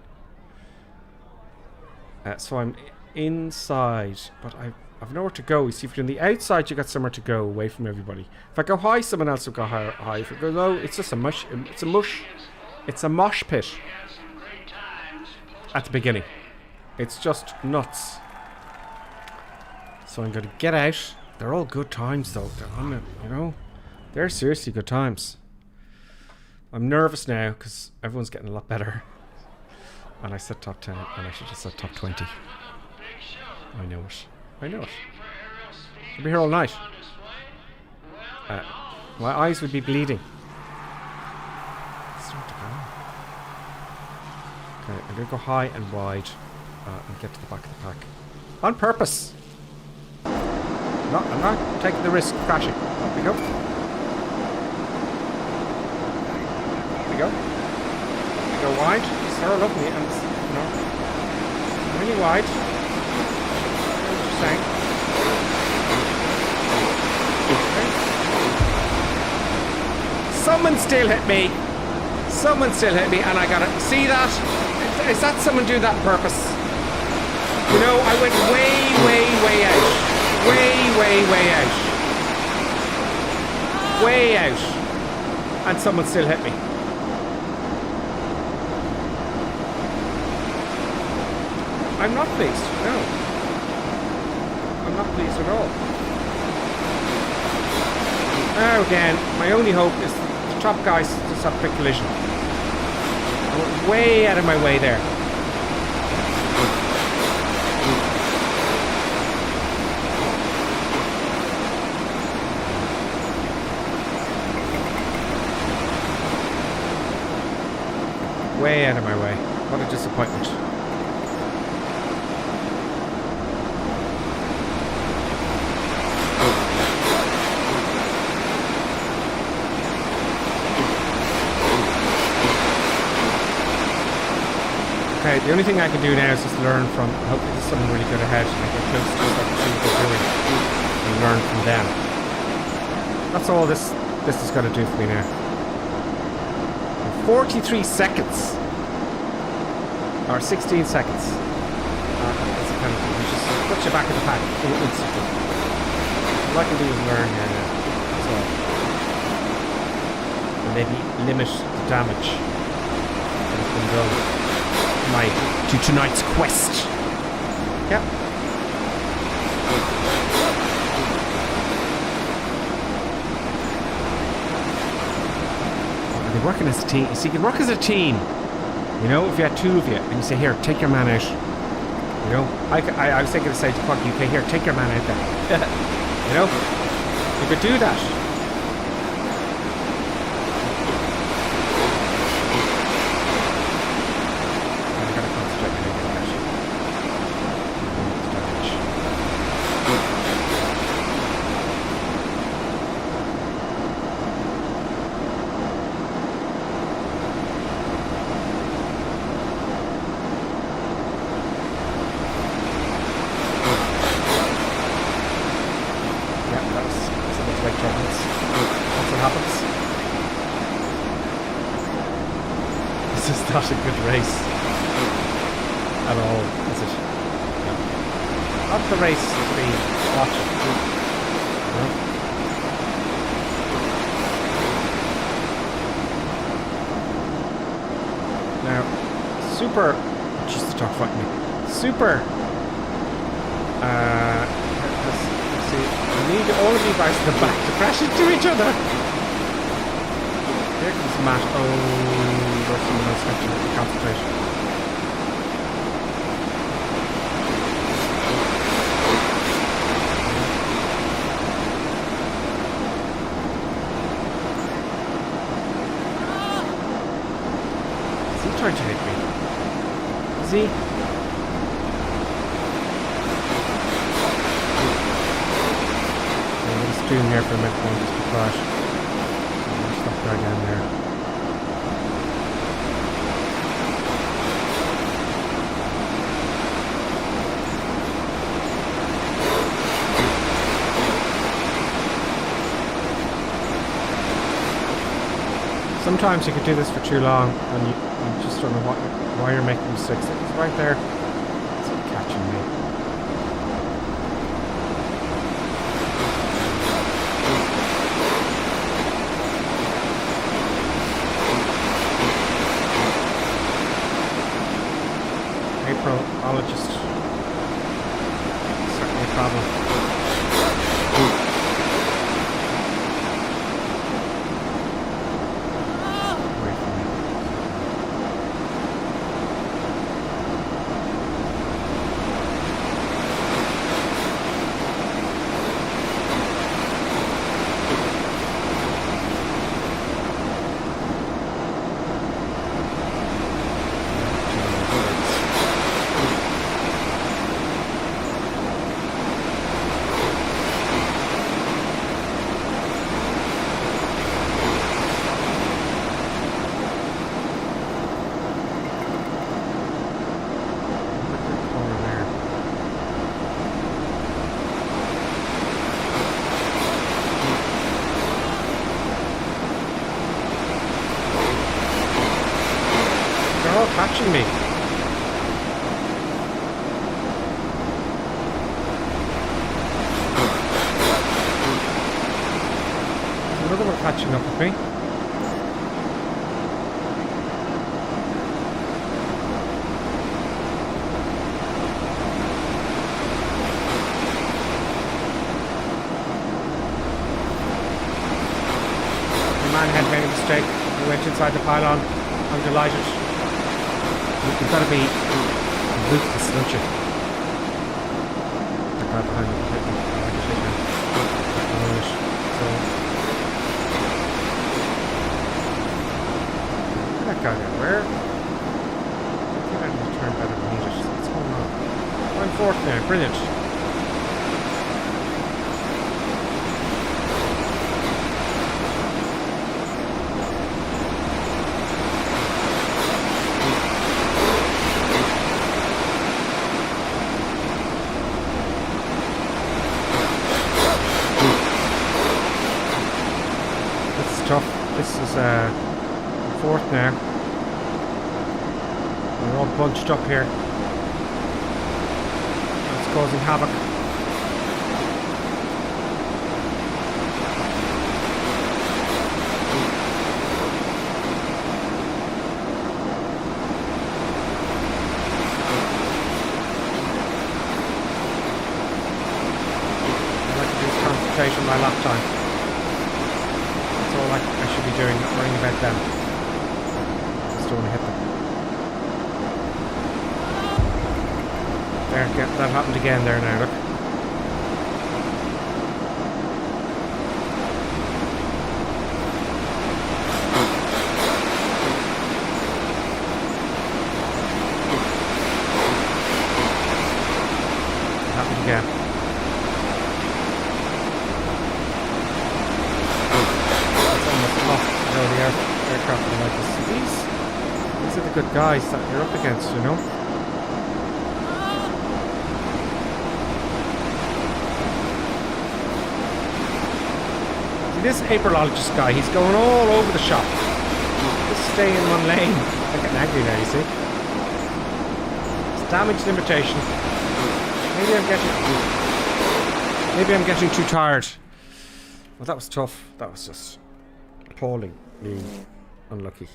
Speaker 2: So I'm inside, but I've nowhere to go. You see, if you're on the outside, you got somewhere to go away from everybody. If I go high, someone else will go high. If I go low, it's just a mush. It's a mush. It's a mosh pit at the beginning. It's just nuts. So I'm going to get out. They're all good times, though. They're seriously good times. I'm nervous now because everyone's getting a lot better. And I said top 10, and I should have said top 20. I know it. I'll be here all night. My eyes would be bleeding. Okay, I'm going to go high and wide and get to the back of the pack. On purpose. No, I'm not taking the risk of crashing. Up we go. Up we go. Go wide. Sarah loved me, and really wide. What you're saying. Okay. Someone still hit me, and I got it. See that? Is that someone doing that on purpose? You know, I went way out. Way out. And someone still hit me. I'm not pleased, no. I'm not pleased at all. Now again, my only hope is the top guys just have a quick collision. I went way out of my way there. Way out of my way. What a disappointment. Okay, the only thing I can do now is just learn from, hopefully there's someone really good ahead and I get close to what they're doing and learn from them. That's all this is going to do for me now. 43 seconds. Or 16 seconds. That's a penalty. You just put you back in the pack instantly. All I can do is learn here now. That's all. And maybe limit the damage that has been done to tonight's quest. Yep. They're working as a team. You see, you can work as a team. You know, if you had 2 of you and you say, here, take your man out. You know, I was thinking to say to Puck UK, here, take your man out there. You know, you could do that. Not a good race at all, is it? No. Not the race to be watching. No. Now, super. Just stop fighting me. Super. See, I need all of you guys at the back to crash into each other. Here comes Matt. Oh. Someone else catching it. Concentration. Is he trying to hit me? Is he? doing here for a minute now, just be quiet. Stop there again there. Sometimes you could do this for too long and you just don't know why you're making mistakes. It's right there. It's catching me. Aprologist. Certainly a problem. They're all catching me. Another one catching up with me. The man had made a mistake. He went inside the pylon. I'm delighted. You've got to be ruthless, don't you? The guy behind me. Alright, so that guy there, where? I think I need to turn better than he did. What's going on? I'm fourth now, brilliant. This is fourth now. We're all bunched up here. It's causing havoc. I'd like to do this concentration my lap time. Like I should be doing, not worrying about them. Just don't want to hit them. There, that happened again there now, look. It happened again. The aircraft are like this. These are the good guys that you're up against, you know. See, this Aprologist guy, he's going all over the shop. Just stay in one lane. I'm getting angry now, you see. It's damaged imitation. Maybe I'm getting too tired. Well, that was tough. That was just appallingly unlucky.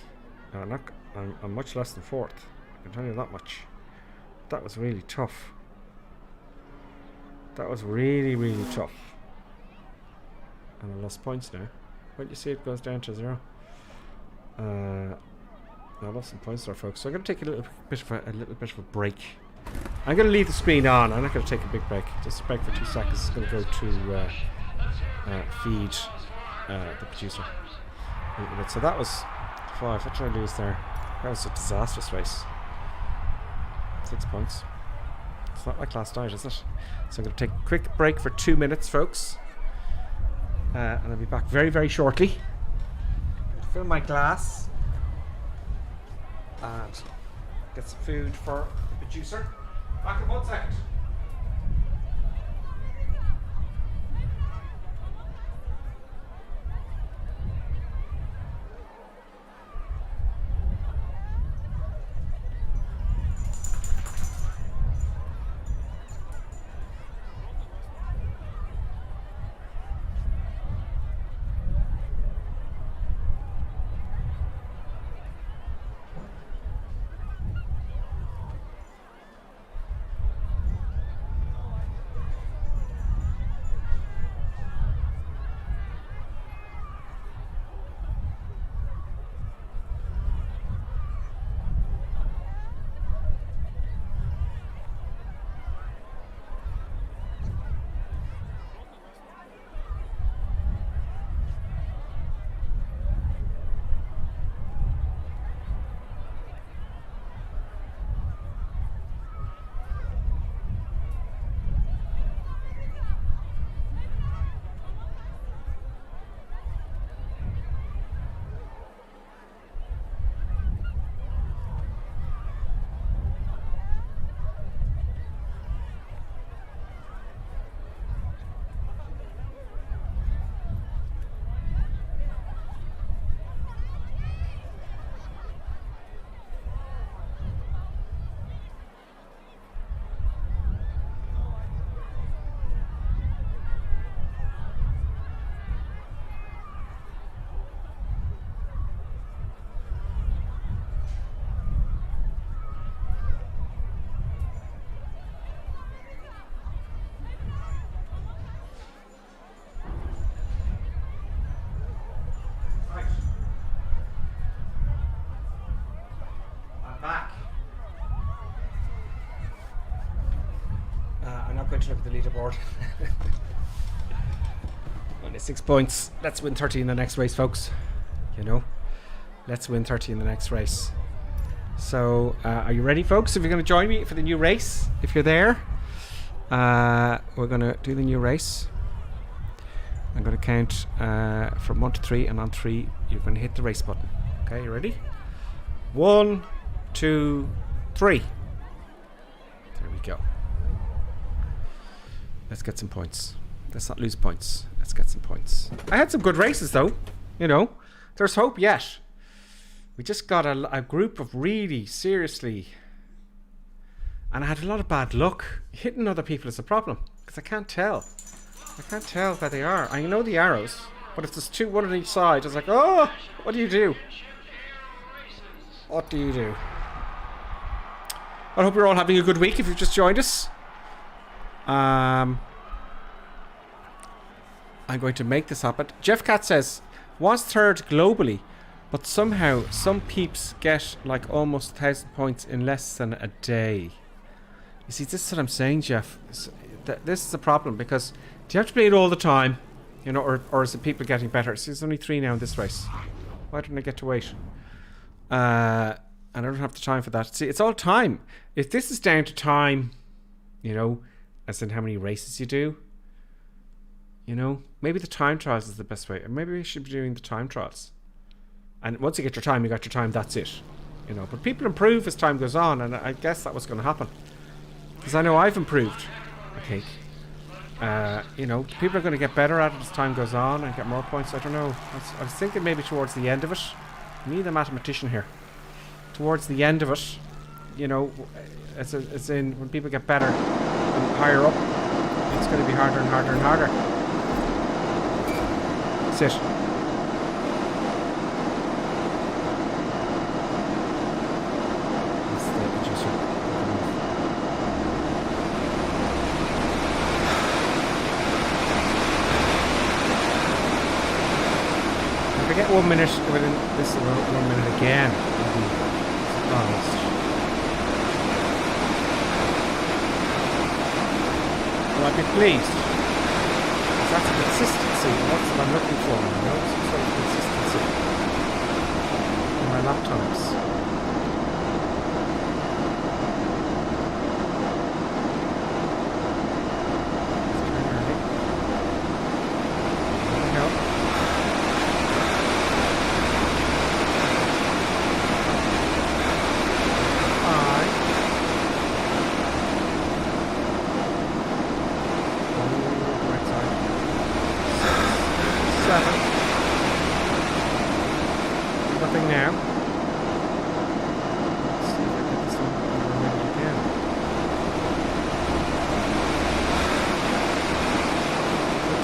Speaker 2: I'm much less than fourth. I can tell you that much. That was really tough. That was really, really tough. And I lost points now. Well, you see it goes down to 0. I lost some points there, folks. So I'm going to take a little bit of a break. I'm going to leave the screen on. I'm not going to take a big break. Just a break for 2 seconds. It's going to go to feed the producer. So that was 5. What did I lose there? That was a disastrous race. 6 points. It's not like last night, is it? So I'm going to take a quick break for 2 minutes, folks. And I'll be back very, very shortly. I'll fill my glass and get some food for the producer. Back in 1 second. I'm not going to look at the leaderboard. Only 6 points. Let's win 30 in the next race, folks. You know, let's win 30 in the next race. So, are you ready, folks? If you're going to join me for the new race, if you're there, we're going to do the new race. I'm going to count from 1 to 3, and on 3, you're going to hit the race button. Okay, you ready? 1, 2, 3. There we go. Let's get some points. Let's not lose points. Let's get some points. I had some good races, though. You know, there's hope yet. We just got a group of really seriously, and I had a lot of bad luck. Hitting other people is a problem because I can't tell. I can't tell where they are. I know the arrows, but if there's two, one on each side, it's like, oh, what do you do? What do you do? I hope you're all having a good week if you've just joined us. I'm going to make this happen. Jeff Cat says, was third globally, but somehow some peeps get like almost 1,000 points in less than a day. You see, this is what I'm saying, Jeff. This is a problem because do you have to play it all the time? You know, or is it people getting better? See, there's only 3 now in this race. Why didn't I get to wait? And I don't have the time for that. See, it's all time. If this is down to time, you know, as in how many races you do, you know, maybe the time trials is the best way. Or maybe we should be doing the time trials. And once you get your time, you got your time, that's it. You know, but people improve as time goes on, and I guess that was going to happen. Because I know I've improved, I think. You know, people are going to get better at it as time goes on and get more points. I don't know. I was thinking maybe towards the end of it. I need a mathematician here. Towards the end of it, you know, as in when people get better and higher up, it's going to be harder and harder and harder. Sit. That's the producer. If I get 1 minute within this 1 minute again, I'll be surprised. Well, I'd be pleased. That's a consistency. That's what I'm looking for. You know, some sort of consistency in my lap times. There we go.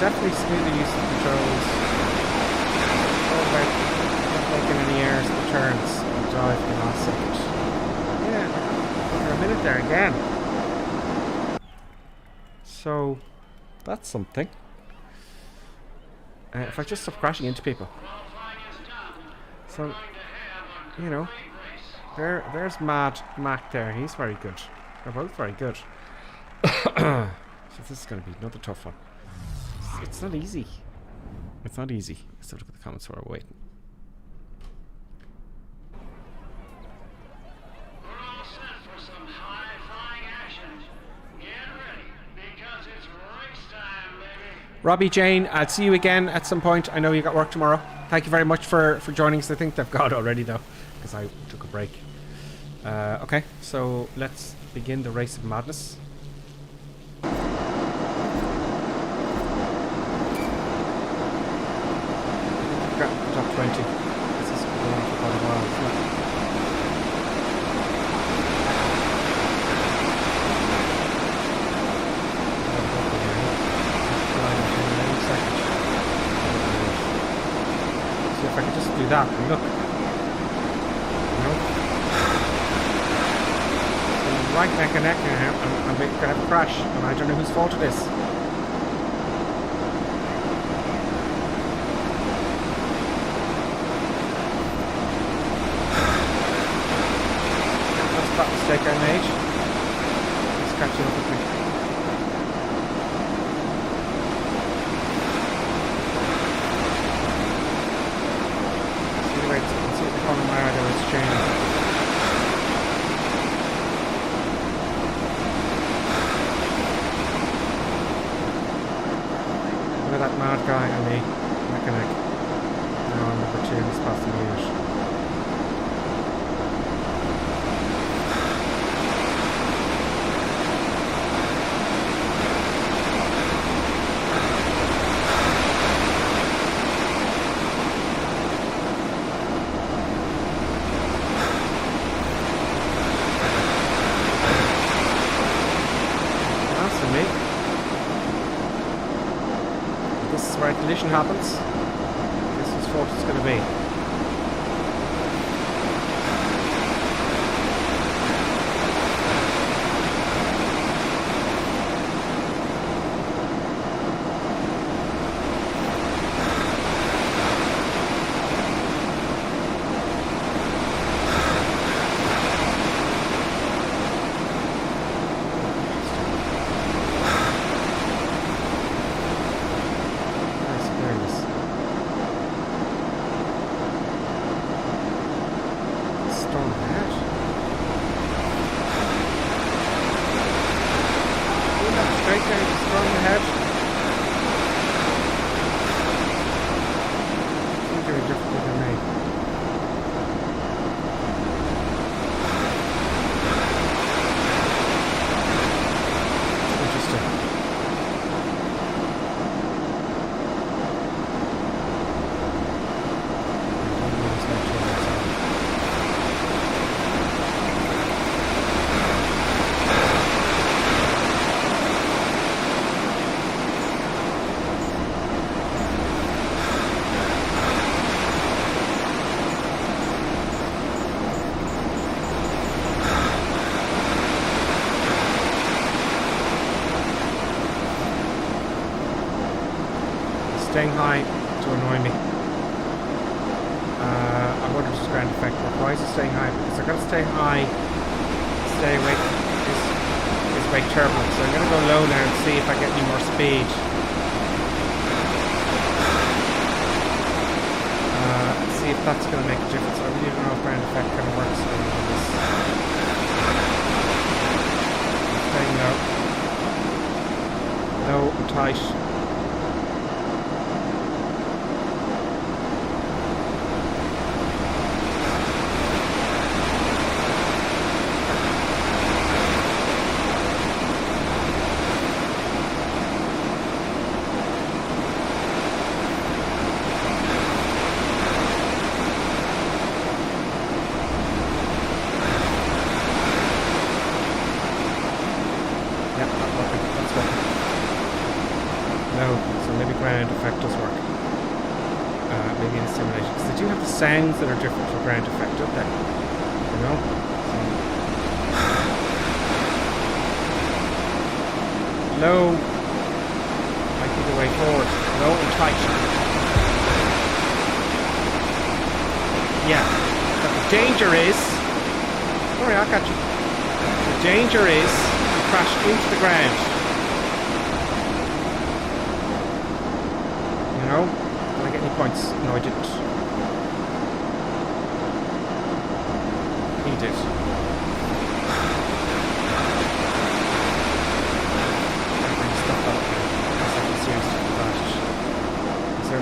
Speaker 2: definitely smoother use of the controls. All about not making any errors in the turns and dive in the last second. Yeah, under a minute there again. So that's something. If I just stop crashing into people. So, you know, there's Mad Mac there. He's very good. They're both very good. So this is going to be another tough one. It's not easy. It's not easy. Let's have a look at the comments while we're waiting.
Speaker 3: We're all set for some high-flying action. Get ready, because it's race time, baby.
Speaker 2: Robbie, Jane, I'll see you again at some point. I know you got work tomorrow. Thank you very much for joining us. I think they've got already, though, because I took a break. Okay, so let's begin the race of madness. Got the top 20. This is going on for quite a while, isn't it? See if I can just do that and look. You know? So right neck and neck now, I'm going to have a crash, and I don't know whose fault it is. That mistake I made. It's catching up with me. See the corner where there was change. Look at that mad guy and me. Neck and neck. Now I'm number 2, he's past the meters. Where collision happens, this is what it's going to be. Staying high to annoy me. I wonder if it's ground effect, but why is it staying high? Because I've got to stay high, stay away from this brake turbulence. So I'm going to go low now and see if I get any more speed. And see if that's going to make a difference. I really don't know if ground effect kind of works on this. Staying low. Low and tight. No, so maybe ground effect does work. Maybe in a simulation. Because they do have the sounds that are different for ground effect, don't they? You know? Low might be the way forward. Low and tight. Yeah. But the danger is... Sorry, I'll catch you. The danger is you crash into the ground. You know? Did I get any points? No, I didn't. He did.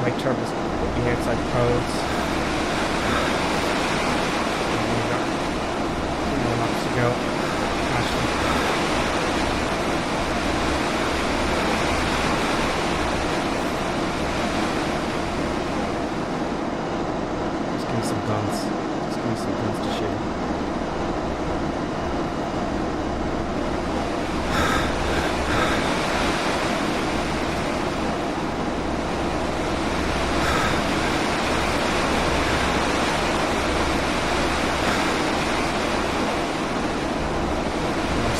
Speaker 2: My turbos put me outside the poles. And we got 2 more laps to go. Actually. Just give me some guns. Just give me some guns to shoot.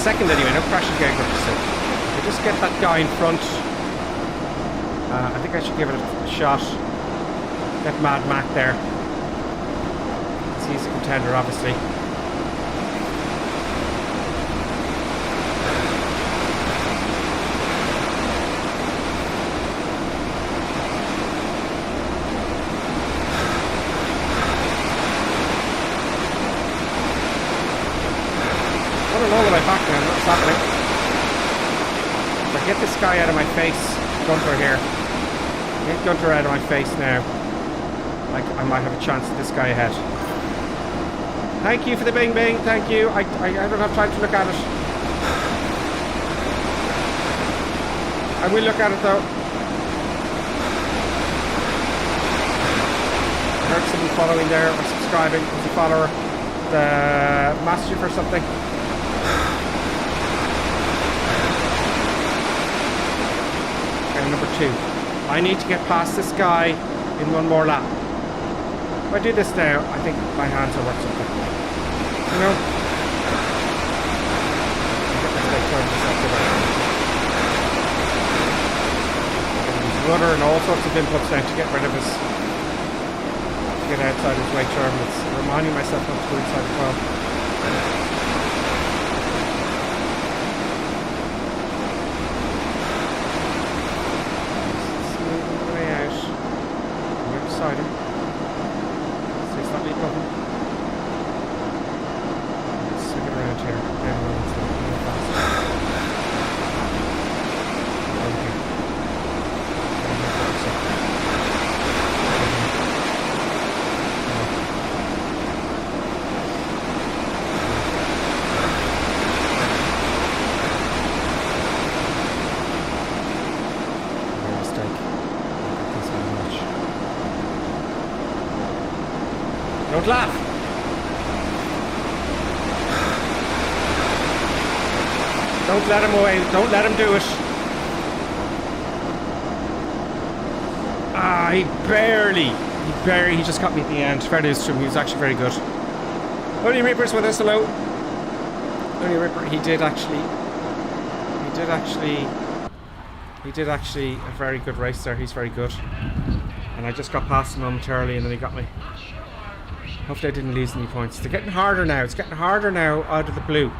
Speaker 2: Second anyway, no crashing getting up to six. If I just get that guy in front, I think I should give it a shot. Get Mad Mac there. He's a contender, obviously. All the way back now, what's happening? If I get this guy out of my face, Gunter here. Get Gunter out of my face now. I might have a chance at this guy ahead. Thank you for the bing bing, thank you. I don't have time to look at it. I will look at it though. I heard someone following there or subscribing as a follower. The Master for something. Number 2. I need to get past this guy in 1 more lap. If I do this now, I think my hands are worth something. You know? His rudder and all sorts of inputs now to get rid of his... get outside his right turbulence. Reminding myself not to go inside the car. Beside him. See, it's not me above him. Let's swing it around here. Everyone's a little fast. Okay. Don't laugh. Don't let him away. Don't let him do it. He just got me at the end. Fair dues to him. He was actually very good. Only Reaper's with us. Hello. Only Reaper. He did actually a very good race there. He's very good. And I just got past him momentarily and then he got me. Hopefully I didn't lose any points. They're getting harder now. It's getting harder now out of the blue.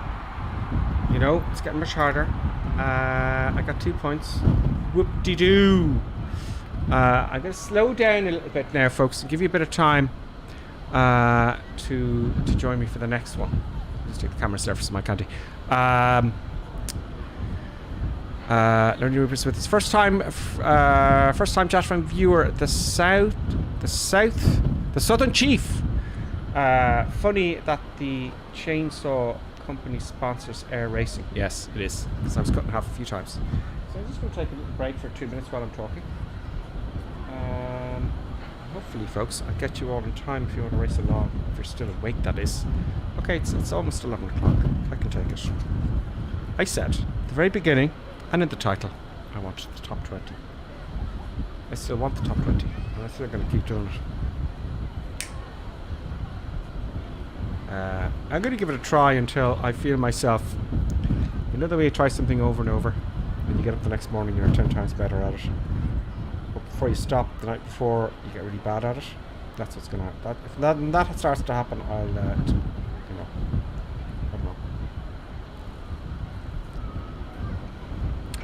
Speaker 2: You know, it's getting much harder. I got 2 points. Whoop-de-doo. I'm going to slow down a little bit now, folks, and give you a bit of time to join me for the next one. Just take the camera surface of my candy. Learning Rupert with his first time chat from viewer, the Southern Chief. Funny that the chainsaw company sponsors air racing. Yes, it is, because I was cut in half a few times. So I'm just going to take a little break for 2 minutes while I'm talking. Hopefully, folks, I'll get you all in time if you want to race along. If you're still awake, that is. Okay, it's almost 11 o'clock. I can take it. I said, at the very beginning, and in the title, I wanted the top 20. I still want the top 20, and I'm still going to keep doing it. I'm going to give it a try until I feel myself. You know the way you try something over and over, and you get up the next morning, you're 10 times better at it. But before you stop the night before, you get really bad at it. That's what's going to happen. If that starts to happen, I'll, you know, I don't know.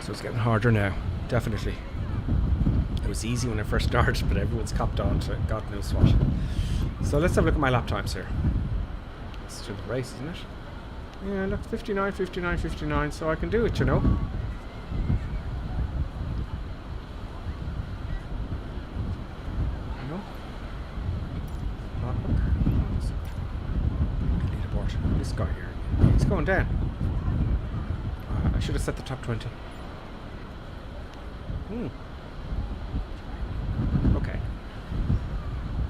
Speaker 2: So it's getting harder now, definitely. It was easy when I first started, but everyone's copped on to God knows what. So let's have a look at my lap times here. It's to the race, isn't it? Yeah, look, 59, 59, 59, so I can do it, you know. Leaderboard. This guy here. He's going down. I should have set the top 20. Okay.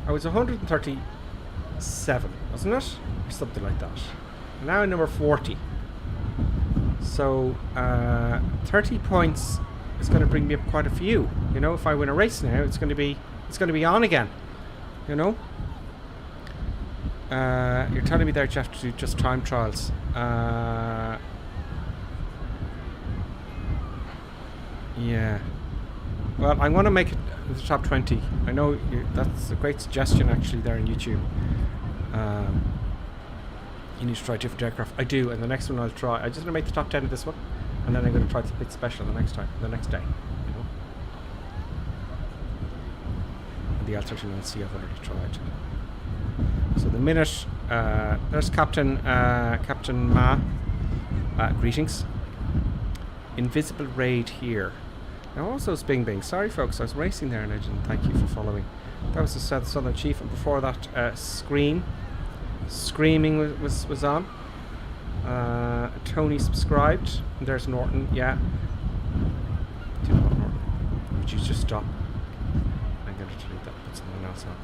Speaker 2: I was 137, wasn't it? Or something like that. Now I'm number 40. So 30 points is going to bring me up quite a few. You know, if I win a race now, it's going to be on again. You know. You're telling me there, Jeff, to do just time trials. Yeah. Well, I'm going to make it the top 20. I know that's a great suggestion actually there on YouTube. You need to try different aircraft. I do, and the next one I'll try. I'm just going to make the top 10 of this one, and then I'm going to try the bit special the next day. You know? And the L39C I've already tried. So the minute there's Captain Ma. Greetings. Invisible raid here. Now also it's Bing Bing. Sorry folks, I was racing there and I didn't thank you for following. That was the Southern Chief, and before that Screaming was on. Tony subscribed. And there's Norton, yeah. Do you know what, Norton? Would you just stop? I'm going to delete that and put someone else on.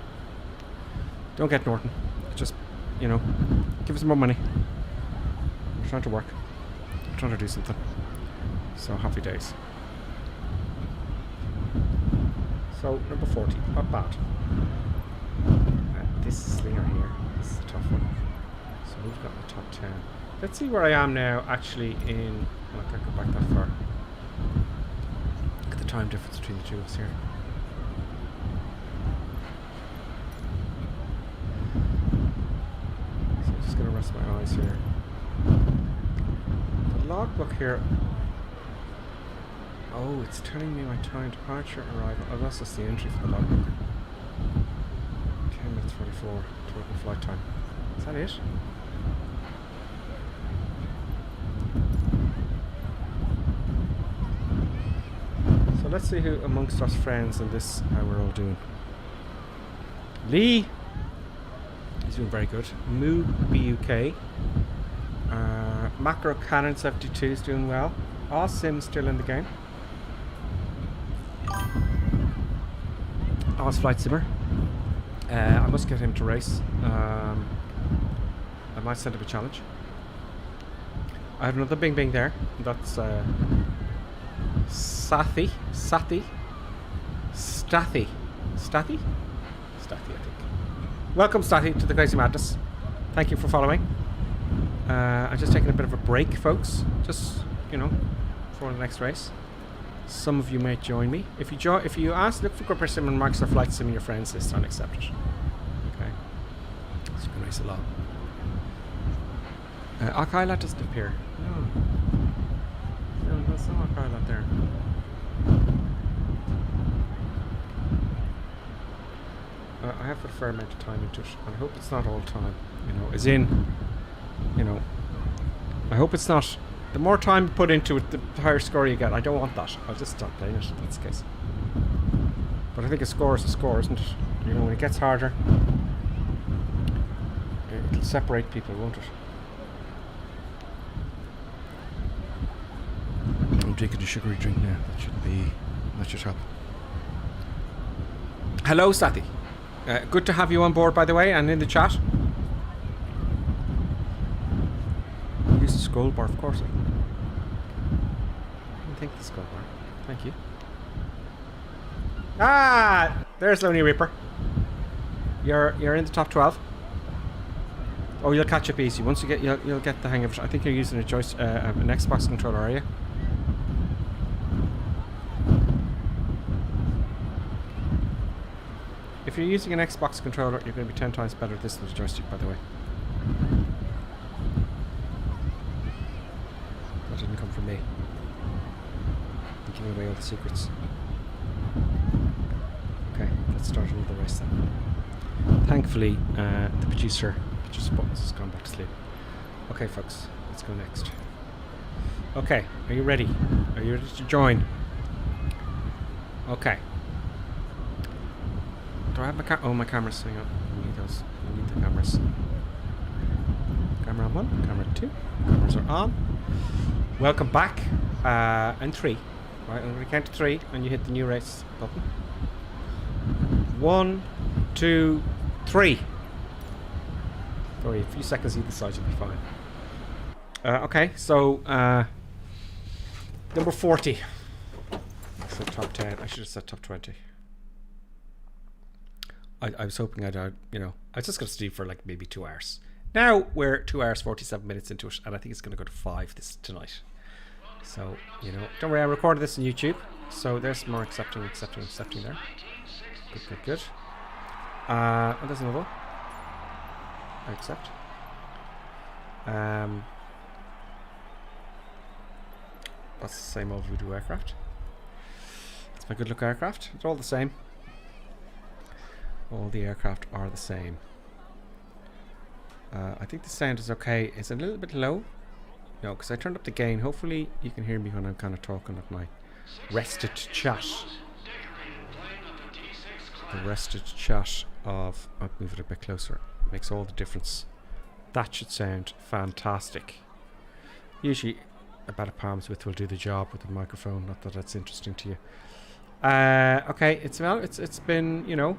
Speaker 2: Don't get Norton. Just, you know, give us more money. We're trying to work. We're trying to do something. So happy days. So number 40, not bad. This Slinger here, this is a tough one. So we've got the top 10. Let's see where I am now actually in, oh, I can't go back that far. Look at the time difference between the two of us here. So I'm just going to rest my eyes here. The logbook here. Oh, it's telling me my time, departure, arrival. Oh, that's just the entry for the logbook. 10 minutes 44, total flight time. Is that it? So let's see who amongst us friends in this, how we're all doing. Lee! He's doing very good. Moo BUK. Macro Cannon 72 is doing well. Sim still in the game. Flight Simmer. I must get him to race. I might send him a challenge. I have another Bing Bing there. That's Stathi, I think. Welcome, Stathi, to the Crazy Madness. Thank you for following. I'm just taking a bit of a break, folks. Just, you know, for the next race. Some of you might join me. If you ask, look for Gripper Sim and Microsoft Flight Sim in your friends list, I'll accept it. Okay. It's going to race along. Arkylat doesn't appear. No, that's not Arkylat there. I have put a fair amount of time into it. I hope it's not all time. You know, as in, you know, I hope it's not. The more time you put into it, the higher score you get. I don't want that. I'll just stop playing it if that's the case. But I think a score is a score, isn't it? You know, when it gets harder, it'll separate people, won't it? I'm drinking a sugary drink now. That should help. Hello, Sati. Good to have you on board, by the way, and in the chat. Use the scroll bar, of course. I didn't think the scroll bar. Thank you. Ah! There's Lonely Reaper. You're in the top 12. Oh, you'll catch up easy. Once you get, you'll get the hang of it. I think you're using an Xbox controller, are you? If you're using an Xbox controller, you're going to be 10 times better at this than the joystick, by the way. That didn't come from me. I'm giving away all the secrets. Okay, let's start another race then. Thankfully, the producer buttons has gone back to sleep. Okay, folks, let's go next. Okay, are you ready? Are you ready to join? Okay. Do I have my oh, my camera's hang on. I need those. I need the cameras. Camera on 1, camera 2. Cameras are on. Welcome back. And 3. Right, I'm going to count to 3 and you hit the new race button. 1, 2, 3. Sorry, a few seconds either side, you'll be fine. Okay, so number 40. So top 10. I should have said top 20. I was hoping I'd, you know, I was just going to sleep for like maybe 2 hours. Now we're 2 hours 47 minutes into it, and I think it's going to go to 5 tonight. So, you know, don't worry, I recorded this on YouTube. So there's more accepting there. Good. And there's another one. I accept. That's the same old Voodoo aircraft. It's my good luck aircraft. It's all the same. All the aircraft are the same. I think the sound is okay. It's a little bit low. No, because I turned up the gain. Hopefully you can hear me when I'm kind of talking at my rested chat. The rested chat of... I'll move it a bit closer. Makes all the difference. That should sound fantastic. Usually about a palm's width will do the job with the microphone. Not that that's interesting to you. Okay, it's been, you know,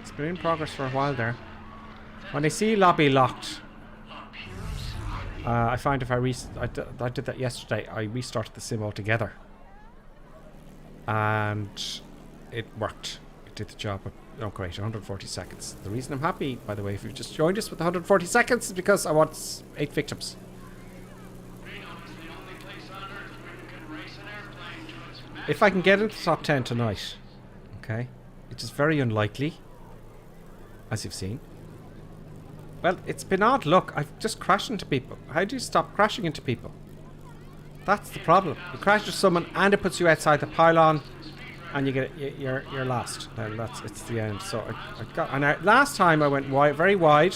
Speaker 2: it's been in progress for a while there. When I see lobby locked, I find if I did that yesterday, I restarted the sim altogether, and it worked. It did the job. Oh great, 140 seconds. The reason I'm happy, by the way, if you've just joined us with 140 seconds, is because I want 8 victims. If I can get into the top 10 tonight, okay, which is very unlikely, as you've seen. Well, it's been odd luck. I've just crashed into people. How do you stop crashing into people? That's the problem. You crash into someone and it puts you outside the pylon, and you get you're lost. It's the end. So I got. And last time I went wide, very wide,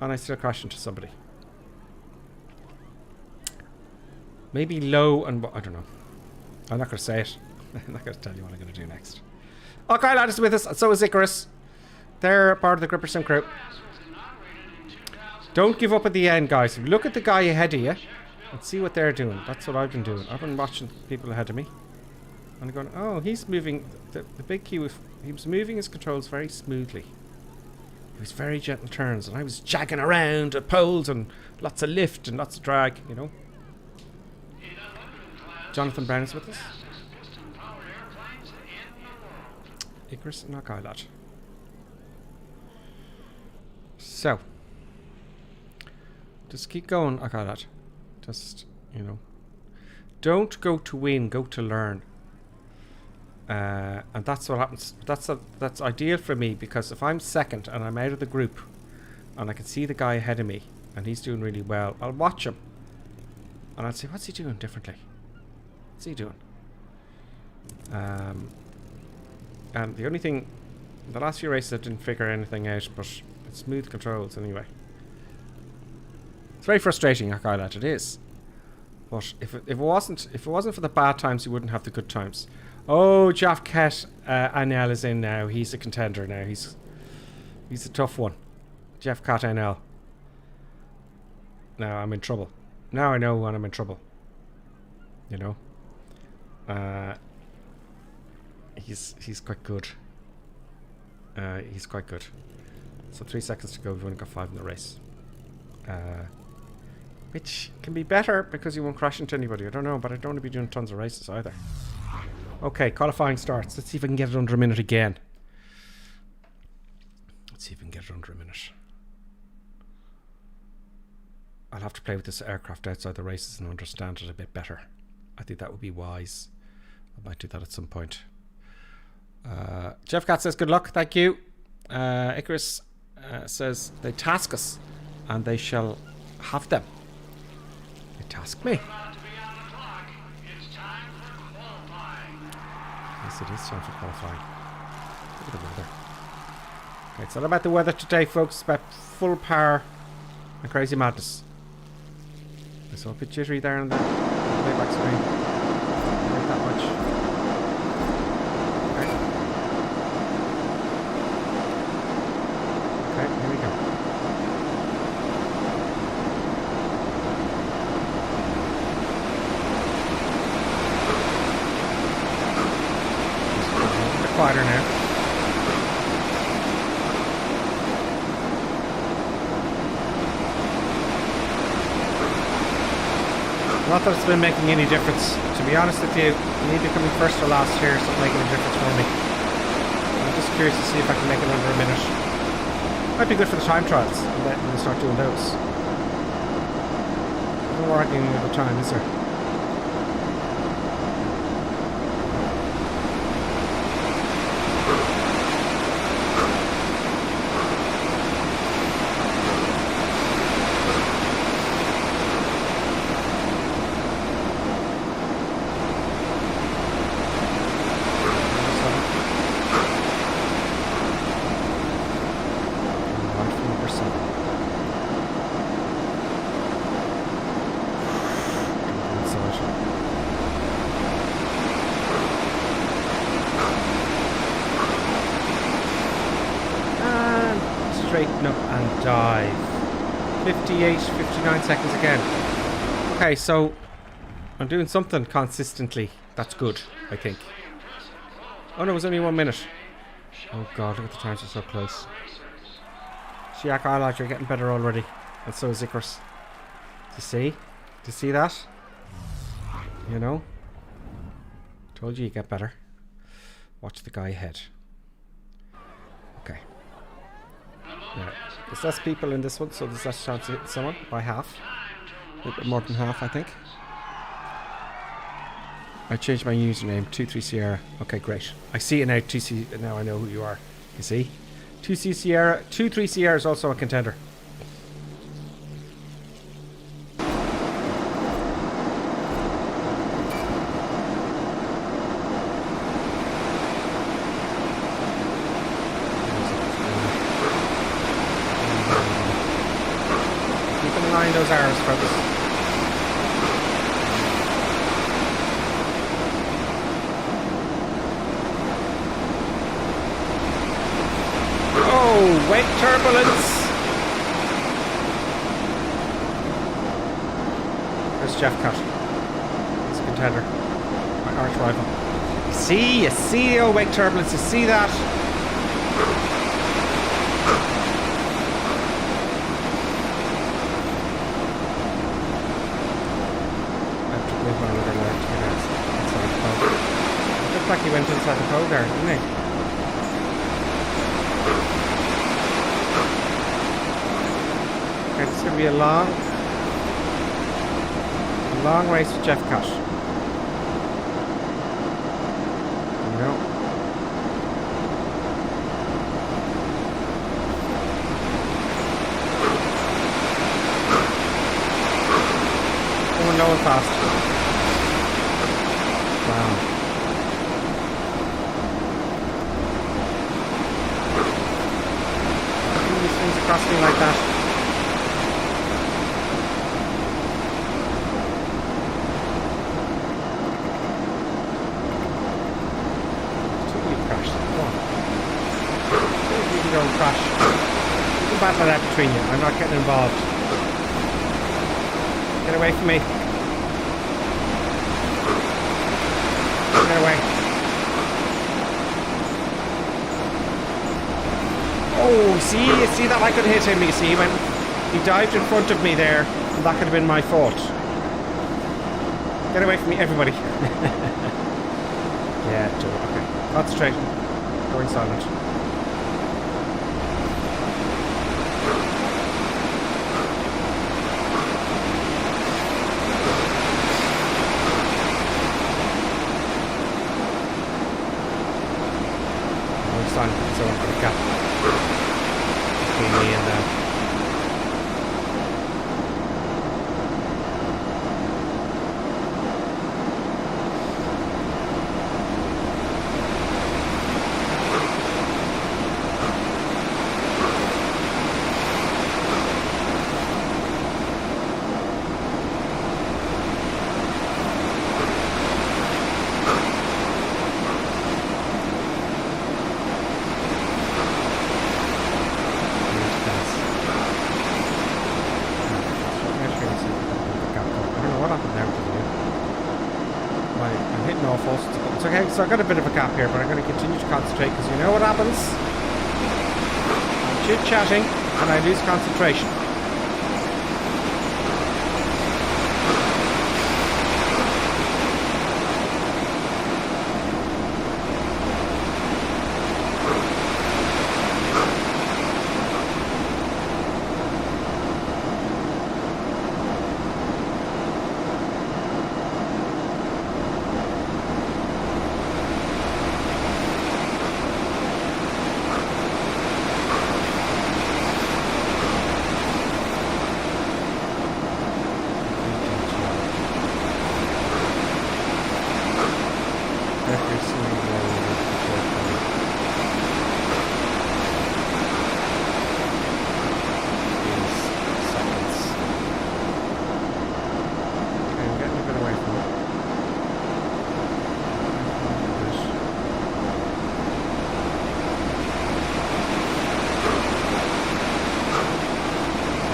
Speaker 2: and I still crashed into somebody. Maybe low and I don't know. I'm not going to say it. I'm not going to tell you what I'm going to do next. Okay, lad is with us. So is Icarus. They're part of the Gripper Sim crew. Don't give up at the end, guys. Look at the guy ahead of you and see what they're doing. That's what I've been doing. I've been watching people ahead of me. And I'm going, oh, he's moving. The big Q, he was moving his controls very smoothly. It was very gentle turns, and I was jagging around at poles and lots of lift and lots of drag, you know. Jonathan Brown is with us. Icarus, not guy lad. So, just keep going, okay lad. Just, you know, don't go to win, go to learn. And that's what happens. That's ideal for me, because if I'm second and I'm out of the group and I can see the guy ahead of me and he's doing really well, I'll watch him and I'll say, what's he doing differently? What's he doing? And the only thing, the last few races I didn't figure anything out, but it's smooth controls anyway. It's very frustrating, Akailat, it is. But if it wasn't for the bad times, you wouldn't have the good times. Oh, Jeff Kett Anel is in now. He's a contender now. He's a tough one. Jeff Kett Anel. Now I'm in trouble. Now I know when I'm in trouble. You know. He's quite good. He's quite good. So 3 seconds to go. We've only got 5 in the race. Which can be better because you won't crash into anybody. I don't know, but I don't want to be doing tons of races either. Okay, qualifying starts. Let's see if I can get it under a minute again. Let's see if we can get it under a minute. I'll have to play with this aircraft outside the races and understand it a bit better. I think that would be wise. I might do that at some point. Jeff Cat says, good luck, thank you. Icarus says, they task us and they shall have them. They task me.
Speaker 3: About to be on the clock. It's time for qualifying.
Speaker 2: Yes, it is time for qualifying. Look at the weather. Okay, it's not about the weather today, folks. It's about full power and crazy madness. It's all a bit jittery there on the playback screen. Not that much. Okay. Okay, here we go. A bit quieter now. Not that it's been making any difference. To be honest with you, me becoming first or last here is not making a difference for me. I'm just curious to see if I can make it under a minute. Might be good for the time trials, and then we'll start doing those. No arguing with the time, is there? Straighten up and dive. 59 seconds again. Okay, so I'm doing something consistently. That's good, I think. Oh no, it was only 1 minute. Oh god, look at the times, are so close. Shiak Island, you're getting better already. And so is Icarus. Do you see? Do you see that? You know? Told you get better. Watch the guy ahead. Okay. Yeah. There's less people in this one, so there's less chance to hit someone by half. A little bit more than half, I think. I changed my username, 23 Sierra. Okay, great. I see it now. 2C. Now I know who you are. You see? 2C Sierra. 23 Sierra is also a contender. Those arrows, folks. Oh, wake turbulence! There's Jeff Cut. He's a contender. My arch rival. You see, oh, wake turbulence, you see that? Like he went inside the code there, didn't he? Okay, this is going to be a long race with Jeff Cut. There we go. Going low and fast. Wow. Across me like that. You crash. Come on. You can go and crash. You can battle that between you. I'm not getting involved. Get away from me. Get away. Oh, see that I could hit him, you see, when he dived in front of me there, and that could have been my fault. Get away from me, everybody. Yeah, do it. Okay. Concentration. Going silent. Going silent so I'm going to gap between me and them. It's okay, so I got a bit of a gap here, but I'm going to continue to concentrate because you know what happens? I'm chit-chatting and I lose concentration.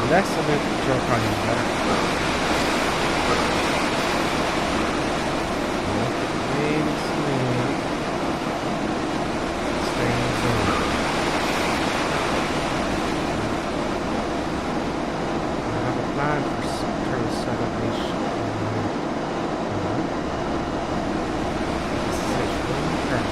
Speaker 2: Less of it, Joe Carney better. Really smooth. Stay in the zone. I have a plan for turn 7, 8. This is it. Turn.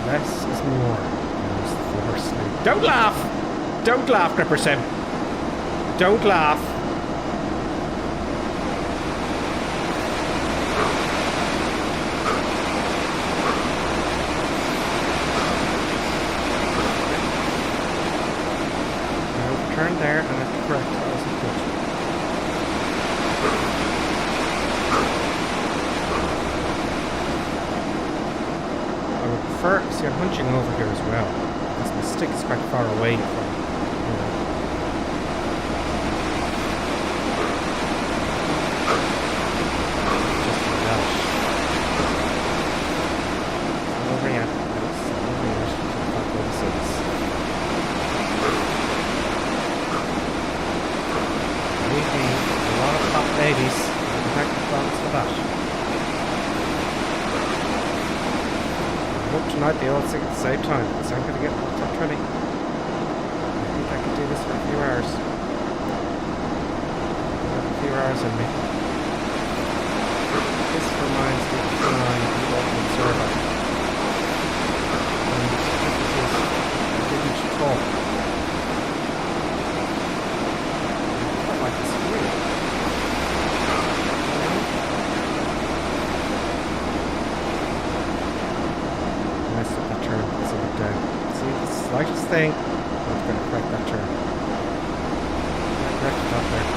Speaker 2: Less is more. Don't laugh! Don't laugh, Gripper Sim. Don't laugh. I overturned there and it's correct. That wasn't good. See, I'm hunching over here as well because my stick is quite far away from, just like that. Over here. Over here. Top of the six. Believe me, a lot of top ladies will back the thoughts for that. Hope tonight they all sing at the same time, because I'm going to get top 20. I think I can do this for a few hours. I have a few hours in me. This reminds me of the time we opened server. And I didn't talk. I felt like this weird. See, the slightest thing, I'm going to correct that turn. I corrected that there.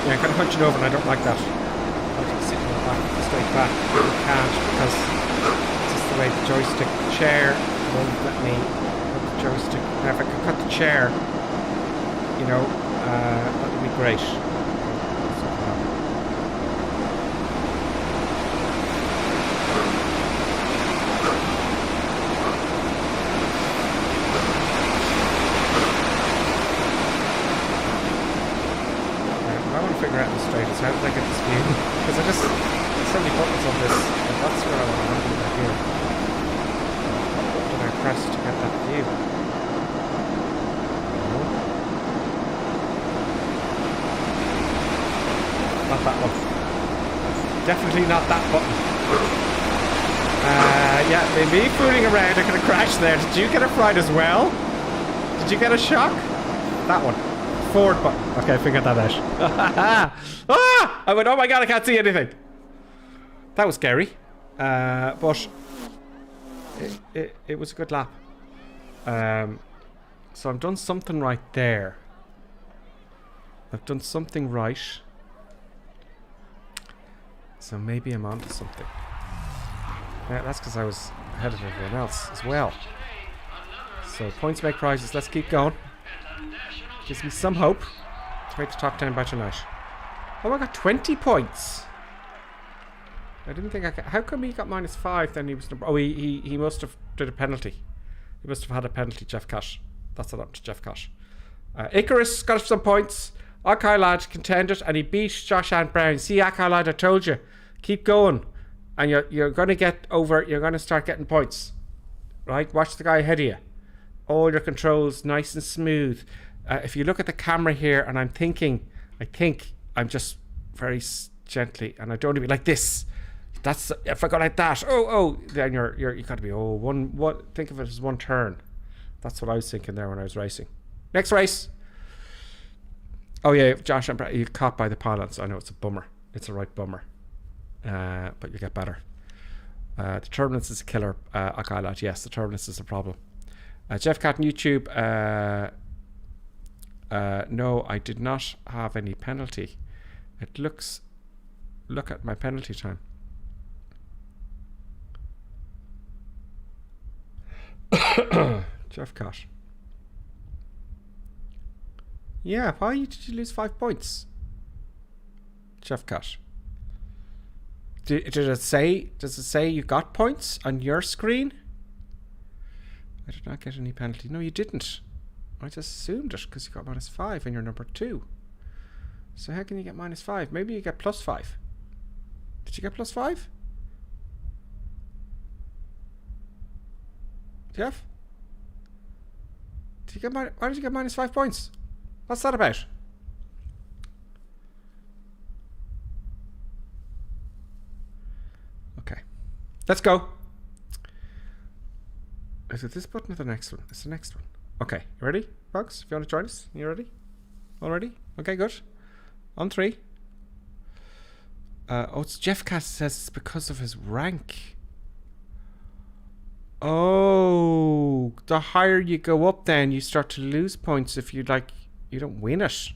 Speaker 2: Yeah, I'm kind of hunching over and I don't like that. I like to sit in the back, straight back. I can't because it's just the way the joystick chair won't let me put the joystick. Now if I could cut the chair, you know, that would be great. regretting the straight is how did I get this view? Because I just there's so many buttons on this, and that's where I want to handle that here. What did I press to get that view? No. Not that one. Definitely not that button. Yeah, me fooling around, I could have crashed there. Did you get it right as well? Did you get a shock? That one. Forward button. Okay, I figured that out. Ah! I went, oh my god, I can't see anything. That was scary. But it was a good lap. So I've done something right there. I've done something right. So maybe I'm onto something. Yeah, that's because I was ahead of everyone else as well. So points make prizes. Let's keep going. Gives me some hope to make the top 10 by tonight. Oh, I got 20 points. I didn't think I could. How come he got -5 then he was number... Oh, he must have did a penalty. He must have had a penalty, Jeff Cash. That's what happened to Jeff Cash. Icarus got some points. Akai Lad contended and he beat Josh Ant Brown. See, Akai Lad, I told you. Keep going. And you're going to get over... You're going to start getting points. Right? Watch the guy ahead of you. All your controls nice and smooth. If you look at the camera here, and I think I'm just very gently, and I don't want to be like this. That's if I go like that. Oh, then you got to be one. Think of it as one turn. That's what I was thinking there when I was racing. Next race. Oh yeah, Josh, you're caught by the pylons. I know it's a bummer. It's a right bummer. But you get better. The turbulence is a killer. Okay, lad. Yes, the turbulence is a problem. Jeff Cat on YouTube. No, I did not have any penalty. It looks... Look at my penalty time. Jeff Cat. Yeah, why did you lose 5 points? Jeff Cat. Did it say... Does it say you got points on your screen? I did not get any penalty. No, you didn't. I just assumed it because you got -5 and you're number 2. So how can you get -5? Maybe you get +5. Did you get +5? Jeff? Did you get why did you get -5 points? What's that about? Okay. Let's go. Is it this button or the next one? It's the next one. Okay, you ready, folks? If you want to join us, you ready? All ready? Okay, good. On 3. It's Jeff Cass says it's because of his rank. Oh, the higher you go up, then you start to lose points if you don't win it.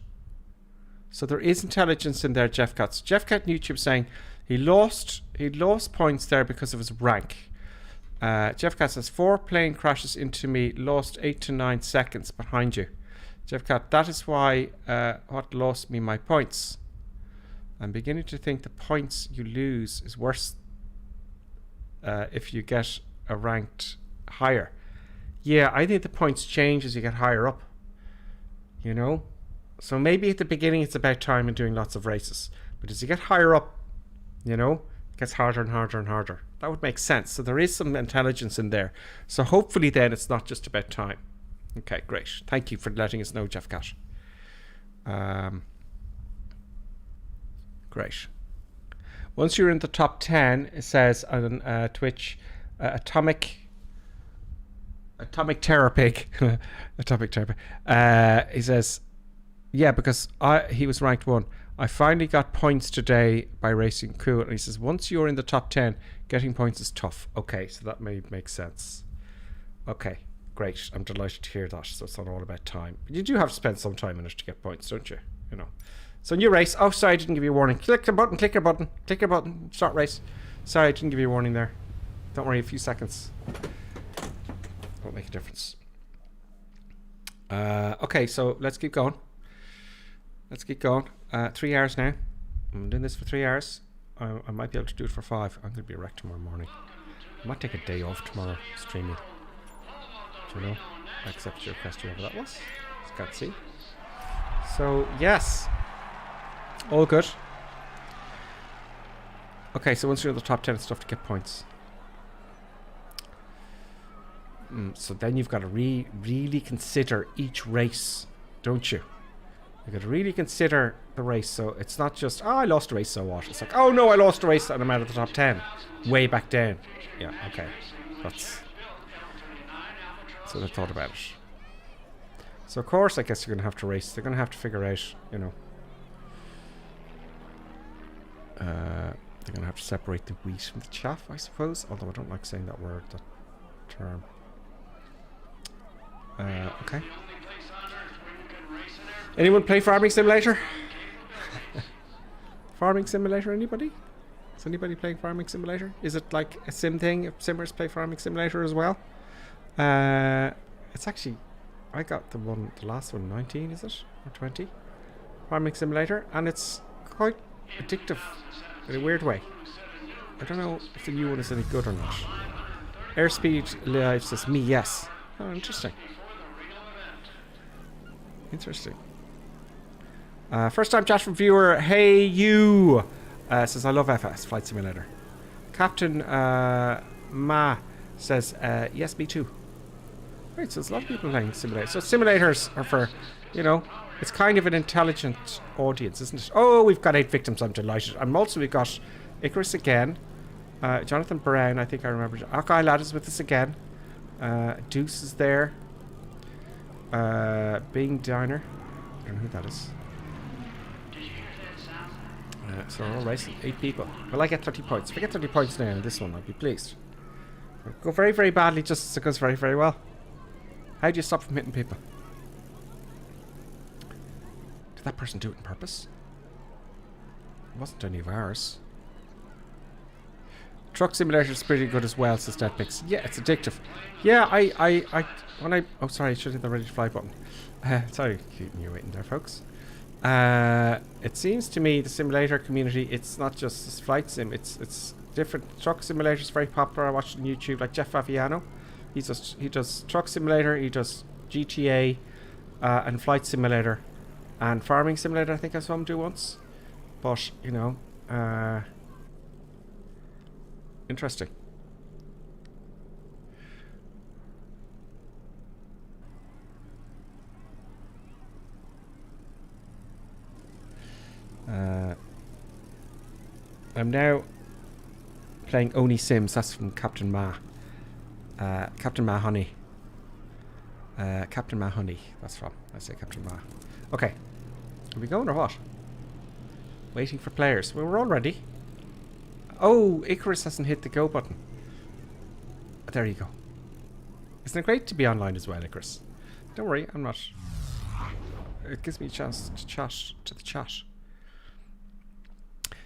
Speaker 2: So there is intelligence in there, Jeff Cat. Jeff Cat on YouTube saying he lost points there because of his rank. Jeff Cat says 4 plane crashes into me, lost 8 to 9 seconds behind you. Jeff Cat, that is why what lost me my points. I'm beginning to think the points you lose is worse if you get a ranked higher. Yeah, I think the points change as you get higher up. You know? So maybe at the beginning it's about time and doing lots of races. But as you get higher up, you know, it gets harder and harder and harder. That would make sense. So there is some intelligence in there. So hopefully then it's not just about time. Okay, great. Thank you for letting us know, Jeff Cash. Great. Once you're in the top 10, it says on Twitch, Atomic Terrapig. Atomic Terrapig. He says, yeah, because he was ranked 1. I finally got points today by racing cool. And he says, once you're in the top 10, getting points is tough. Okay, so that may make sense. Okay, great. I'm delighted to hear that. So it's not all about time. But you do have to spend some time in it to get points, don't you? You know. So new race. Oh, sorry, I didn't give you a warning. Click the button, click your button, click your button. Start race. Sorry, I didn't give you a warning there. Don't worry, a few seconds won't make a difference. Okay, so let's keep going. Let's keep going. 3 hours now. I'm doing this for 3 hours. I might be able to do it for 5. I'm going to be a wreck tomorrow morning. I might take a day off tomorrow streaming. Do you know? I accept your request, whoever that was. Just can't see. So, yes. All good. Okay, so once you're in the top 10, it's tough to get points. So then you've got to really consider each race, don't you? You've got to really consider the race. So it's not just, oh, I lost a race, so what? It's like, oh no, I lost a race and I'm out of the top 10. Way back down. Yeah, okay. That's what I thought about it. So of course, I guess you're going to have to race. They're going to have to figure out, you know. They're going to have to separate the wheat from the chaff, I suppose. Although I don't like saying that word, that term. Okay. Anyone play Farming Simulator? Farming Simulator, anybody? Is anybody playing Farming Simulator? Is it like a sim thing? If simmers play Farming Simulator as well? It's actually, I got the last one, 19, is it? Or 20? Farming Simulator, and it's quite addictive in a weird way. I don't know if the new one is any good or not. Airspeed Live says me, yes. Oh, interesting. Interesting. First time chat from viewer, hey you, says I love FS, Flight Simulator. Captain Ma says, yes, me too. Right, so there's a lot of people playing Simulator. So simulators are for, you know, it's kind of an intelligent audience, isn't it? Oh, we've got 8 victims, I'm delighted. And also we've got Icarus again. Jonathan Brown, I think I remember. Argyle Lad is with us again. Deuce is there. Bing Diner. I don't know who that is. So we're all racing. 8 people. Well, I get 30 points. If I get 30 points now in this one, I'll be pleased. It'll go very, very badly just as it goes very, very well. How do you stop from hitting people? Did that person do it on purpose? It wasn't any of ours. Truck Simulator is pretty good as well, says Deadpix. Yeah, it's addictive. Yeah, oh, sorry, I should hit the ready to fly button. Sorry, keeping you waiting there, folks. It seems to me the simulator community, it's not just this flight sim, it's different. Truck Simulator is very popular. I watched on YouTube, like Jeff Faviano. He does Truck Simulator, he does GTA, and Flight Simulator, and Farming Simulator. I think I saw him do once. But you know, interesting. I'm now playing Oni Sims. That's from Captain Ma. Captain Ma Honey. Captain Ma Honey. That's from. I say Captain Ma. Okay. Are we going or what? Waiting for players. Well, we're all ready. Oh, Icarus hasn't hit the go button. There you go. Isn't it great to be online as well, Icarus? Don't worry, I'm not. It gives me a chance to chat to the chat.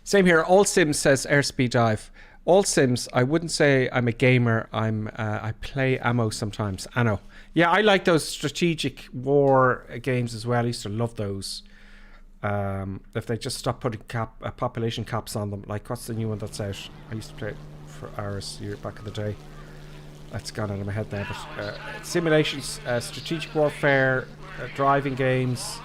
Speaker 2: Same here. All Sims says Airspeed Dive. All Sims. I wouldn't say I'm a gamer. I play ammo sometimes. Anno. Yeah, I like those strategic war games as well. I used to love those. If they just stop putting population caps on them, like what's the new one that's out? I used to play it for hours back in the day. That's gone out of my head now. But simulations, strategic warfare, driving games,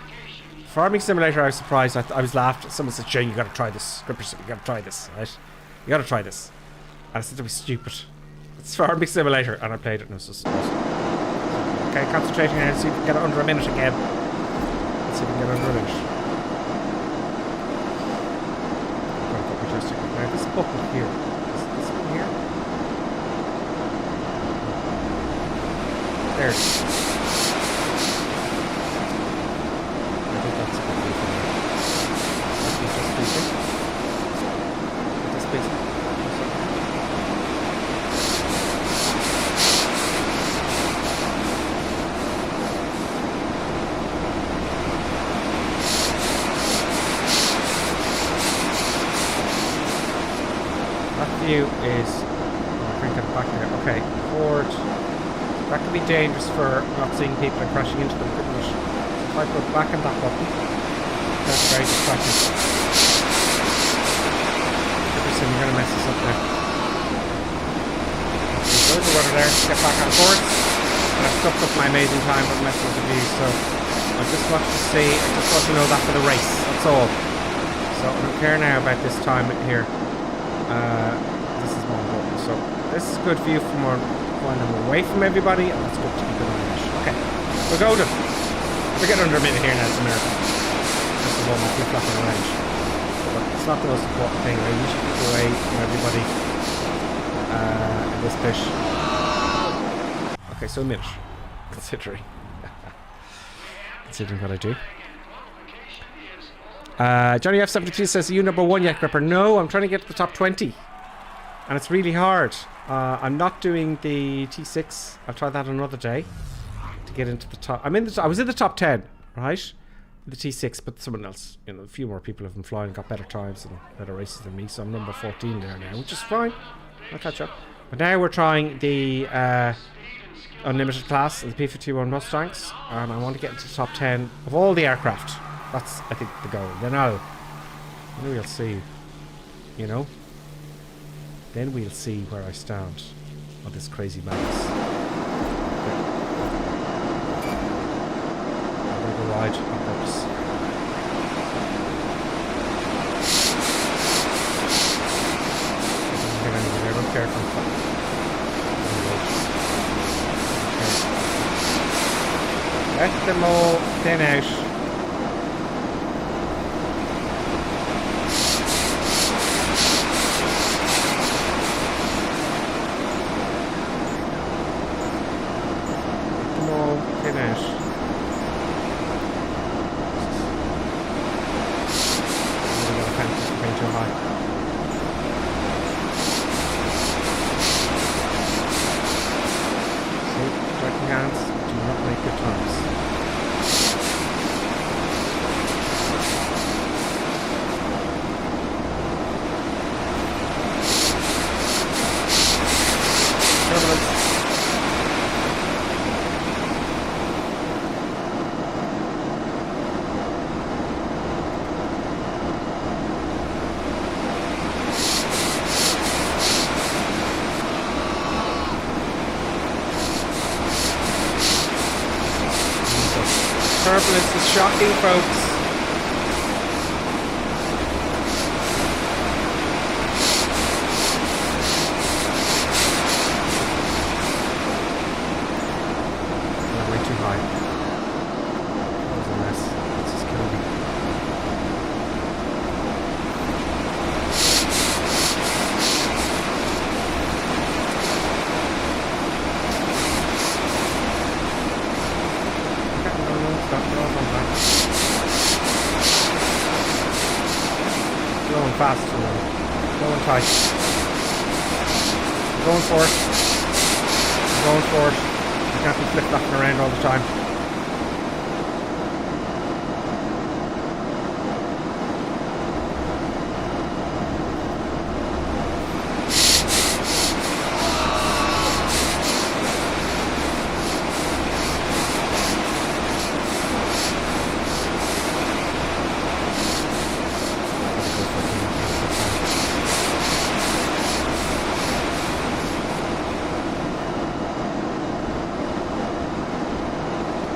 Speaker 2: Farming Simulator. I was surprised. I was laughed. Someone said, "Shane, you got to try this. You got to try this, right? You got to try this." And I said, "That was stupid. It's Farming Simulator," and I played it, and it was just awesome. Okay, concentrating now. See if we can get it under a minute again. Let's see if we can get it under a minute. Now this button here, this one here. There it is. I think that's a good thing. Let me just basic. Just basic. View is I think I'm back there. Okay, forward. That could be dangerous for not seeing people and crashing into them, couldn't it? If I put back on that button, that's very distracting. You're going to mess this up there. There's the water there. Get back on board. And I've stuffed up my amazing time with messing with the view, so I just want to see, I just want to know that for the race. That's all. So I don't care now about this time here. This is more important. So this is good view from when I'm away from everybody, and that's good to keep an eye on. Okay, we'll go to. We get under a minute here now. It's America. Just the moment flip-flopping around. But it's not the most important thing. I usually keep away from everybody in this bit. Okay, so a minute. Considering what I do. Johnny F73 says, are you number 1 yet, Gripper? No, I'm trying to get to the top 20. And it's really hard. I'm not doing the T6. I'll try that another day to get into the top. I was in the top 10, right? The T6, but someone else, you know, a few more people have been flying, got better times and better races than me. So I'm number 14 there now, which is fine. I'll catch up. But now we're trying the unlimited class of the P-51 Mustangs, and I want to get into the top 10 of all the aircraft. That's, I think, the goal. Then we'll see, you know. Then we'll see where I stand on this crazy madness. Okay. I'm going to go wide on purpose. I don't care if I'm flat. Let them all thin out. Turbulence is shocking, folks. Way too high. That was a mess. It's just killing me. Going fast, going tight. Going for it. Going for it. I can't be flip-flopping around all the time.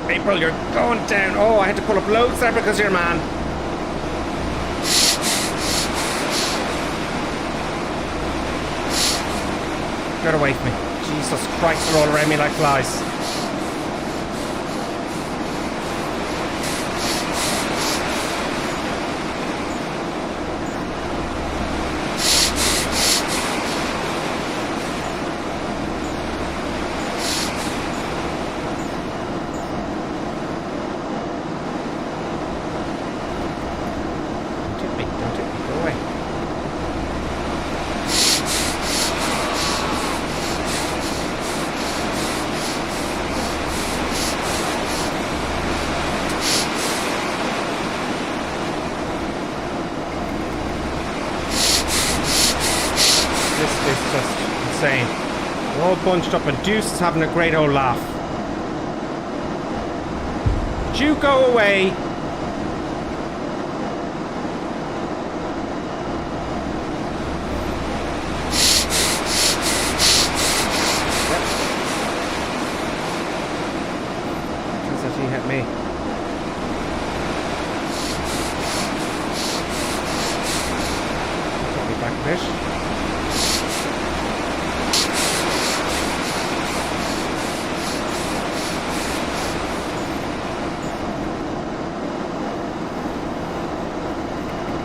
Speaker 2: April, you're going down. Oh, I had to pull up loads there because you're a man. Get away from me. Jesus Christ, they're all around me like flies. It's just insane. We're all bunched up and Deuce is having a great old laugh. Would you go away? Yep. Turns out he hit me. bit.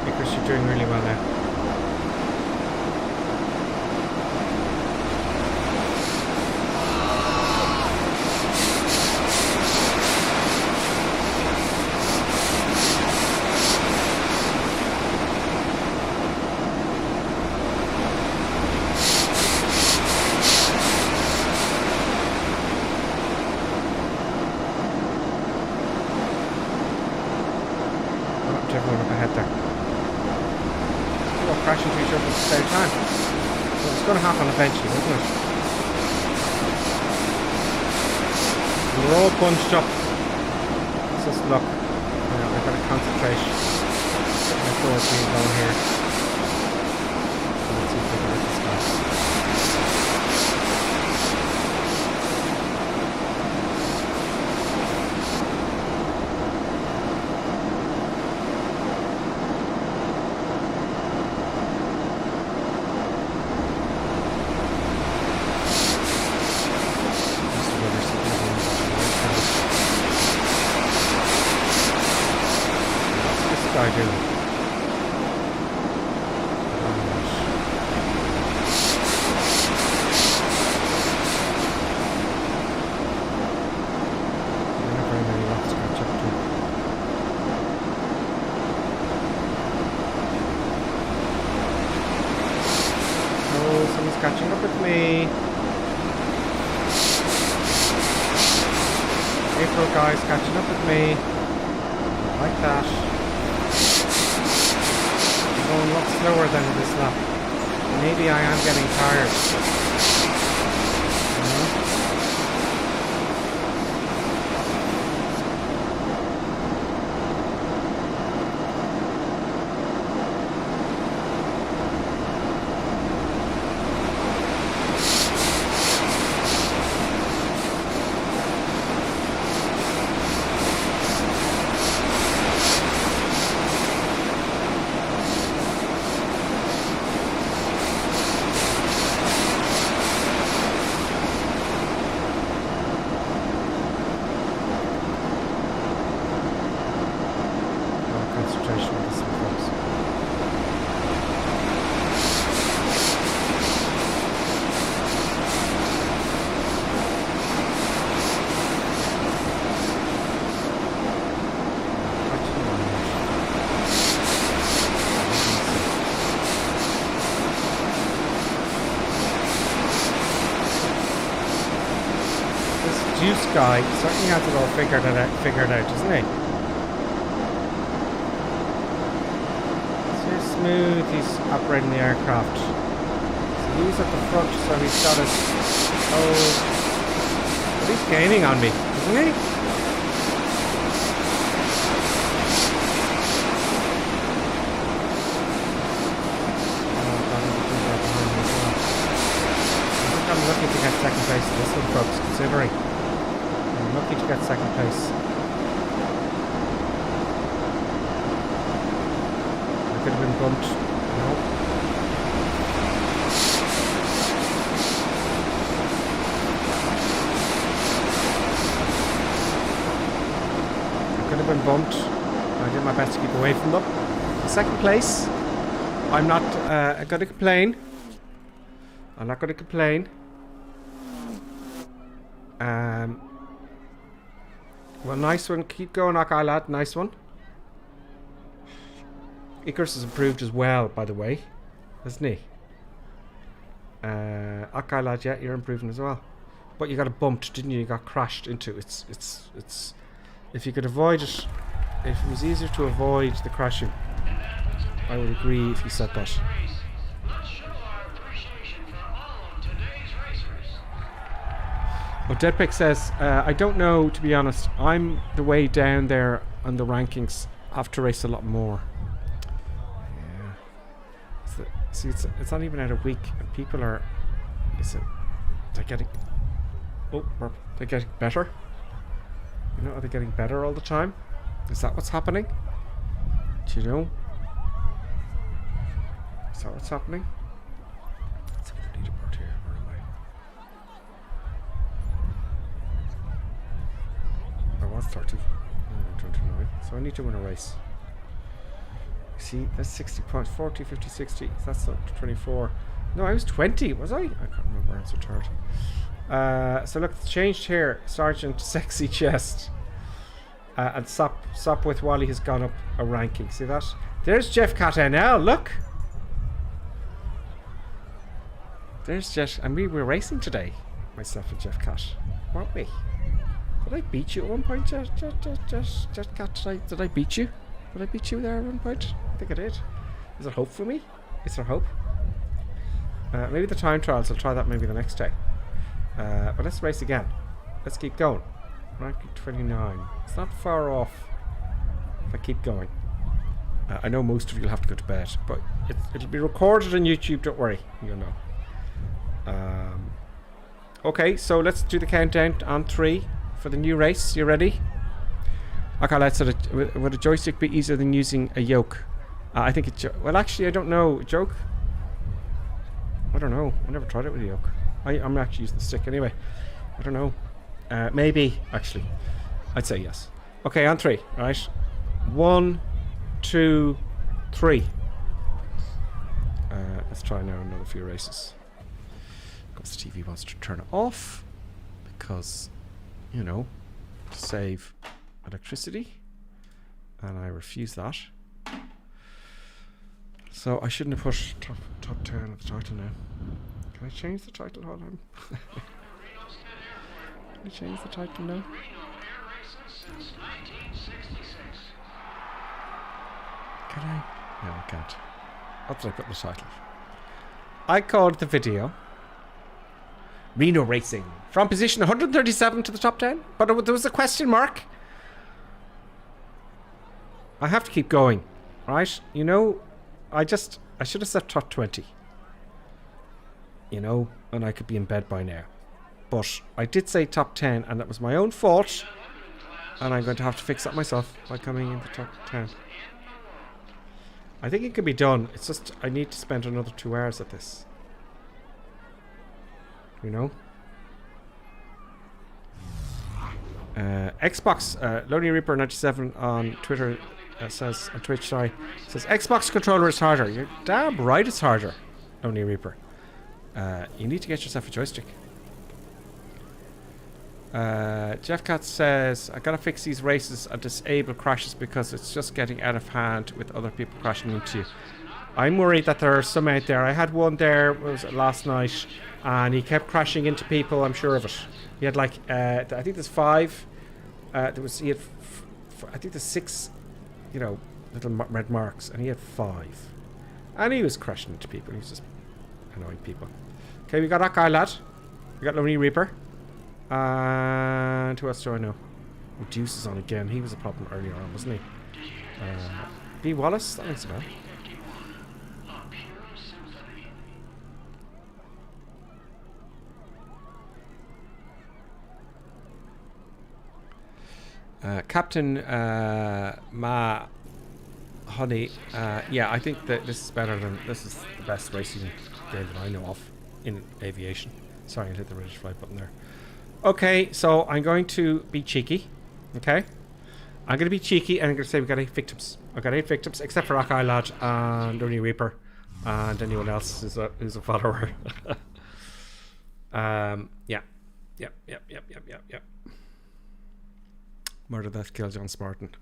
Speaker 2: Because you're doing really well now. Everyone up ahead there. We're all crashing to each other at the same time. So it's going to happen eventually, isn't it? We're all bunched up. Let's just look. I've got to concentrate. Get my forward team going here. Let's see if we can get this guy. I do. Not very many laps to catch up to. Oh, someone's catching up with me. April guys catching up with me. Like that. Going a lot slower than this lap. Maybe I am getting tired. Concentration with this one, folks. This Juice guy certainly has it all figured out, doesn't he? Smooth, he's operating the aircraft. So he's at the front, so he's got us. Oh, but he's gaining on me, isn't he? Oh, God, he's right behind me as well. I think I'm lucky to get second place in this one, folks, considering. I'm lucky to get second place. Could have been bumped. No. I could have been bumped. I did my best to keep away from them. Second place. I'm not going to complain. I'm not going to complain. Well, nice one. Keep going, okay, lad. Nice one. Icarus has improved as well, by the way, hasn't he? Okay, lad, yeah, you're improving as well. But you got bumped, didn't you? You got crashed into. It's. If you could avoid it, if it was easier to avoid the crashing, I would agree if you said that. Well, Deadpick says, I don't know, to be honest. I'm the way down there on the rankings. I have to race a lot more. See, it's not even out a week, and people are, they're getting, they're getting better. You know, are they getting better all the time? Is that what's happening? Do you know? So that what's happening? Let's have the leaderboard here. Where am I? I was 30. I'm 29. So I need to win a race. See, that's 60 points. 40, 50, 60. That's up to 24. No, I was 20, was I? I can't remember. I answered third. So look, it's changed here. Sergeant Sexy Chest. And Sop with Wally has gone up a ranking. See that? There's Jeff Cat NL. Look. There's Jeff. And we were racing today. Myself and Jeff Cat. Weren't we? Did I beat you at one point, Jeff Cat? Did I beat you? Did I beat you there at one point? I think I did. Is there hope for me? Is there hope? Maybe the time trials. I'll try that maybe the next day. But let's race again. Let's keep going. Ranking 29. It's not far off if I keep going. I know most of you will have to go to bed, but it'll be recorded on YouTube. Don't worry, you'll know. Okay, so let's do the countdown on 3 for the new race. You ready? Okay, let's. Would a joystick be easier than using a yoke? I think it's. Well, actually, I don't know. Joke? I don't know. I never tried it with a yoke. I'm actually using the stick anyway. I don't know. Maybe, actually. I'd say yes. Okay, on 3, right? 1, 2, 3. Let's try now another few races. Because the TV wants to turn it off. Because, you know, to save electricity. And I refuse that. So I shouldn't have put top 10 at the title now. Can I change the title? Hold on. Can I change the title now?
Speaker 3: Reno Air Races since 1966.
Speaker 2: Can I? No, I can't. What did I put in the title? I called the video Reno Racing. From position 137 to the top 10. But there was a question mark. I have to keep going. Right? You know, I should have set top 20. You know, and I could be in bed by now. But I did say top 10, and that was my own fault. And I'm going to have to fix that myself by coming into top 10. I think it can be done. It's just I need to spend another 2 hours at this. You know? Xbox, Lonely Reaper 97 on Twitter says, on Twitch, sorry, says Xbox controller is harder. You're damn right it's harder, Lonely Reaper. You need to get yourself a joystick. Jeff Katz says, I gotta fix these races and disable crashes because it's just getting out of hand with other people crashing into you. I'm worried that there are some out there. I had one there, was it last night, and he kept crashing into people, I'm sure of it. He had like, I think there's 5, I think there's 6, you know, little red marks, and he had 5. And he was crashing into people, he was just annoying people. Okay, we got that guy, lad. We got Lonely Reaper. And who else do I know? Oh, Deuce is on again. He was a problem earlier on, wasn't he? B. Wallace? That rings a bell. Captain Ma Honey. Yeah, I think that this is better than... This is the best racing game that I know of in aviation. Sorry, I hit the British flight button there. Okay, so I'm going to be cheeky. Okay? I'm going to be cheeky and I'm going to say we've got 8 victims. I've got 8 victims, except for Rock Eye Lad and Lonely Reaper and anyone else who's a follower. Yeah. Yep. Murder, death, kill John Spartan.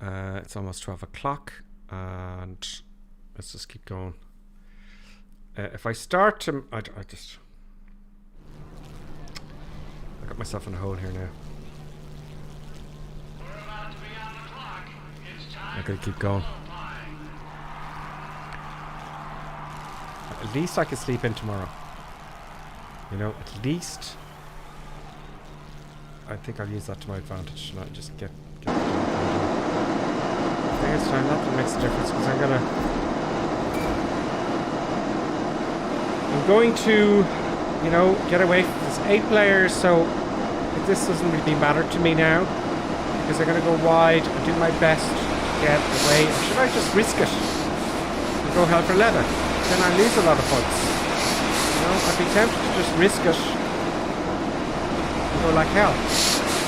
Speaker 2: It's almost 12 o'clock and let's just keep going. If I start to... I got myself in a hole here now. I gotta keep going. At least I can sleep in tomorrow. You know, at least I think I'll use that to my advantage, not just get I think it's time that makes a difference because I'm going to, you know, get away from this 8 players, so this doesn't really matter to me now because I'm going to go wide and do my best to get away. Or should I just risk it? and go hell for leather. Then I lose a lot of points. You know, I'd be tempted to just risk it and go like hell.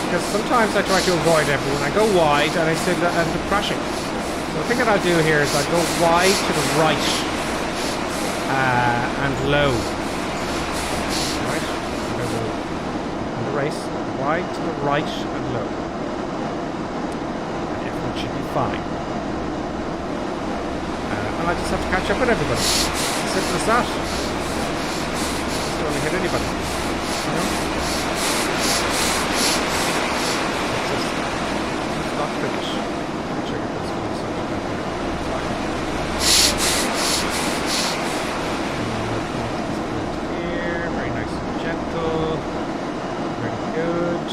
Speaker 2: Because sometimes I try to avoid everyone. I go wide and I end up crashing. So the thing that I'll do here is I'll go wide to the right and low. Right? In the race, wide to the right and low. And everyone should be fine. And I just have to catch up with everybody. Simple as that. Just don't want to hit anybody. You know? It's not finish. Trigger this one, so back there. Here, very nice and gentle. Very good.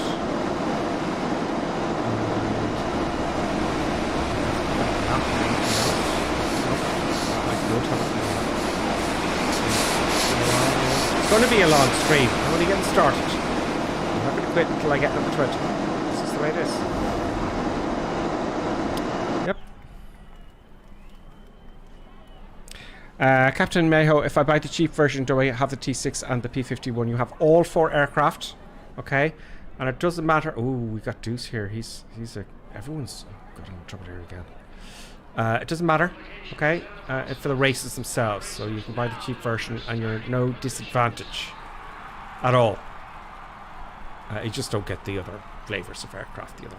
Speaker 2: It's going to be a long stream. I'm only getting started. I'm not going to quit until I get number 20. This is the way it is. Yep. Captain Mayho, if I buy the cheap version, do I have the T6 and the P51? You have all 4 aircraft, okay? And it doesn't matter. Oh, we got Deuce here. He's a. Everyone's got in trouble here again. It doesn't matter, okay? It's for the races themselves, so you can buy the cheap version and you're at no disadvantage at all. You just don't get the other flavors of aircraft, the other,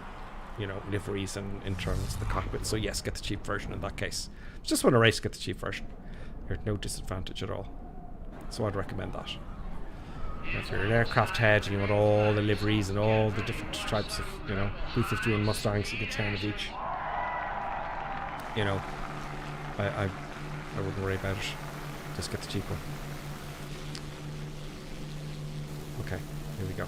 Speaker 2: you know, liveries and internals of the cockpit. So yes, get the cheap version in that case. Just want to race, get the cheap version. You're at no disadvantage at all. So I'd recommend that. If you're an aircraft head and you want all the liveries and all the different types of, you know, P-51 Mustangs, you get 10 of each. You know, I wouldn't worry about it. Just get the cheap one. Okay, here we go.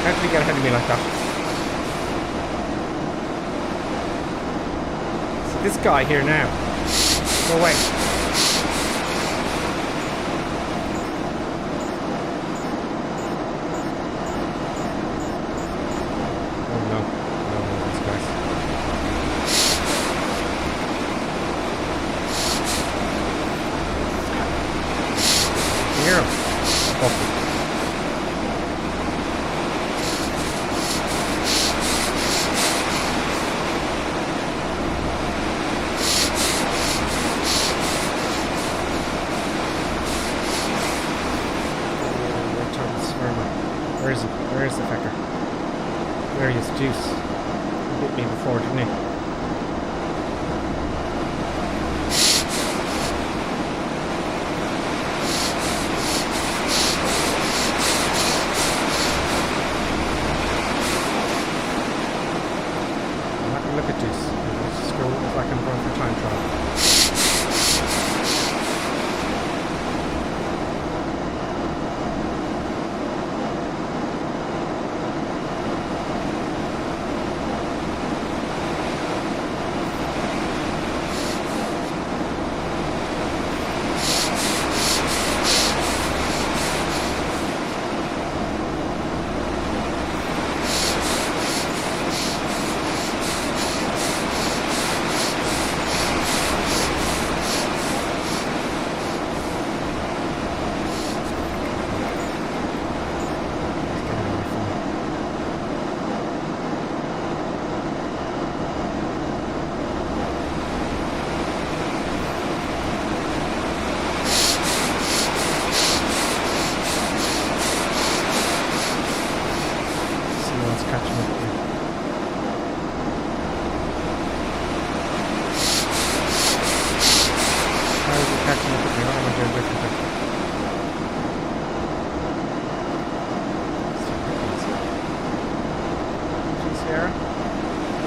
Speaker 2: How did he get ahead of me like that? So this guy here now. Go away. Oh no. No, these guys. Hear him. Oh. Where is he? Where is the fecker? There he is, Juice. He bit me before, didn't he? I'm not going to look at Juice. I'll just go if I can run for time trial.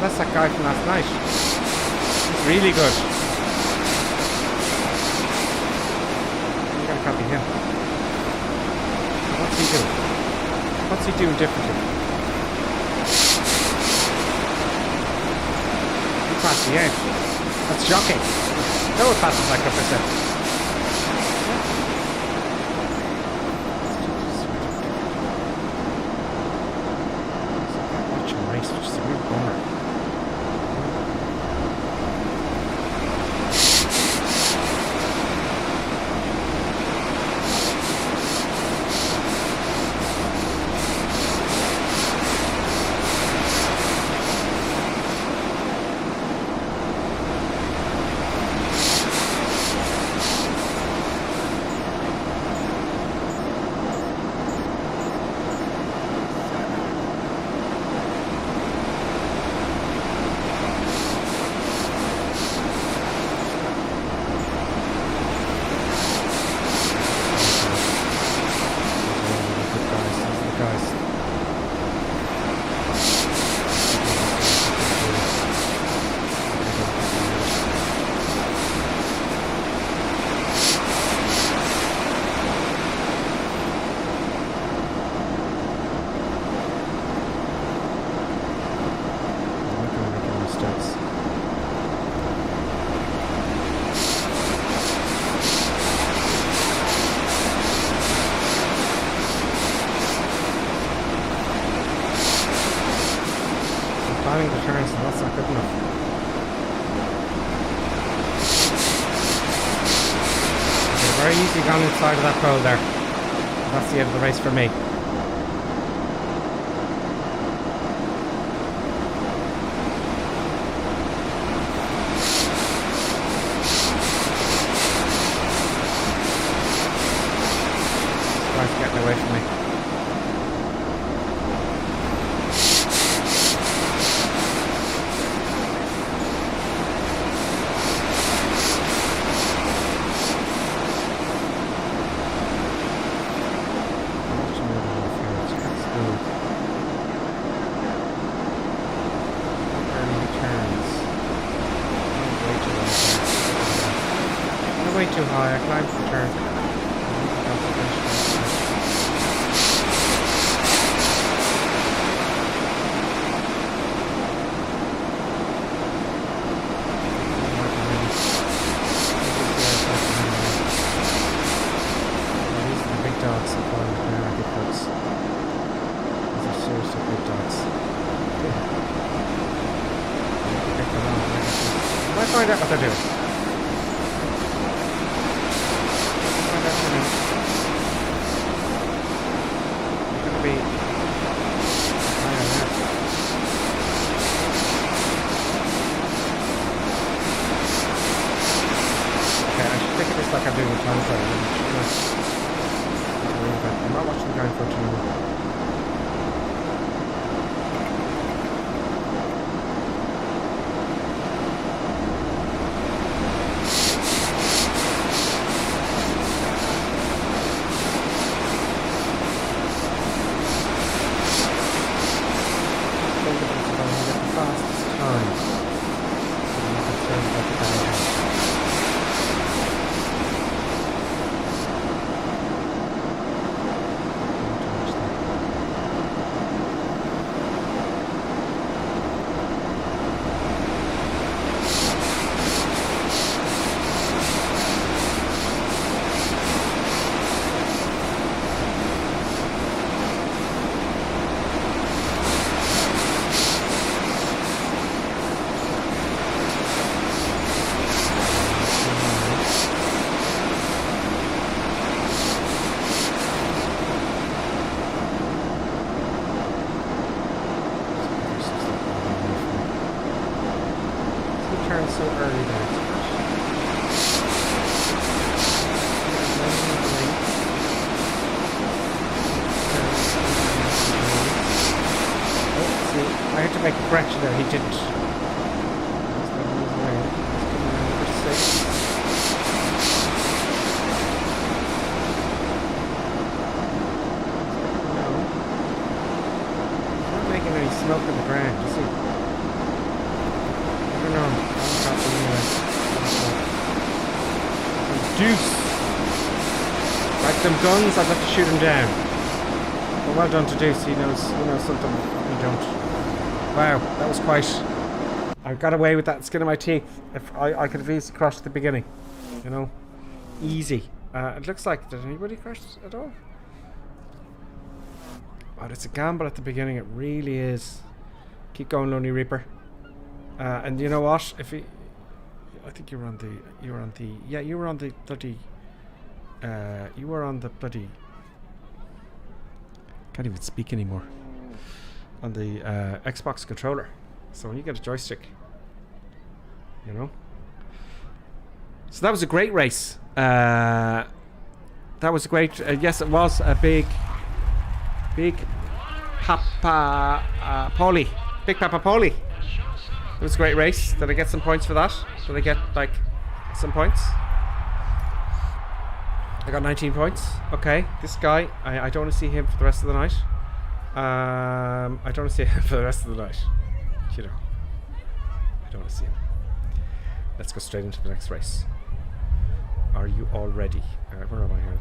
Speaker 2: That's that guy from last night. He's really good. I'm gonna copy him. What's he doing? What's he doing differently? passed me out. That's shocking. No one passes that cup, I said. Watching race, which is a real bummer. Planning the turns, and that's not good enough. Okay, very easy gone inside of that pole there. That's the end of the race for me. This guy's getting away from me. Way too high, I climbed the turn. These are the big dogs that climb it now, I think, folks. These are seriously big dogs. I might find out what they're doing. Like I'm doing a time trial. I'm not watching the going for it anymore. Turned so early there. Oh, see, I had to make a correction there, he didn't. Number 6. No. He's not making any smoke in the ground, is he? I don't know. Deuce! Like them guns, I'd love to shoot him down. But well done to Deuce, he knows something we don't. Wow, that was quite I got away with that skin of my teeth. If I could have easily crashed at the beginning. You know? Easy. It looks like, did anybody crash at all? But it's a gamble at the beginning, it really is. Keep going, Lonely Reaper. And you know what? If he, I think you were on the bloody, can't even speak anymore. On the Xbox controller. So when you get a joystick, you know. So that was a great race. That was a great. Yes, it was a big Papa Poli. Big Papa Poli. It was a great race. Did I get some points for that? Did I get like some points? I got 19 points. Okay, this guy, I don't want to see him for the rest of the night. I don't want to see him for the rest of the night. You know, I don't want to see him. Let's go straight into the next race. Are you all ready? Where am I here?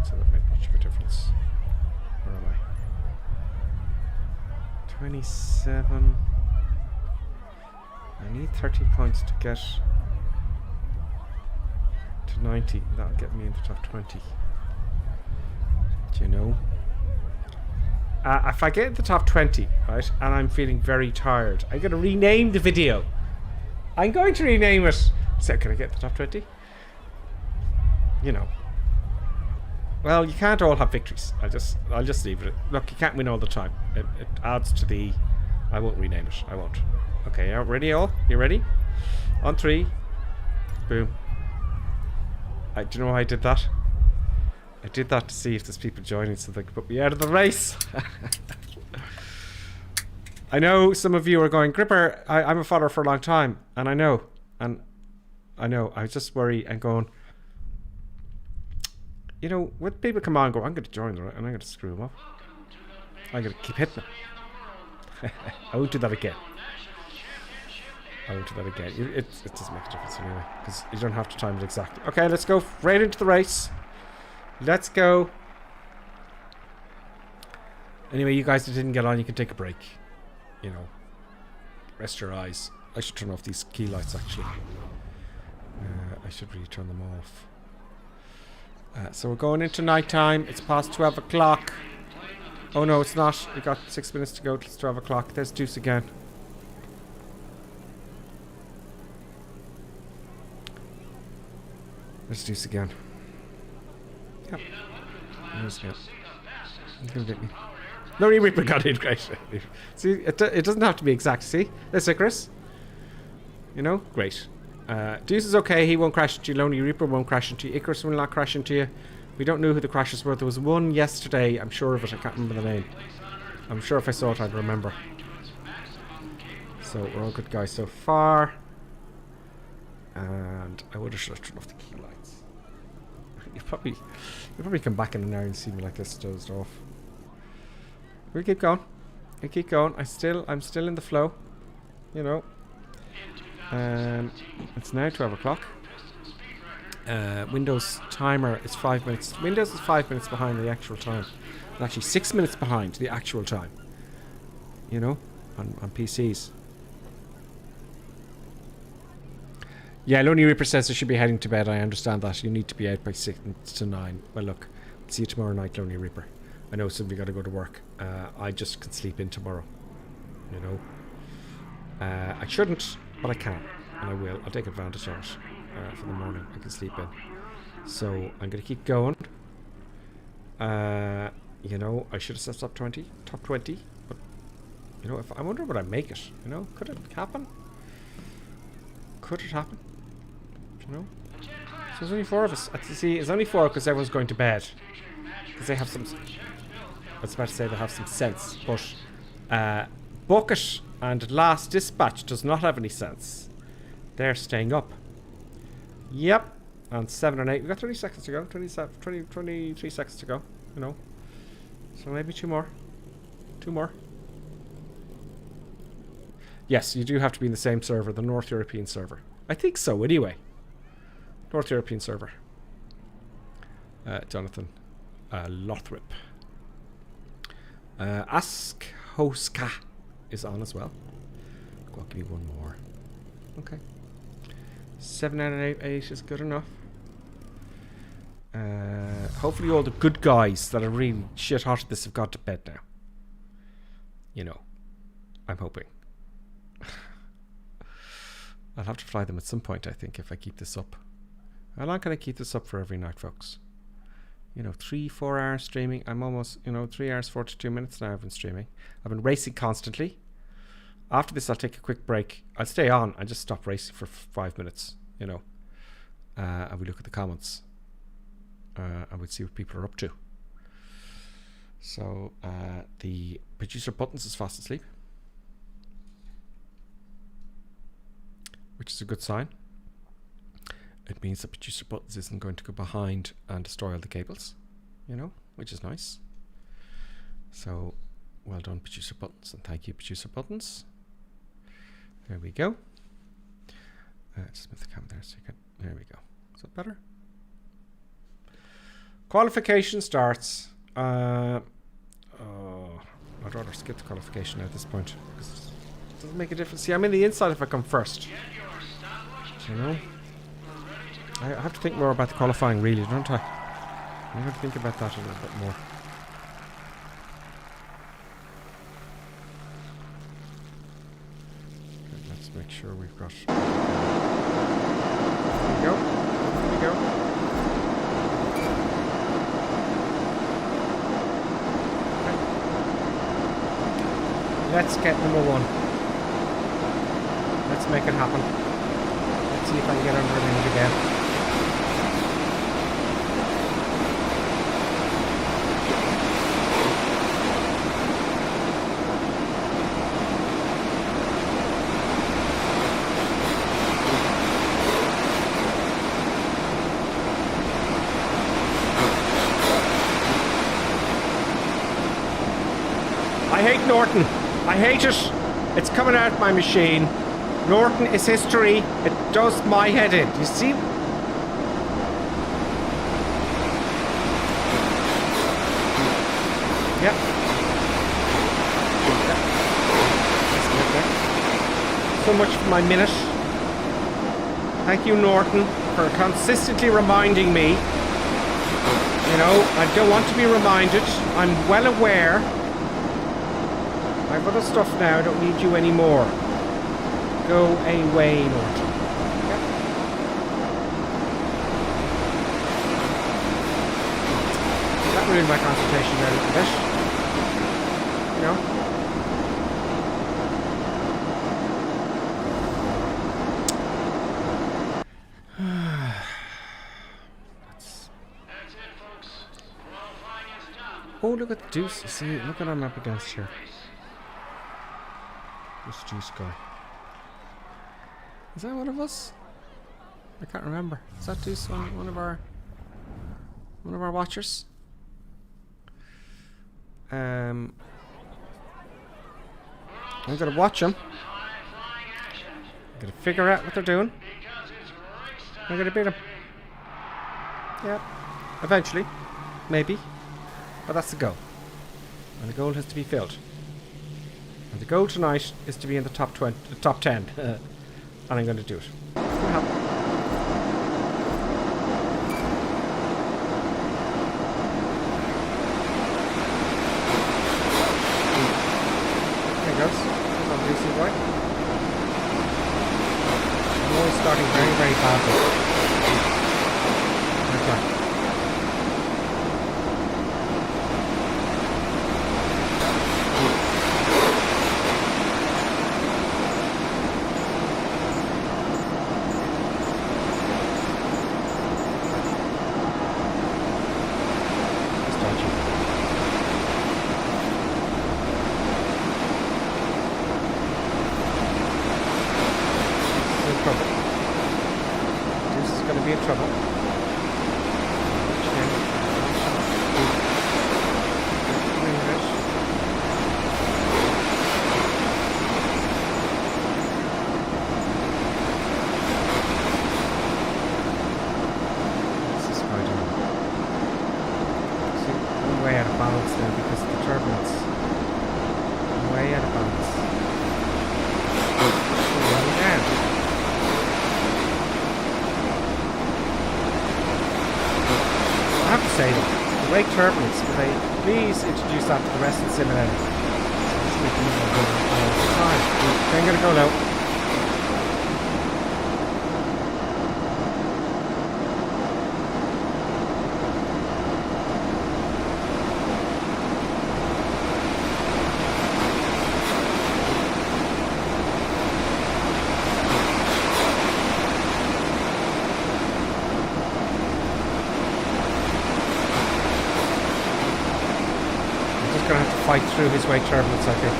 Speaker 2: So that made much of a difference. Where am I? 27. I need 30 points to get to 90. That'll get me in the top 20. Do you know? If I get in the top 20, right, and I'm feeling very tired, I'm going to rename the video. I'm going to rename it. So, can I get the top 20? You know. Well, you can't all have victories. I'll just leave it. Look, you can't win all the time. It adds to the... I won't rename it. I won't. Okay, ready all? You ready? On 3. Boom. Do you know why I did that? I did that to see if there's people joining so they could put me out of the race. I know some of you are going, Gripper, I'm a follower for a long time. And I know. I was just worried and going, you know, when people come on and go, I'm going to join them, right? And I'm going to screw them up. I'm going to keep hitting them. I won't do that again. It doesn't make a difference anyway, because you don't have to time it exactly. Okay, let's go right into the race. Let's go. Anyway, you guys that didn't get on, you can take a break. You know, rest your eyes. I should turn off these key lights, actually. I should really turn them off. So we're going into night time. It's past 12 o'clock. Oh no, it's not. We got 6 minutes to go till 12 o'clock. There's Deuce again. There's Deuce again. Yep. There's again. He's gonna get me. No, Reaper got in, great. See, it doesn't have to be exact. See? There's Icarus. You know? Great. Deuce is okay. He won't crash into you. Lonely Reaper won't crash into you. Icarus will not crash into you. We don't know who the crashes were. There was one yesterday. I'm sure of it. I can't remember the name. I'm sure if I saw it, I'd remember. So we're all good guys so far. And I would have should have turned off the key lights. You'll probably come back in an hour and see me like this dozed off. We'll keep going. We'll keep going. I'm still in the flow. You know. It's now 12 o'clock. Windows timer is 5 minutes. Windows is 5 minutes behind the actual time. And actually 6 minutes behind the actual time. You know, on PCs. Yeah, Lonely Reaper says I should be heading to bed. I understand that. You need to be out by 6 to 9. Well, look. See you tomorrow night, Lonely Reaper. I know somebody got to go to work. I just can sleep in tomorrow. You know. I shouldn't, but I can. And I will. I'll take advantage of it. For the morning. I can sleep in. So, I'm going to keep going. You know, I should have set up top 20. But, you know, I wonder would I make it? You know, could it happen? Could it happen? You know? So there's only 4 of us. See, it's only 4 because everyone's going to bed. Because they have some... I was about to say they have some sense. But, Bucket and Last Dispatch does not have any sense. They're staying up. Yep. And 7 and 8. We've got 30 seconds to go. 23 seconds to go. You know. So maybe 2 more. 2 more. Yes, you do have to be in the same server, the North European server. I think so, anyway. North European server. Jonathan Lothrop. Ask Hoska is on as well. I'll give you one more. Okay. 7 out of 8 is good enough. Hopefully all the good guys that are really shit hot at this have got to bed now. You know, I'm hoping. I'll have to fly them at some point, I think, if I keep this up. How long can I keep this up for every night, folks? You know, 3-4 hours streaming. I'm almost, 3 hours 42 minutes now I've been streaming. I've been racing constantly. After this, I'll take a quick break. I'll stay on and just stop racing for 5 minutes, and we look at the comments. And we'll see what people are up to. So, the producer Buttons is fast asleep, which is a good sign. It means that producer Buttons isn't going to go behind and destroy all the cables, which is nice. So, well done, producer Buttons, and thank you, producer Buttons. There we go. Just move the camera there a second. There we go. Is that better? Qualification starts. I'd rather skip the qualification at this point because it doesn't make a difference. See, I'm in the inside if I come first. I have to think more about the qualifying, really, don't I? I'm going to think about that a little bit more. Okay, let's make sure we've got. There we go. There we go. Let's get number 1. Let's make it happen. Let's see if I can get under an inch again. I hate Norton. I hate it. It's coming out of my machine. Norton is history. It does my head in. You see? Yep. So much for my minute. Thank you, Norton, for consistently reminding me. I don't want to be reminded. I'm well aware. I have other stuff now. I don't need you anymore. Go away, Norton. Yep. That ruined my concentration there a little
Speaker 3: That's it, folks. Qualifying is done.
Speaker 2: Oh, look at the Deuce. You see, look what I'm up against here. This Deuce guy. Is that one of us? I can't remember. Is that Deuce one of our watchers? I'm gonna watch them. I'm gonna figure out what they're doing. I'm gonna beat them. Yep. Eventually. Maybe. But that's the goal. And the goal has to be filled. And the goal tonight is to be in the top 10. And I'm going to do it. It'll help. There he goes. Come on, Juicy boy. I'm always starting very, very badly. Okay. Way out of bounds. Wake turbulence. Could they please introduce that to the rest of the simulator? I'm going to go low. Gonna have to fight through his wake turbulence, I think.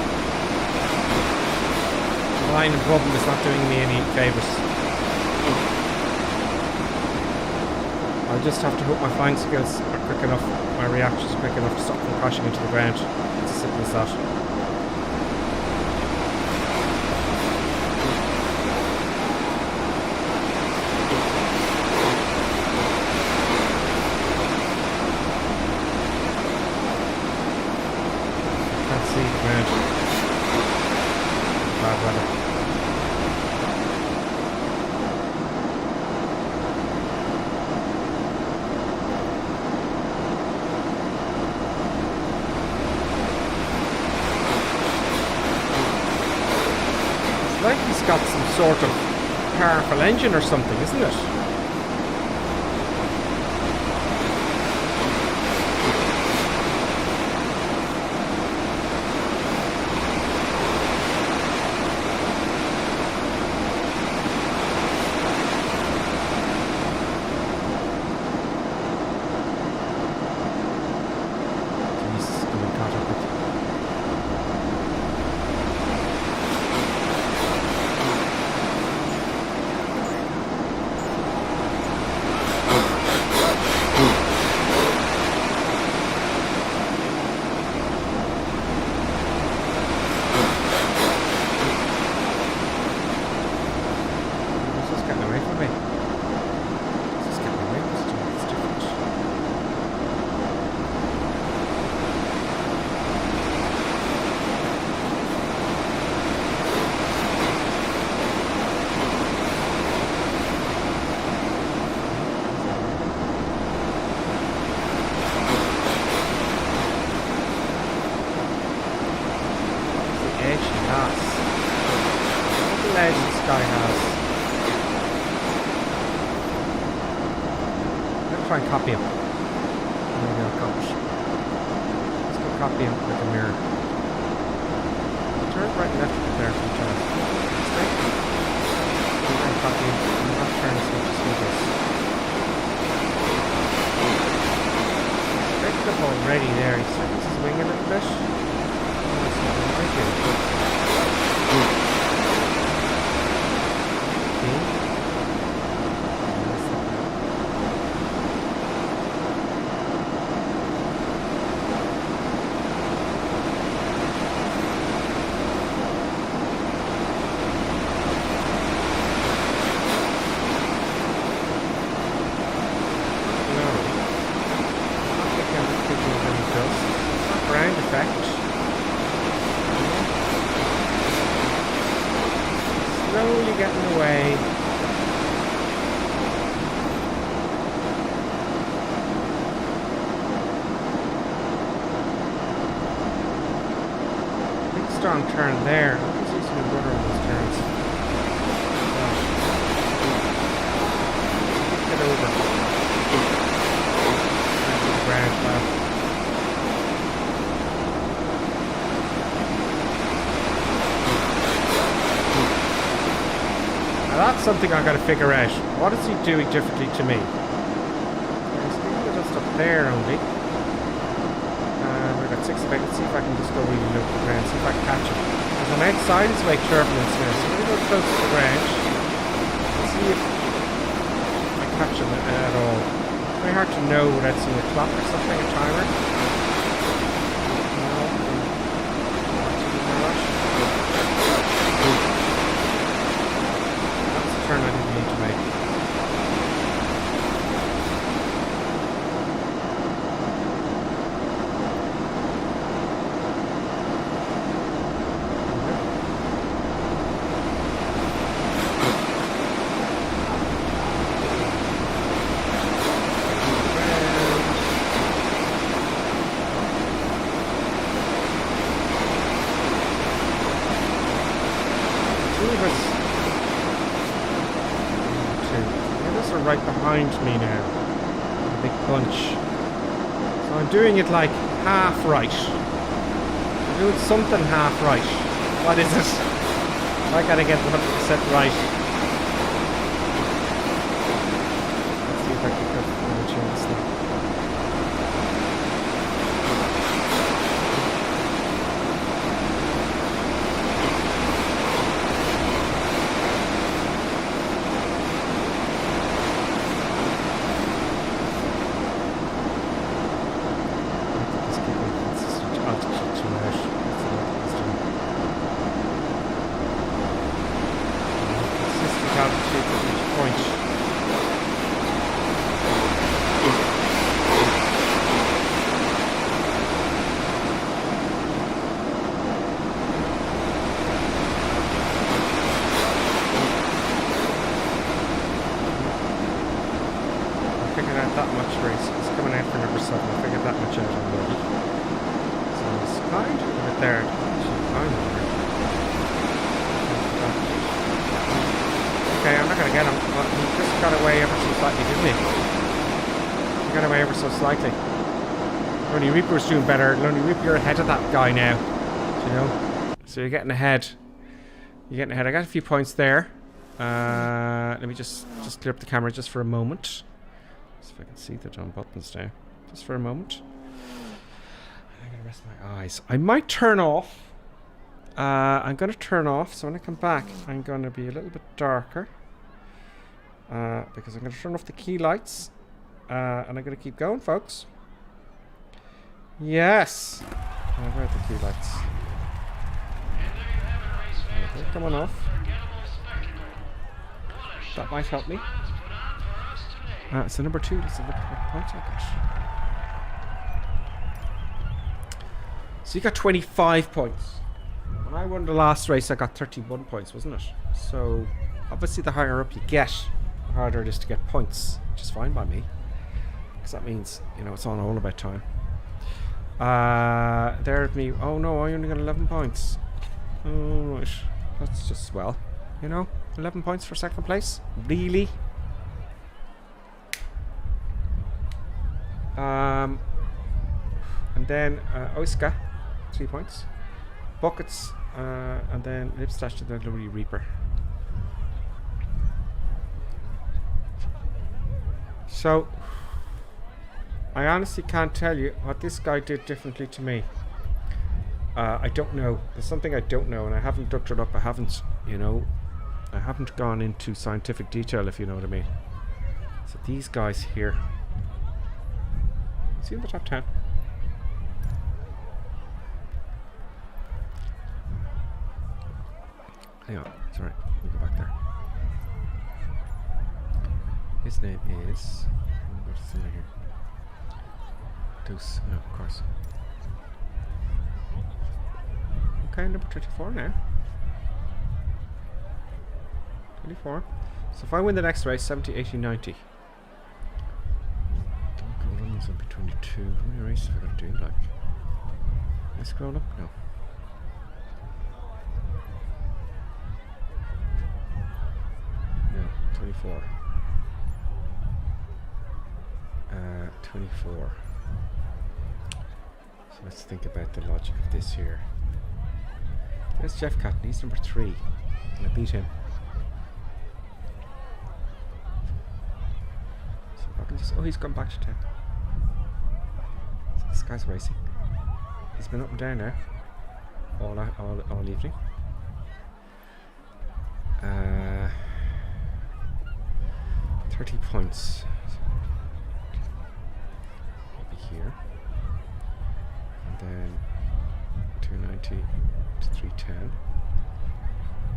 Speaker 2: The line above him is not doing me any favours. I'll just have to hope my flying skills are quick enough, my reactions are quick enough to stop them crashing into the ground. It's as simple as that. Bad weather. It's like he's got some sort of powerful engine or something, isn't it? This guy has. I'm going to try and copy him. Maybe I'll copy. Let's go copy him with a mirror. Turn right and left a bit there sometimes. Straight. I'm going to copy him. I'm not trying to switch to this. Straight up already there. He circles his wing a little bit. Right here. Slowly getting away. Big strong turn there. I can see some rudder on those turns. Get over. That's the ground left. That's something I've got to figure out. What is he doing differently to me? He's doing a little stuff there only. We've got 6 of 8. Let's see if I can just go really low to the ground, see if I can catch him. Because I'm outside his wake turbulence now, so I'm going to go close to the ground. Let's see if I catch him at all. It's very hard to know without seeing a clock or something, a timer. Turn I didn't need to make. Beavers. 2. The others are right behind me now. A big bunch. So I'm doing it like half right. I'm doing something half right. What is it? I gotta get 100% right. Let's see if I can change this thing. That much race. It's coming out for number 7. I figured that much out already. So it's kind of a bit there. Okay, I'm not going to get him. But he just got away ever so slightly, didn't he? He got away ever so slightly. Lonely Reaper's doing better. Lonely Reaper, you're ahead of that guy now. You know? So you're getting ahead. You're getting ahead. I got a few points there. Let me just clear up the camera just for a moment. If I can see the dumb buttons now. Just for a moment. I'm going to rest my eyes. I might turn off. I'm going to turn off. So when I come back, I'm going to be a little bit darker. Because I'm going to turn off the key lights. And I'm going to keep going, folks. Yes. Where are the key lights? Okay, come on off. That might help me. So number 2, let's look at what points I got. So you got 25 points. When I won the last race, I got 31 points, wasn't it? So obviously the higher up you get, the harder it is to get points, which is fine by me. Because that means, you know, it's all about time. There at me. Oh no, I only got 11 points. Oh, right. That's just swell. You know, 11 points for second place? Really? And then Oiska, 3 points. Buckets, and then Lipstash to the Lonely Reaper. So, I honestly can't tell you what this guy did differently to me. I don't know. There's something I don't know, and I haven't dug it up. I haven't, you know, I haven't gone into scientific detail, if you know what I mean. So these guys here. See in the top 10. Hang on, sorry, let me go back there. His name is. What's in here? Deuce. No, of course. Okay, number 24 now. 24. So if I win the next race, 70, 80, 90. Runs will be 22. How many races have I got to do? Like, can I scroll up? No. No, 24. 24. So let's think about the logic of this here. There's Jeff Catton. He's number 3. Can I beat him? So I can just. Oh, he's gone back to 10. This guy's racing. He's been up and down now all evening. 30 points. Maybe here. And then 290 to 310.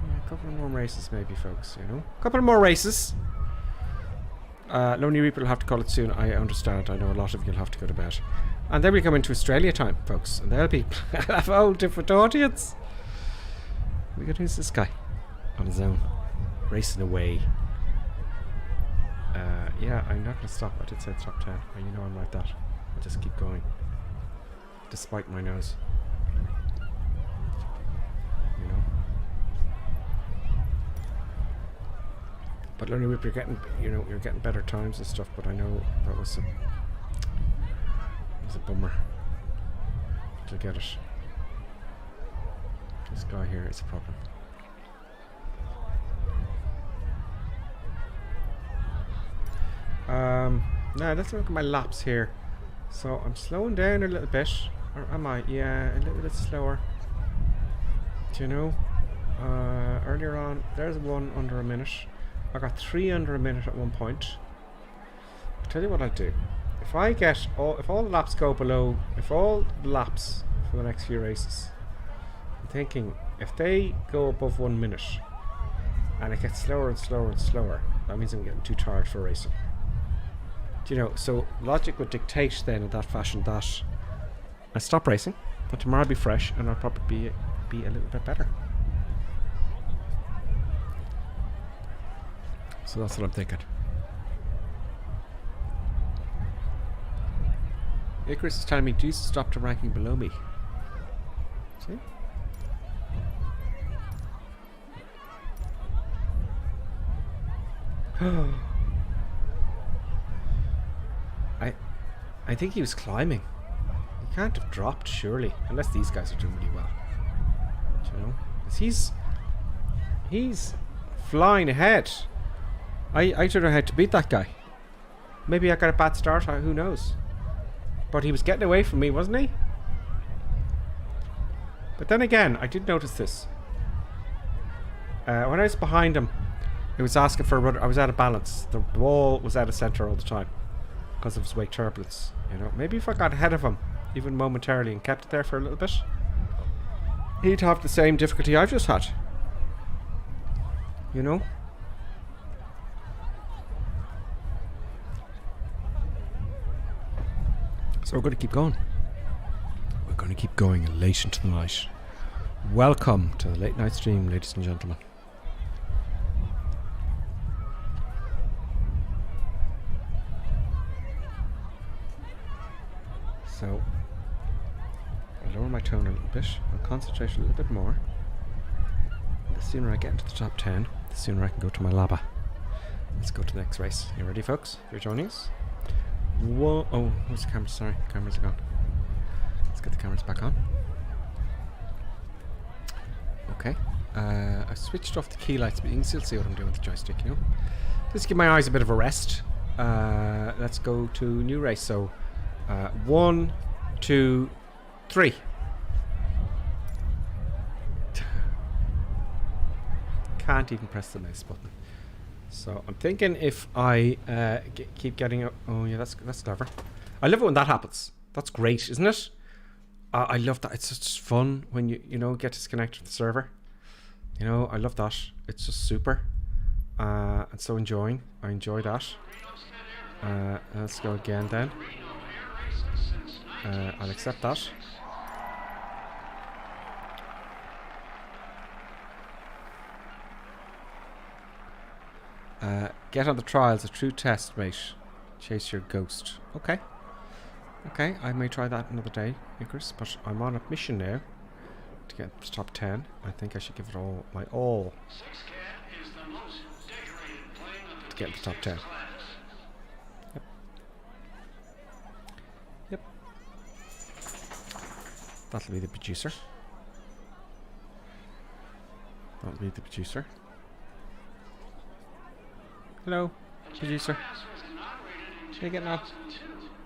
Speaker 2: Yeah, a couple of more races maybe, folks, you know. A couple of more races. Lonely Reaper will have to call it soon. I understand. I know a lot of you will have to go to bed. And then we come into Australia time, folks. And there'll be a whole different audience. Look at who's this guy on his own, racing away. Yeah, I'm not going to stop. I did say top 10. And you know I'm like that. I'll just keep going. Despite my nose. You know? But Lonely Whip, you're getting, you're getting better times and stuff. But I know that was a bummer to get it. This guy here is a problem. Now let's look at my laps here. So I'm slowing down a little bit, or am I? Yeah, a little bit slower. Do you know? Earlier on, there's one under a minute. I got 3 under a minute at one point. I'll tell you what I'll do. If I get if all the laps go below, if all the laps for the next few races, I'm thinking if they go above 1 minute and it gets slower and slower and slower, that means I'm getting too tired for racing. Do you know? So logic would dictate then in that fashion that I stop racing, but tomorrow I'll be fresh and I'll probably be a little bit better. So that's what I'm thinking. Icarus is telling me, Jesus stopped ranking below me. See? I think he was climbing. He can't have dropped, surely, unless these guys are doing really well. Do you know? 'Cause he's flying ahead. I don't know how to beat that guy. Maybe I got a bad start, who knows? But he was getting away from me, wasn't he? But then again, I did notice this. When I was behind him, it was asking for a rudder. I was out of balance. The wall was out of center all the time because of his wake turbulence. You know, maybe if I got ahead of him, even momentarily, and kept it there for a little bit, he'd have the same difficulty I've just had. You know? So we're going to keep going. We're going to keep going late into the night. Welcome to the late night stream, ladies and gentlemen. So I'll lower my tone a little bit. I'll concentrate a little bit more. And the sooner I get into the top 10, the sooner I can go to my laba. Let's go to the next race. You ready, folks? You're joining us? Whoa! Oh, where's the cameras? Sorry, cameras are gone. Let's get the cameras back on. Okay. I switched off the key lights, but you can still see what I'm doing with the joystick, you know. Let's give my eyes a bit of a rest. Let's go to new race. So, 1, 2, 3. Can't even press the mouse button. So I'm thinking if I keep getting up. Oh yeah, that's clever. I love it when that happens. That's great, isn't it? I love that. It's just fun when you know get disconnected from the server. You know, I love that. It's just super. And so enjoying. I enjoy that. Let's go again then. I'll accept that. Get on the trials, a true test, mate. Chase your ghost. Okay. Okay, I may try that another day, Icarus, but I'm on a mission now to get to top 10. I think I should give it all my all to get to top 10. Yep. Yep. That'll be the producer. That'll be the producer. Hello, producer. How you getting on?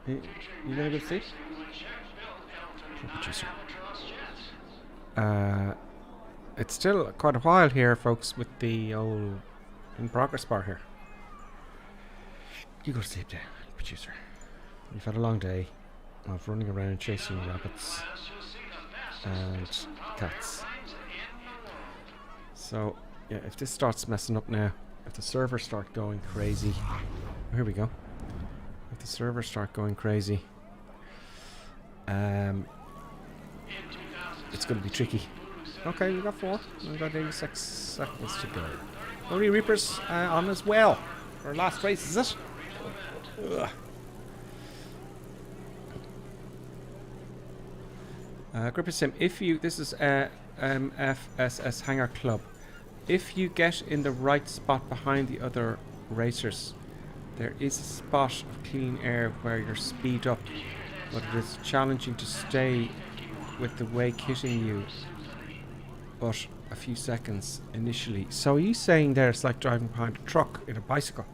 Speaker 2: You in a good seat? Producer. It's still quite a while here, folks, with the old in progress bar here. You go to sleep there, producer. You've had a long day of running around chasing rabbits and cats. So, yeah, if this starts messing up now, if the servers start going crazy, here we go. If the servers start going crazy, it's going to be tricky. Okay, we got 4. We've got 86 seconds to go. Only Reapers on as well. Our last race, is it? Gripper Sim, if you, this is MFSS Hangar Club. if you get in the right spot behind the other racers, there is a spot of clean air where you're speed up, but it is challenging to stay with the wake hitting you but a few seconds initially. So are you saying there it's like driving behind a truck in a bicycle?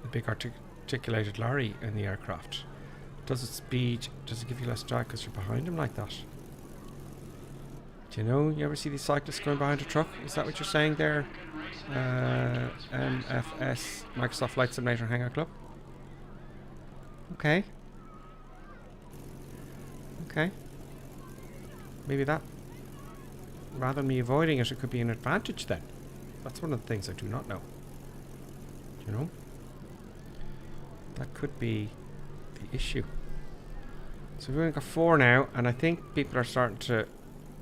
Speaker 2: A big articulated lorry in the aircraft. Does it speed? Does it give you less drag because you're behind him like that? Do you know? You ever see these cyclists going behind a truck? Is that what you're saying there? MFS, Microsoft Flight Simulator Hangout Club. Okay. Okay. Maybe that, rather than me avoiding it, it could be an advantage then. That's one of the things I do not know. You know? That could be the issue. So we've only got 4 now, and I think people are starting to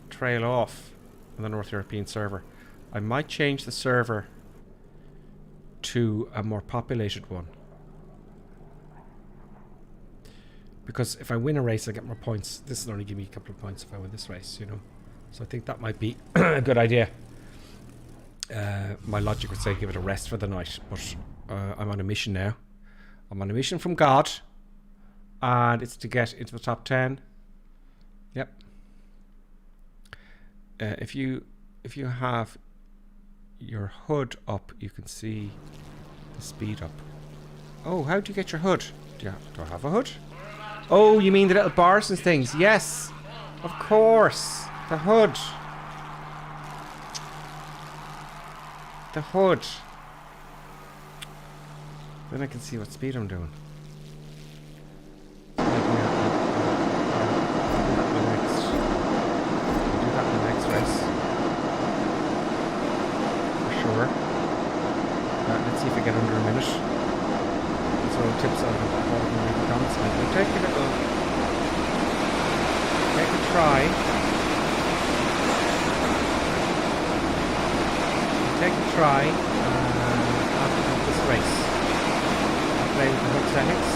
Speaker 2: trail off on the North European server. I might change the server to a more populated one. Because if I win a race, I get more points. This will only give me a couple of points if I win this race, you know. So I think that might be a good idea. My logic would say give it a rest for the night, but I'm on a mission now. I'm on a mission from God, and it's to get into the top 10. Yep. If you have your hood up, you can see the speed up. Oh, how do you get your hood? Do I have a hood? Oh, you mean the little bars and things? Yes, of course. The hood. The hood. Then I can see what speed I'm doing. I'll do that in the next race. For sure. Let's see if I get under a minute. That's all tips out of the comments. We'll take a try. Take a try after this race. I'll play with the hook settings.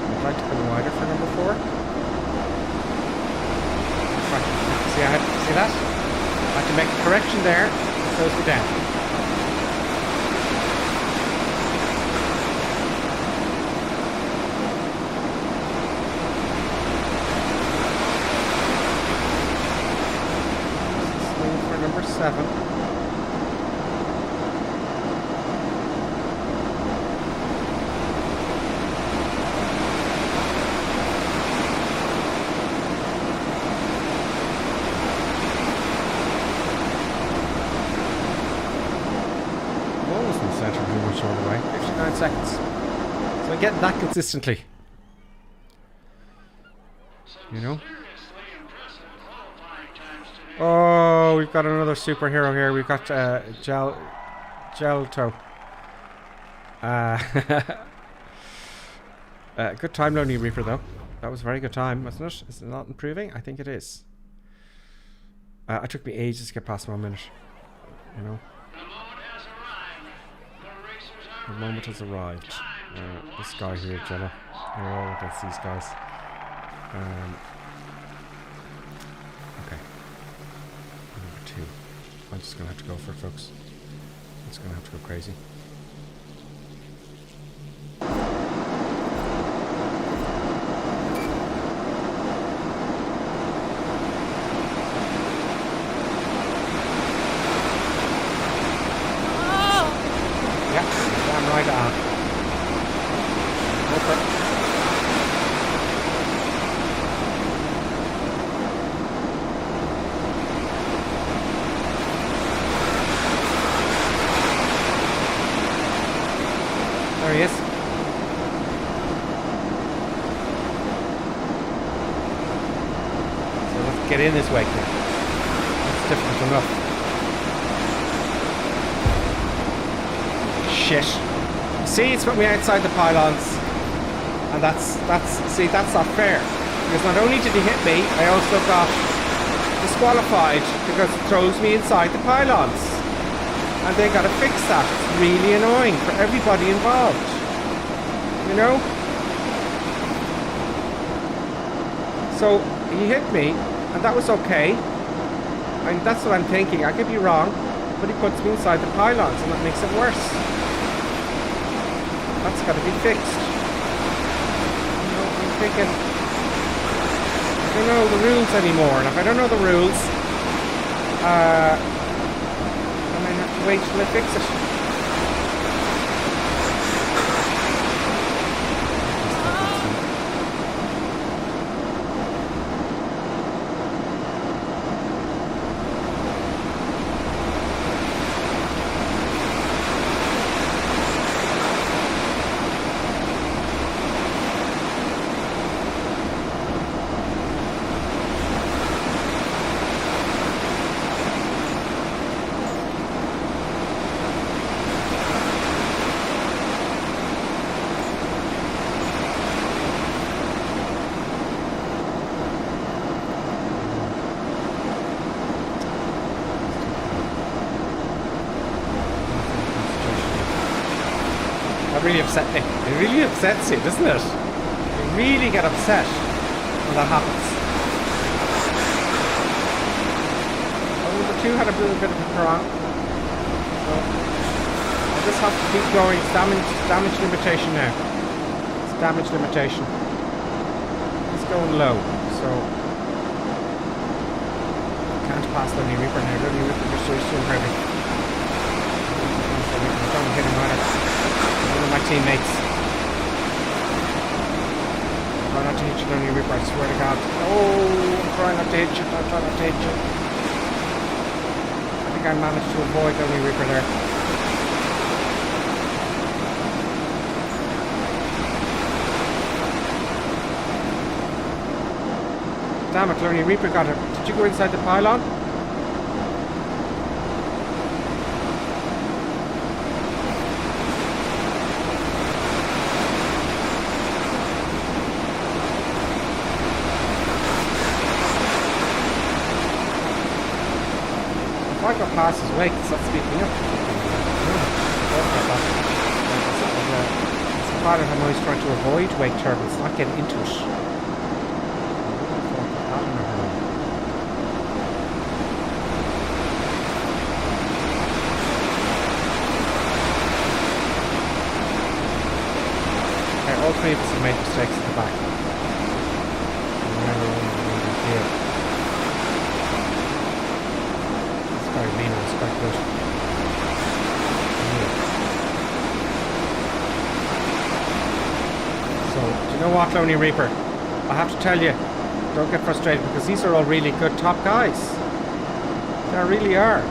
Speaker 2: I'd like to go wider for number 4. See that? I have to make a correction there, so slows me down. Swing for number 7. Short away. 59 seconds. So I get that consistently. You know? Oh, we've got another superhero here. We've got Gelto. Good time, Lonely Reaper, though. That was a very good time, wasn't it? Is it not improving? I think it is. It took me ages to get past 1 minute. You know? The moment has arrived. This guy here, Jello. You're all against these guys. Okay. Number 2. I'm just going to have to go for it, folks. I'm just going to have to go crazy. Right on. Go for it. There he is. So let's get in this way now. That's difficult enough. Shit. See, it's put me outside the pylons, and that's not fair. Because not only did he hit me, I also got disqualified because it throws me inside the pylons. And they gotta fix that. It's really annoying for everybody involved. You know? So he hit me, and that was okay. And that's what I'm thinking. I could be wrong, but he puts me inside the pylons, and that makes it worse. That's gotta be fixed. You know, I'm thinking, I don't know the rules anymore, and if I don't know the rules, I might have to wait till I fix it. That really upset me. It really upsets you, doesn't it? You really get upset when that happens. Well, number 2 had a little bit of a prong. So I just have to keep going. It's damage limitation now. It's damage limitation. It's going low, so can't pass Lonely Reaper now. Lonely Reaper just so soon heavy. Don't hit him either. One of my teammates. Try not to hit you, Lonely Reaper, I swear to God. Oh, I'm trying not to hit you. I'm trying not to hit you. I think I managed to avoid Lonely Reaper there. Damn it, Lonely Reaper got it. Did you go inside the pylon? If I got past his wake, that's speaking up. It's a part of I'm always trying to avoid wake turbulence, not get into it. Okay, all 3 of us have made mistakes at the back. Here. Reno is quite good. So, do you know what, Lonely Reaper? I have to tell you, don't get frustrated because these are all really good top guys. They really are.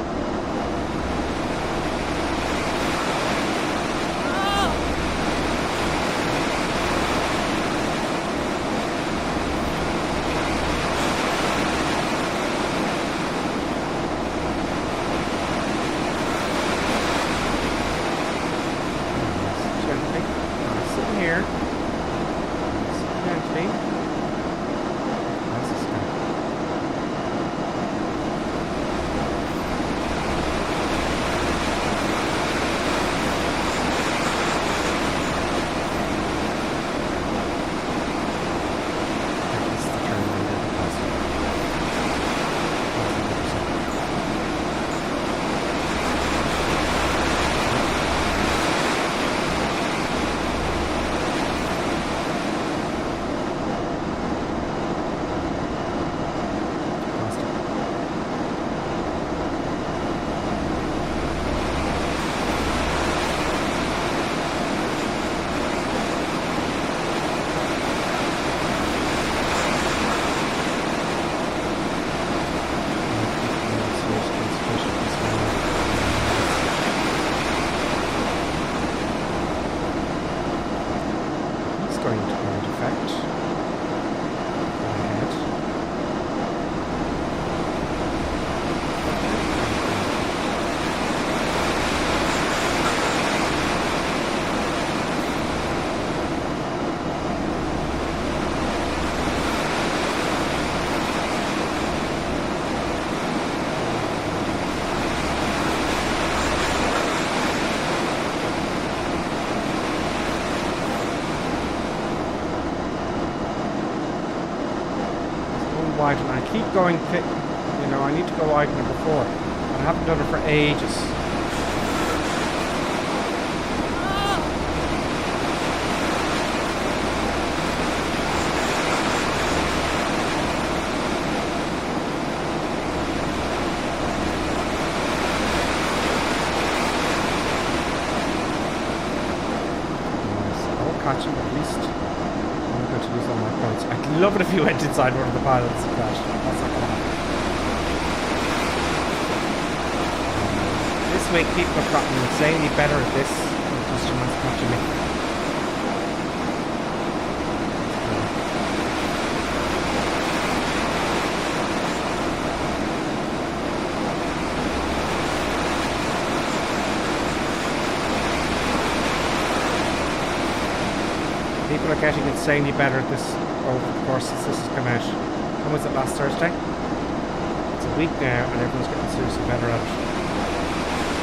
Speaker 2: keep going fit. You know, I need to go wide number 4. I haven't done it for ages. Catching at least. I'm going to lose all my points. I'd love it if you went inside one of the pilots and crashed. That's not going to happen. This week people have gotten insanely better at this. Customers catching me. People are getting insanely better at this over the course since this has come out. When was it, last Thursday? It's a week now and everyone's getting seriously better at it.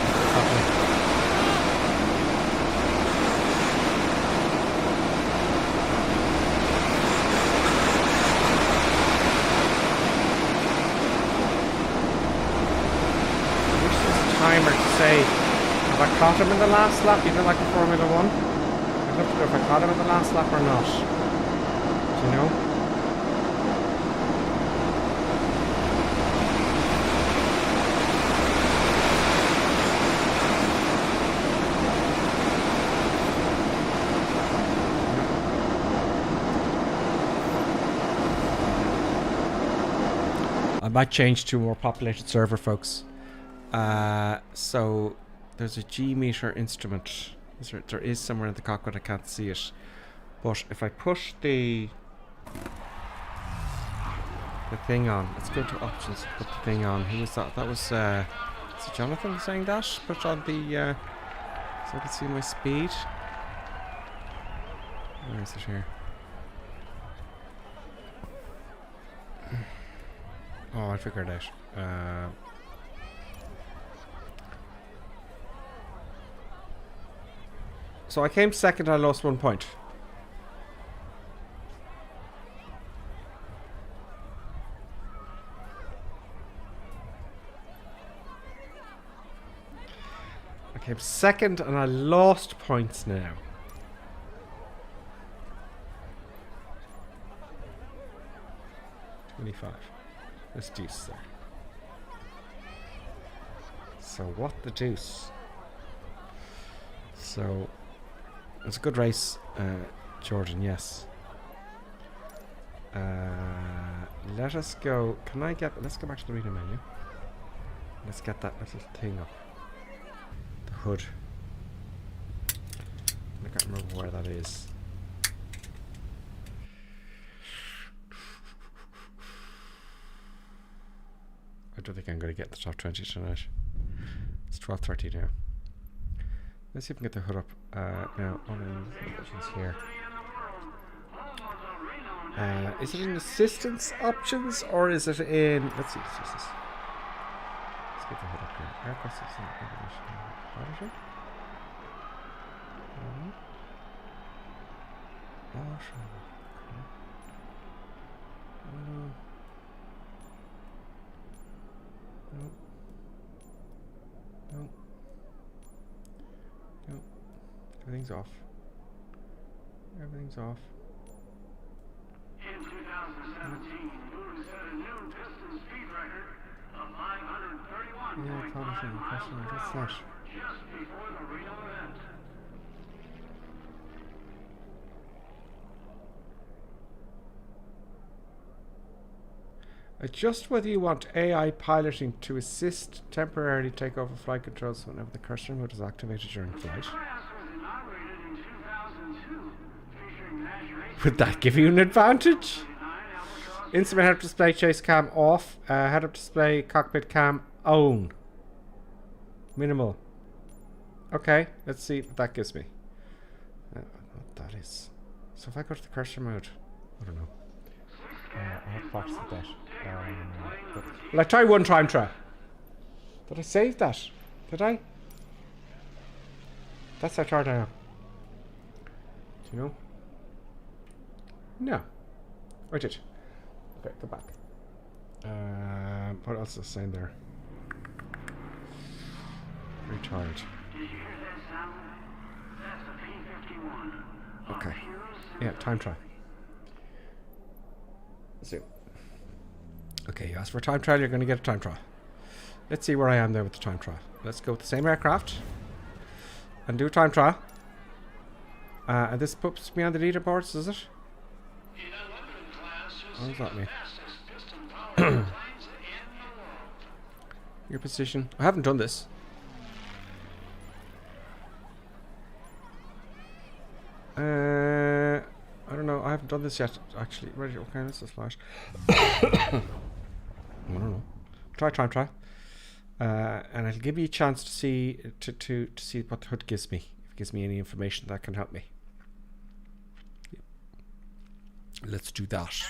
Speaker 2: What's happening? I wish there was a timer to say, have I caught him in the last lap, you know, like in Formula 1? I'd love to know if I caught him in the last lap or not. Do you know? I might change to a more populated server, folks. So there's a G meter instrument. There is somewhere in the cockpit, I can't see it. But if I push the thing on, let's go to options, put the thing on. Who was that? That was, is it Jonathan saying that? Put on the, so I can see my speed. Where is it here? Oh, I figured it out. So I came second, I lost 1 point. I came second and I lost points now. $25. Let's deuce there. So what the deuce? So it's a good race, Jordan, yes. Let us go. Can I get... Let's go back to the Reno menu. Let's get that little thing up. The hood. I can't remember where that is. I don't think I'm going to get the top 20 tonight. It's 12:30 now. Let's see if we can get the hood up. Now, on the options here. Is it in assistance options or is it in... Let's see. Let's get the hood up here. Aircraft system information. No. Everything's off. Everything's off.
Speaker 3: In 2017, Lewis set a new piston speed record of 531.5 miles per hour just before the Reno event.
Speaker 2: Adjust whether you want AI piloting to assist temporarily take over flight controls whenever the cursor mode is activated during flight. Would that give you an advantage? Instrument head-up display chase cam off. Head-up display cockpit cam on. Minimal. Okay, let's see what that gives me. What that is. So if I go to the cursor mode, I don't know. What box is that? Well, I try one time trial. Did I save that? Did I? That's how tired I am. Do you know? No. I did. Okay, go back. What else is saying there? Very tired.
Speaker 3: Did you hear that sound? That's the P-51.
Speaker 2: Okay. Yeah, time trial. So. Okay, you asked for a time trial, you're going to get a time trial. Let's see where I am there with the time trial. Let's go with the same aircraft and do a time trial. And this puts me on the leaderboards, is it? What does that mean? Your position. I haven't done this. I don't know. I haven't done this yet, actually. Ready? Okay, let's just flash. I don't know. Try. And it'll give me a chance to see to see what the HUD gives me. If it gives me any information that can help me. Yep. Let's do that.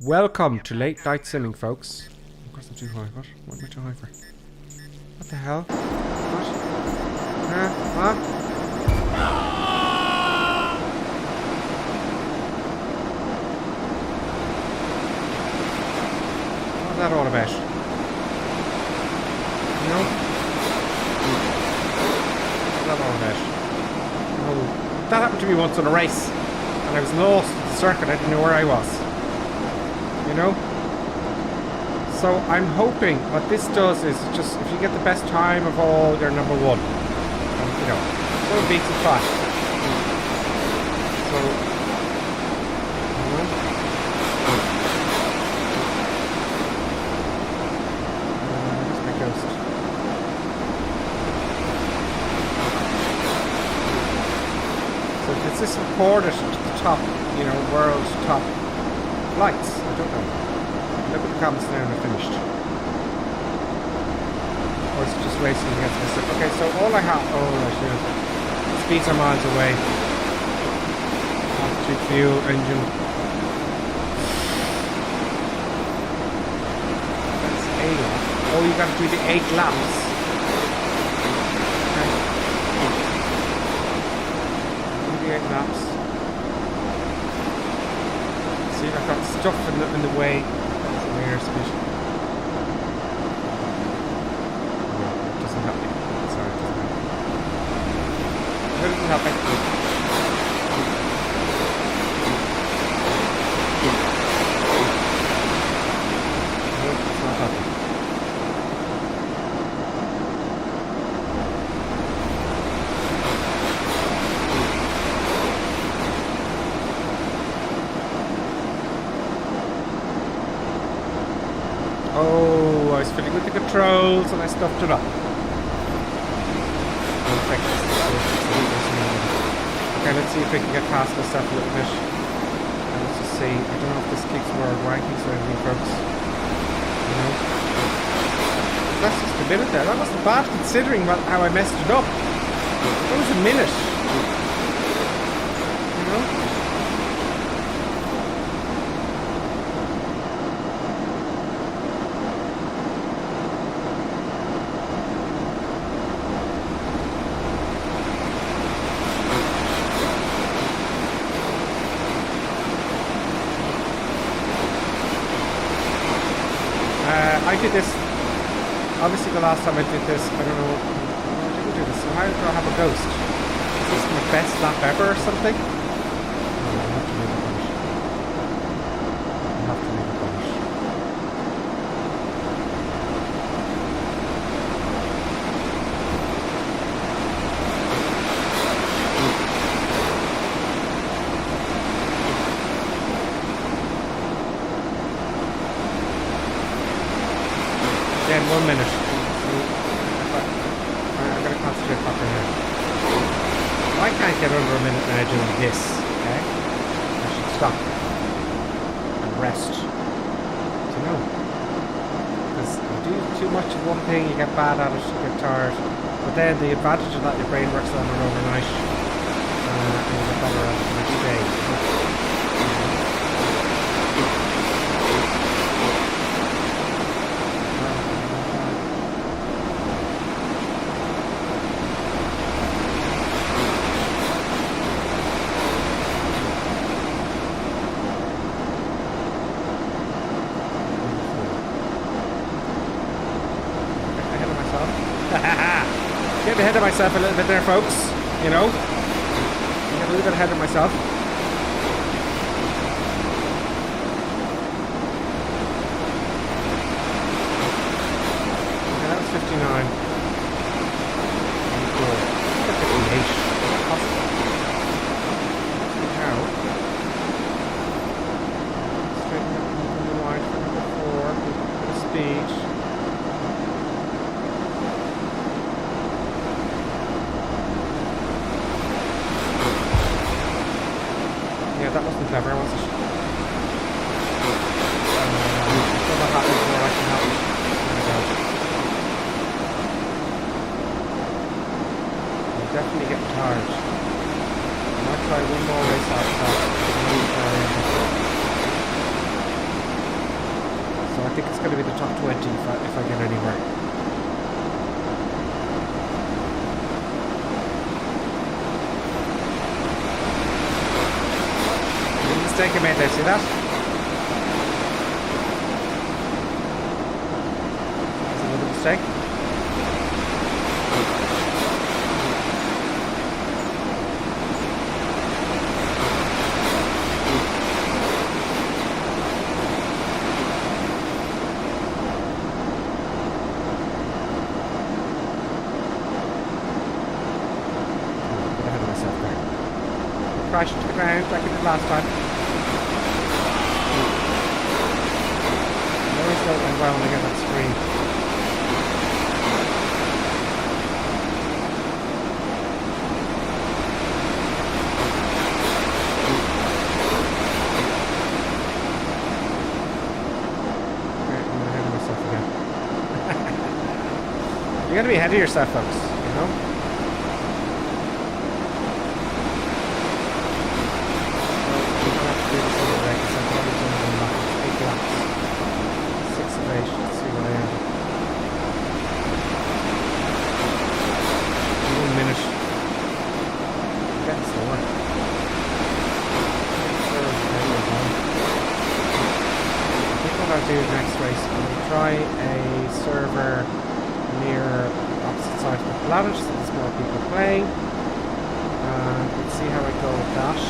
Speaker 2: Welcome to late night simming, folks. Of course I'm too high. What am I too high for? What the hell? What? What? What's that all about? You know? What's that all about? Oh, that happened to me once on a race, and I was lost in the circuit. I didn't know where I was. You know? So I'm hoping what this does is just if you get the best time of all, you're number one. And, you know, so it beats it fast. So, you know? Where's my ghost? So is this recorded to the top, you know, world top flights? I don't know. Look at the comments now and I'm finished. Or is it just racing against myself? Okay, so all I have... Oh, I should. Speeds are miles away. Altitude, fuel, engine. That's 8 laps. Oh, you got to do the 8 laps. Okay. Do the 8 laps. See, I've got stuff in the way. Airspeed. No, it doesn't help me. Sorry, it doesn't help me. It doesn't help me. No, it's not helping. Oh, I was fiddling with the controls and I stuffed it up. Okay, let's see if we can get past myself a little bit. And let's just see. I don't know if this keeps more rankings or anything, folks. You know? That's just a minute there. That wasn't bad considering how I messed it up. That was a minute. You know? I did this, obviously the last time I did this, I don't know, I didn't do this, so how do I have a ghost? Is this my best lap ever or something? No, I'll have to leave it on. I'll have to leave it on. Yeah, in 1 minute. I'm going to concentrate properly here. I can't get under a minute now doing this, okay? I should stop and rest. Do you know? Because you do too much of one thing, you get bad at it, you get tired. But then the advantage of that, your brain works on it overnight. And you get better at it next day. Getting ahead of myself a little bit there, folks. You know? Get a little bit ahead of myself. Okay, that was 59. 58. How? Straighten up the wide for number 4. Bit of speed. Yeah, that wasn't clever, was it? Still not happening before I can help it. There we go. I'm definitely getting tired. I might try one more race after that. So I think it's going to be the top 20 if I get anywhere. Mistake I made there, see that? That's another mistake. A bit ahead of myself there. Crashed to the ground like I did last time. Went well when I get that screen. Okay, I'm ahead of myself again. You gotta be ahead of yourself, folks, you know? So, you don't have to do this all day because I've probably done 8 laps. Let's see what I am. 1 minute. I'm getting slower. I think what I'll do next race, I'm going to try a server near the opposite side of the planet so there's more people playing. Let's see how I go with that.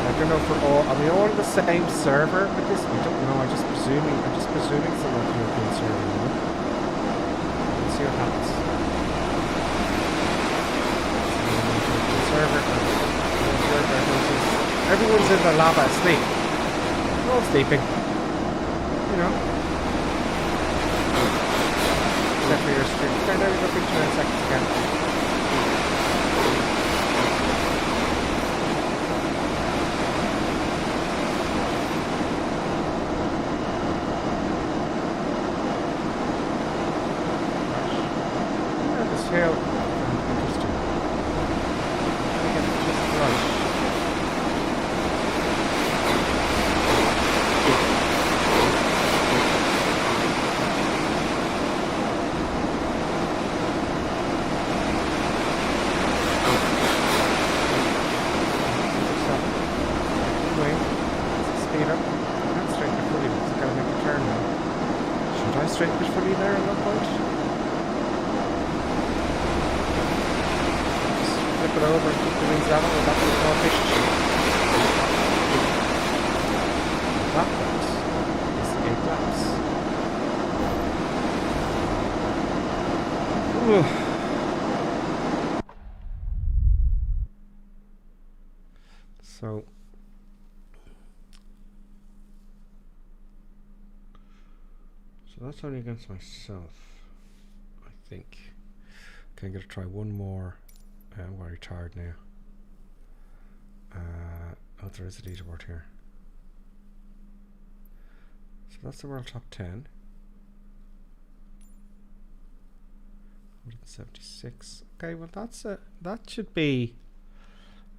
Speaker 2: I don't know for all. Are we all on the same server with this? I don't know. I'm just presuming it's a European server. You know? Let's see what happens. Server. Everyone's in the lava asleep. They're all sleeping. You know. Except for your stream. Okay, there we go. 59 seconds again. Interesting. I get it just right. Speed up. I can't straighten it fully because I've got to make a turn now. Should I straighten it fully there at that point? Flip it over and keep the wings level with that little more efficient. That is 8 laps. So that's only against myself, I think. Okay, I'm gonna try one more. I'm very tired now. Oh, there is a leaderboard here. So that's the world top 10. 176. Okay, well that should be.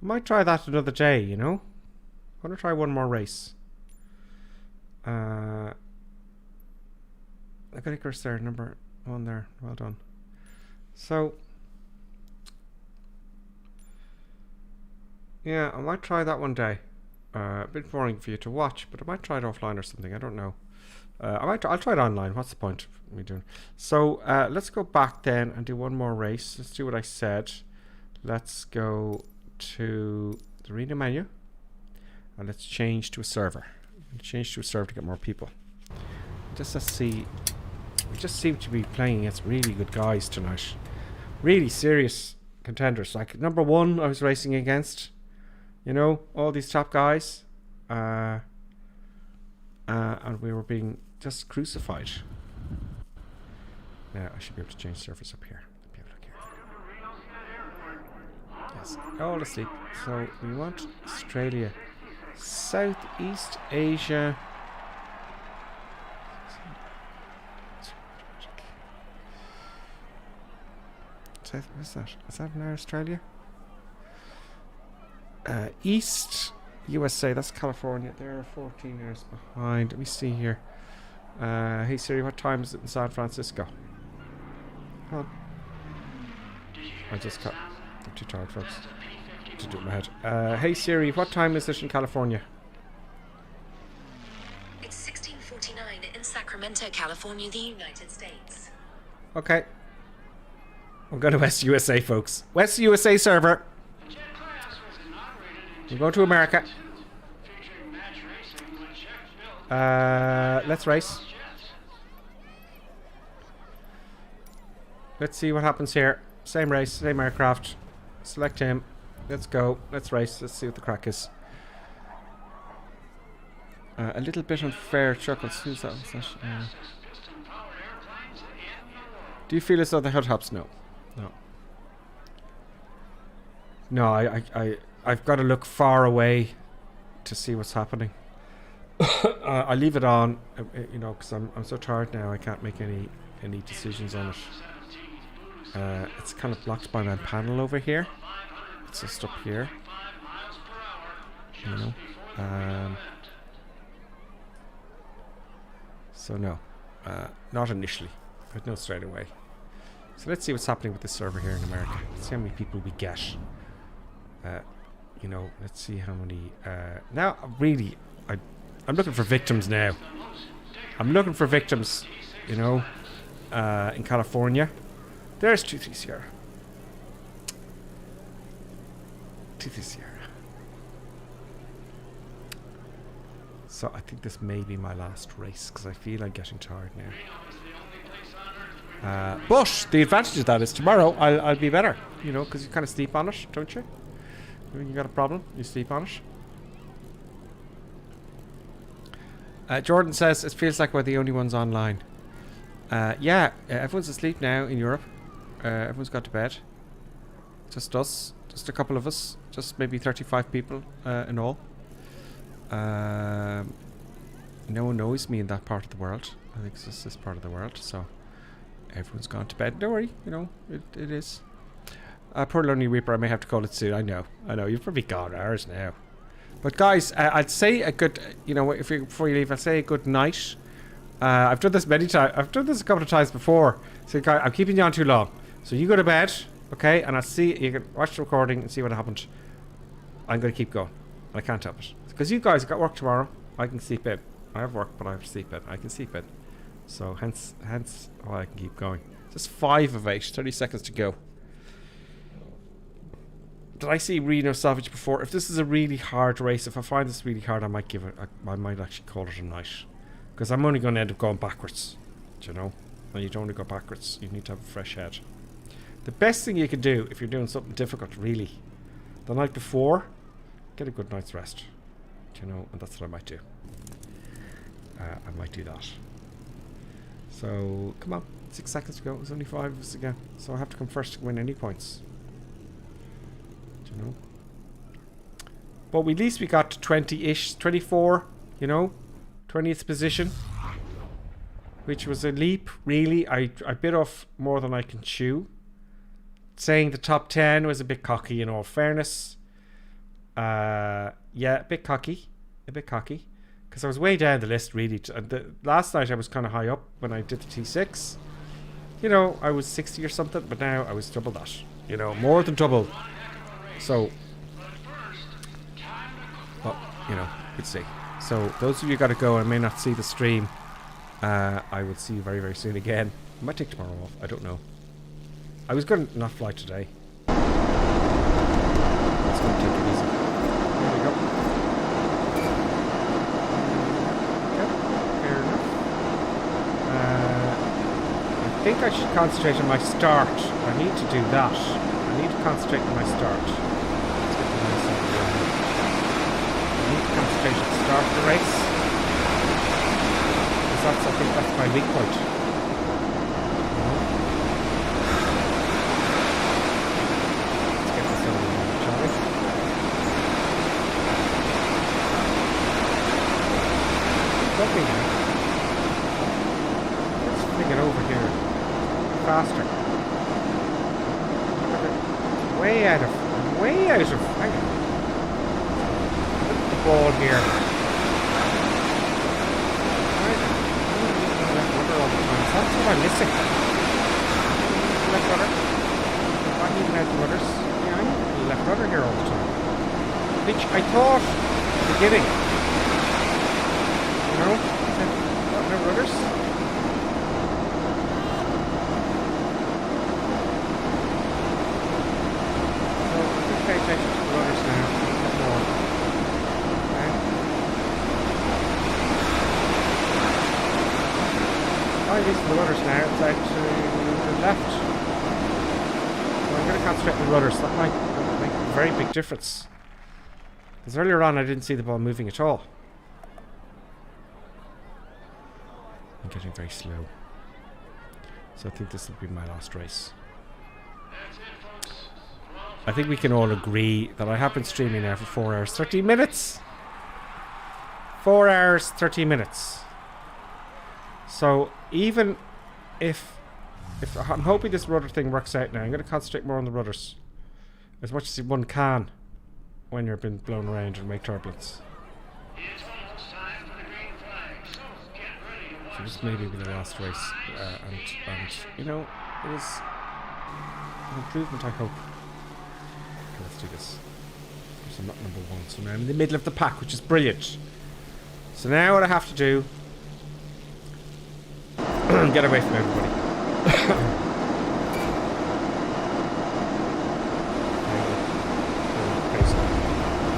Speaker 2: I might try that another day, you know. I'm gonna try one more race. I got Icarus there, number on there. Well done. So, yeah, I might try that one day. A bit boring for you to watch, but I might try it offline or something. I don't know. I'll try it online. What's the point of me doing? So let's go back then and do one more race. Let's do what I said. Let's go to the arena menu and let's change to a server. Change to a server to get more people. Just let's see. We just seem to be playing against really good guys tonight. Really serious contenders. Like number one I was racing against. You know, all these top guys. And we were being just crucified. Now I should be able to change servers up here. Let me have a look here. Yes, all asleep. So we want Australia, Southeast Asia. What's that? Is that in Australia? East USA, that's California. They're 14 years behind. Let me see here. Hey Siri, what time is it in San Francisco? Oh. I'm too tired, folks, to do it in my head. Hey Siri, what time is it in California?
Speaker 4: It's 16:49 in Sacramento, California, the United States.
Speaker 2: Okay. We're going to West USA, folks. West USA server. We're going to America. Let's race. Let's see what happens here. Same race, same aircraft. Select him. Let's go. Let's race. Let's see what the crack is. A little bit unfair, Chuckles. Who's that? What's that? Do you feel as though the head hops? No. No. No, I've got to look far away to see what's happening. I leave it on, you know, because I'm so tired now. I can't make any decisions on it. It's kind of blocked by my panel over here. It's just up here. You know. So no, not initially, but no straight away. So let's see what's happening with this server here in America. Let's see how many people we get. You know, let's see how many. Now, really, I'm looking for victims now. I'm looking for victims, you know, in California. There's 2-3 Sierra. 2-3 Sierra. So I think this may be my last race because I feel I'm getting tired now. But the advantage of that is tomorrow I'll be better, you know, because you kind of sleep on it, don't you? When you got a problem, you sleep on it. Jordan says it feels like we're the only ones online. Yeah, everyone's asleep now in Europe. Everyone's got to bed. Just us, just a couple of us, just maybe 35 people in all. No one knows me in that part of the world. I think it's just this part of the world, so everyone's gone to bed. Don't worry, you know, it is. Poor Lonely Reaper, I may have to call it soon. I know, you've probably gone hours now. But guys, I'd say a good, you know, before you leave, I'd say a good night. I've done this many times. I've done this a couple of times before. So I'm keeping you on too long. So you go to bed, okay? And I'll see, you can watch the recording and see what happened. I'm going to keep going. I can't help it. Because you guys got work tomorrow. I can sleep in. I have work, but I have to sleep in. I can sleep in. So hence why I can keep going. Just 5 of 8, 30 seconds to go. Did I see Reno Savage before? If this is a really hard race, if I find this really hard, I might give it. I might actually call it a night, because I'm only going to end up going backwards. Do you know? And you don't want to go backwards. You need to have a fresh head. The best thing you can do if you're doing something difficult, really, the night before, get a good night's rest. Do you know? And that's what I might do. I might do that. So come on, 6 seconds to go. There's only 5 of us again, so I have to come first to win any points. You know, but at least we got to 20-ish, 24, you know, 20th position, which was a leap, really. I bit off more than I can chew. Saying the top 10 was a bit cocky, in all fairness. Yeah, a bit cocky, because I was way down the list, really. Last night I was kind of high up when I did the T6, You know, I was 60 or something, but now I was double that. You know, more than double. So, well, you know, we'll see. So, those of you got to go and may not see the stream, I will see you very, very soon again. I might take tomorrow off. I don't know. I was going to not fly today. It's going to take it easy. There we go. Okay, fair enough. I think I should concentrate on my start. I need to do that. I need to concentrate on my start. Let's get the nice out of the way. I need to concentrate on the start of the race. Because I think that's my weak point. Let's get this over the line, shall we? Looking at it. Let's fling it over here. Faster. Look at it. Way out of. Hang on. Look at the ball here. Right. Left rudder all the time. So that's what I'm missing. Left rudder. I need left rudders. Yeah, I need left rudder here all the time. Which I thought at the beginning. You know? No rudders. Pay attention to the rudders now. A bit more. Okay. I'm using the rudders now. It's out to the left. So I'm going to concentrate on the rudders. That might make a very big difference. Because earlier on I didn't see the ball moving at all. I'm getting very slow. So I think this will be my last race. I think we can all agree that I have been streaming now for 4 hours 13 minutes. 4 hours 13 minutes. So even if I'm hoping this rudder thing works out now, I'm going to concentrate more on the rudders as much as one can when you're being blown around and make turbulence. So this may be the last race, and you know, it is an improvement, I hope. Let's do this. So I'm not number one, so now I'm in the middle of the pack, which is brilliant. So now what I have to do, get away from everybody.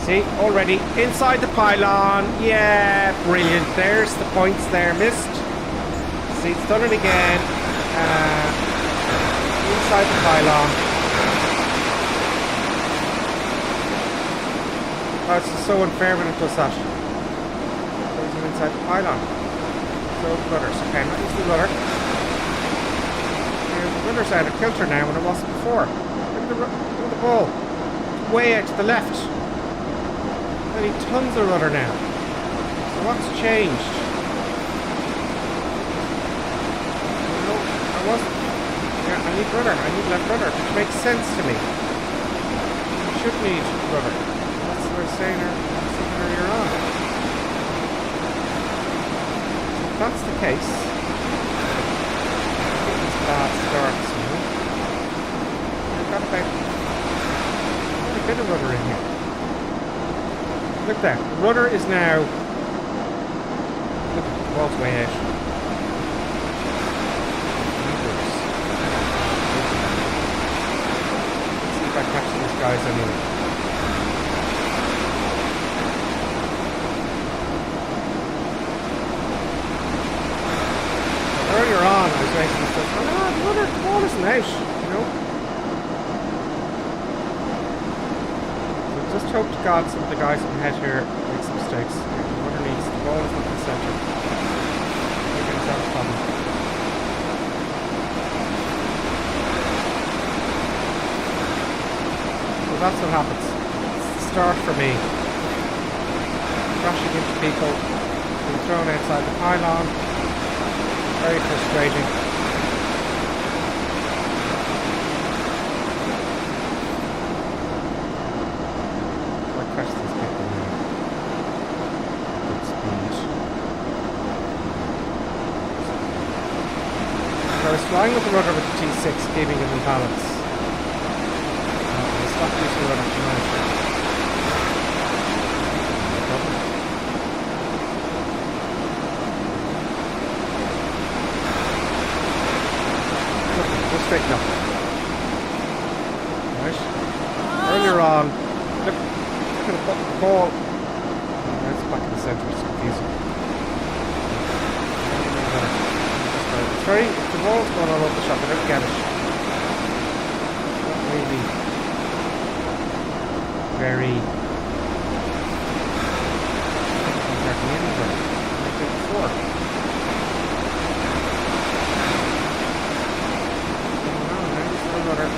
Speaker 2: See, already inside the pylon. Yeah, brilliant. There's the points there, missed. See, it's done it again. Inside the pylon. Oh, it's just so unfair when it does that. Goes inside the pylon. So rudders. Okay, I'm not using the rudder. The rudder's out of kilter now when it wasn't before. Look at the ball. It's way out to the left. I need tons of rudder now. So what's changed? No, I wasn't. Yeah, I need rudder. I need left rudder, which makes sense to me. I should need rudder. That's what I was saying earlier on. If that's the case, these bad starts, you know. I've got about a bit of rudder in here. Look there. The rudder is now. Look, the ball's way out. Let's see if I catch these guys anyway. Earlier on, I was racing and said, "Oh no, the ball isn't out," you know. Just hope to God some of the guys up ahead here make some mistakes. The rudder needs, the ball is not in the centre. Maybe it's not a problem. So that's what happens. It's the start for me. Crashing into people, being thrown outside the pylon. Very frustrating. trying with the rudder with the T6, keeping it in balance. I'll stop using the rudder tonight. Go straight up. Right. Earlier on, look at the ball. It's back in the centre, it's confusing. It's very, if the ball's going all over the shop, I don't get it. Not really very compared to the end of it, like I did before. Another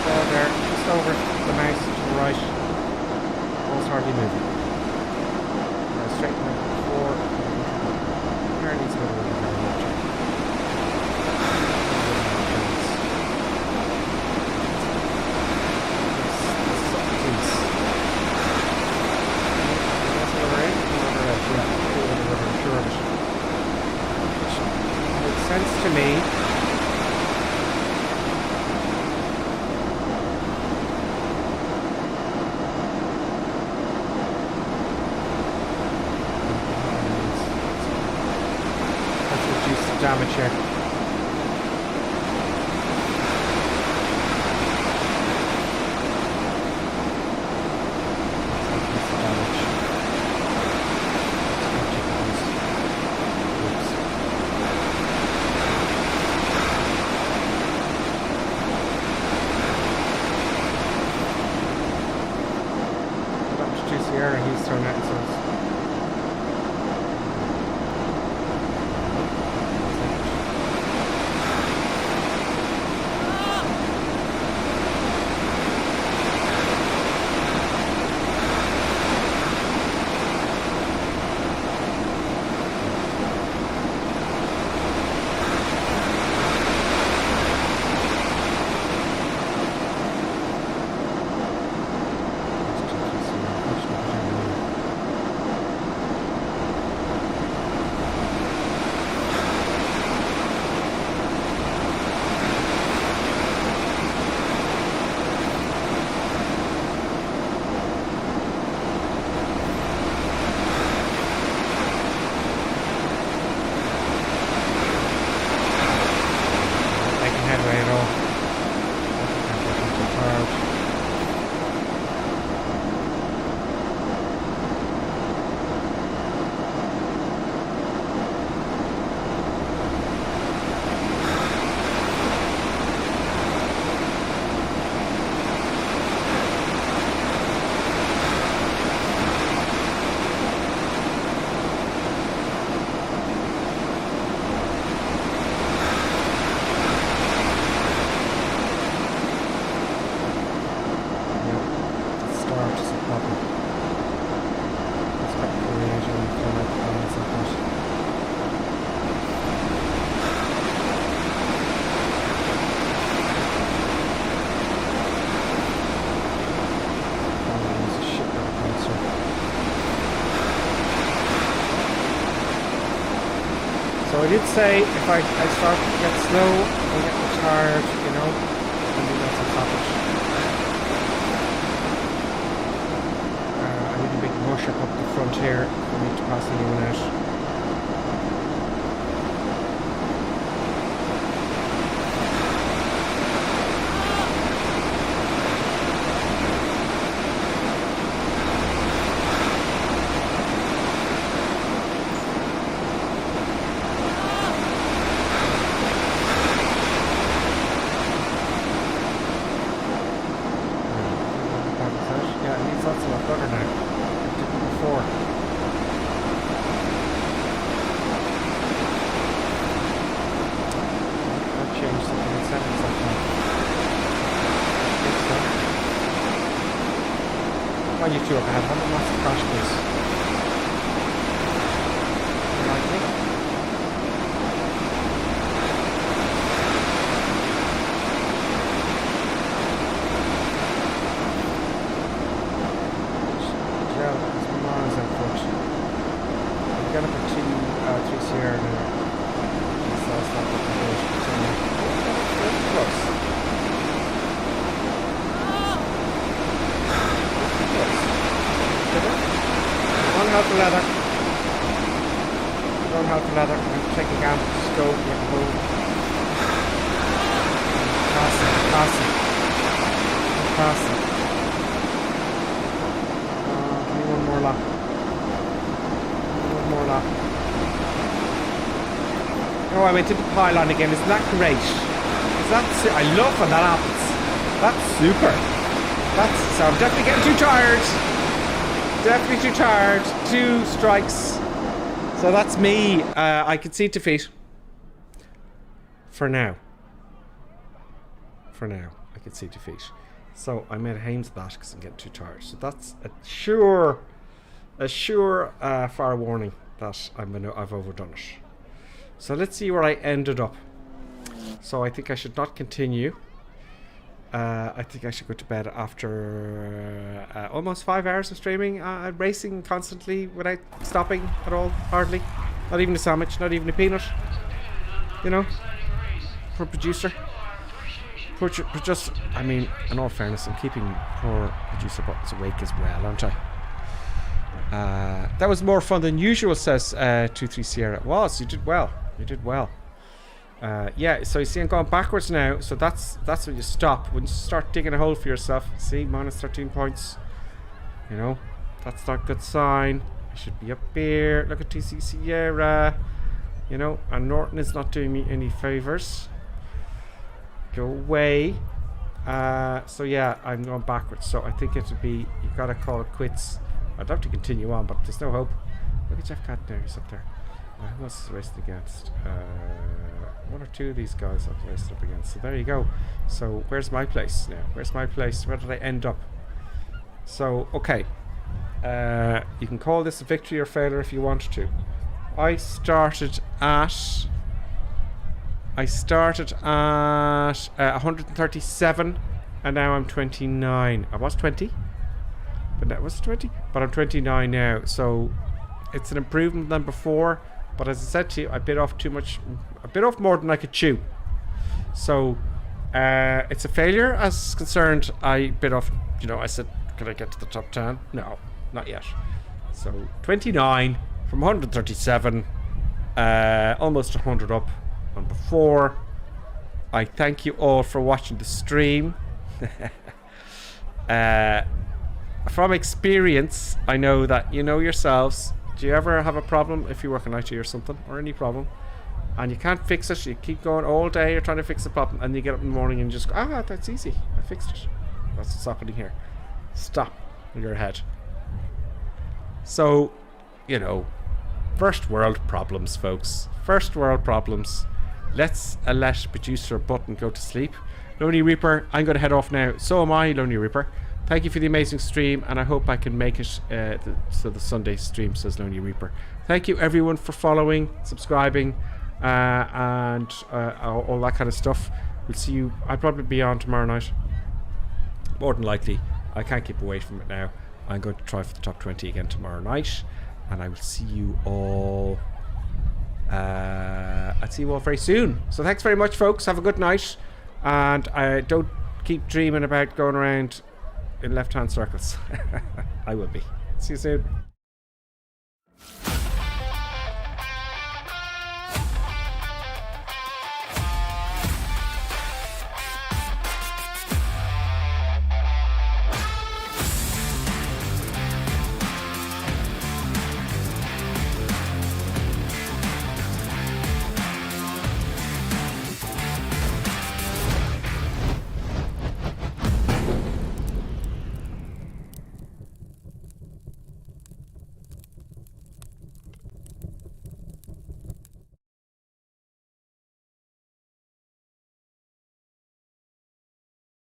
Speaker 2: ball there, just over the mouse to the right. Ball's hardly moving. Straighten out before. There needs a bit of a makes sense to me. Let's reduce the damage here. He's thrown out his own. So I did say if I start to get slow and get tired, you know, I think that's a stoppage. I need a big mush up the front here for me to pass anyone out. That's a lot better now. It didn't before. That changed something in settings that time. On YouTube I have one massive crash case. You like me? Got up at 3 Sierra now. So I'll stop at the help the leather. Don't help the leather. I'm taking a gamble. Just go. Yeah, go. Pass it. Give me one more lap. Oh, I went into pylon again. Isn't that great? I love when that happens. That's super. So I'm definitely getting too tired. Definitely too tired. 2 strikes. So that's me. I concede defeat. For now. I concede defeat. So I made a hames of that because I'm getting too tired. So that's a sure fire warning that I've overdone it. So let's see where I ended up. So I think I should not continue. I think I should go to bed after almost 5 hours of streaming, racing constantly without stopping at all, hardly. Not even a sandwich, not even a peanut. You know, for a producer. I mean, in all fairness, I'm keeping poor producer Buttons awake as well, aren't I? That was more fun than usual, says 23 Sierra. It was. You did well. Yeah, so you see I'm going backwards now, so that's when you stop. When you start digging a hole for yourself, see, minus 13 points. You know, that's not a good sign. I should be up here. Look at TC Sierra. You know, and Norton is not doing me any favours. Go away. So yeah, I'm going backwards. So I think it would be, you gotta call it quits. I'd love to continue on, but there's no hope. Look at Jeff Cat there, he's up there. Who else is racing against? 1 or 2 of these guys I've raced up against. So there you go. So where's my place now? Where did I end up? So, okay. You can call this a victory or failure if you want to. I started at 137 and now I'm 29. I was 20, but that was 20, but I'm 29 now, so it's an improvement than before. But as I said to you, I bit off too much. I bit off more than I could chew. So it's a failure as concerned. I bit off, you know, I said, could I get to the top 10? No, not yet. So 29 from 137, almost 100 up on before. I thank you all for watching the stream. From experience, I know that you know yourselves. Do you ever have a problem if you work in IT or something, or any problem, and you can't fix it? You keep going all day, you're trying to fix the problem, and you get up in the morning and you just go, that's easy, I fixed it. That's what's happening here. Stop in your head. So, you know, first world problems, folks. First world problems. Let's let producer Button go to sleep. Lonely Reaper, I'm going to head off now. So am I, Lonely Reaper. Thank you for the amazing stream, and I hope I can make it so the Sunday stream, says Lonely Reaper. Thank you everyone for following, subscribing, and all that kind of stuff. We'll see you. I'll probably be on tomorrow night. More than likely. I can't keep away from it now. I'm going to try for the top 20 again tomorrow night, and I will see you all. I'll see you all very soon. So thanks very much, folks. Have a good night, and don't keep dreaming about going around in left-hand circles. I will be. See you soon.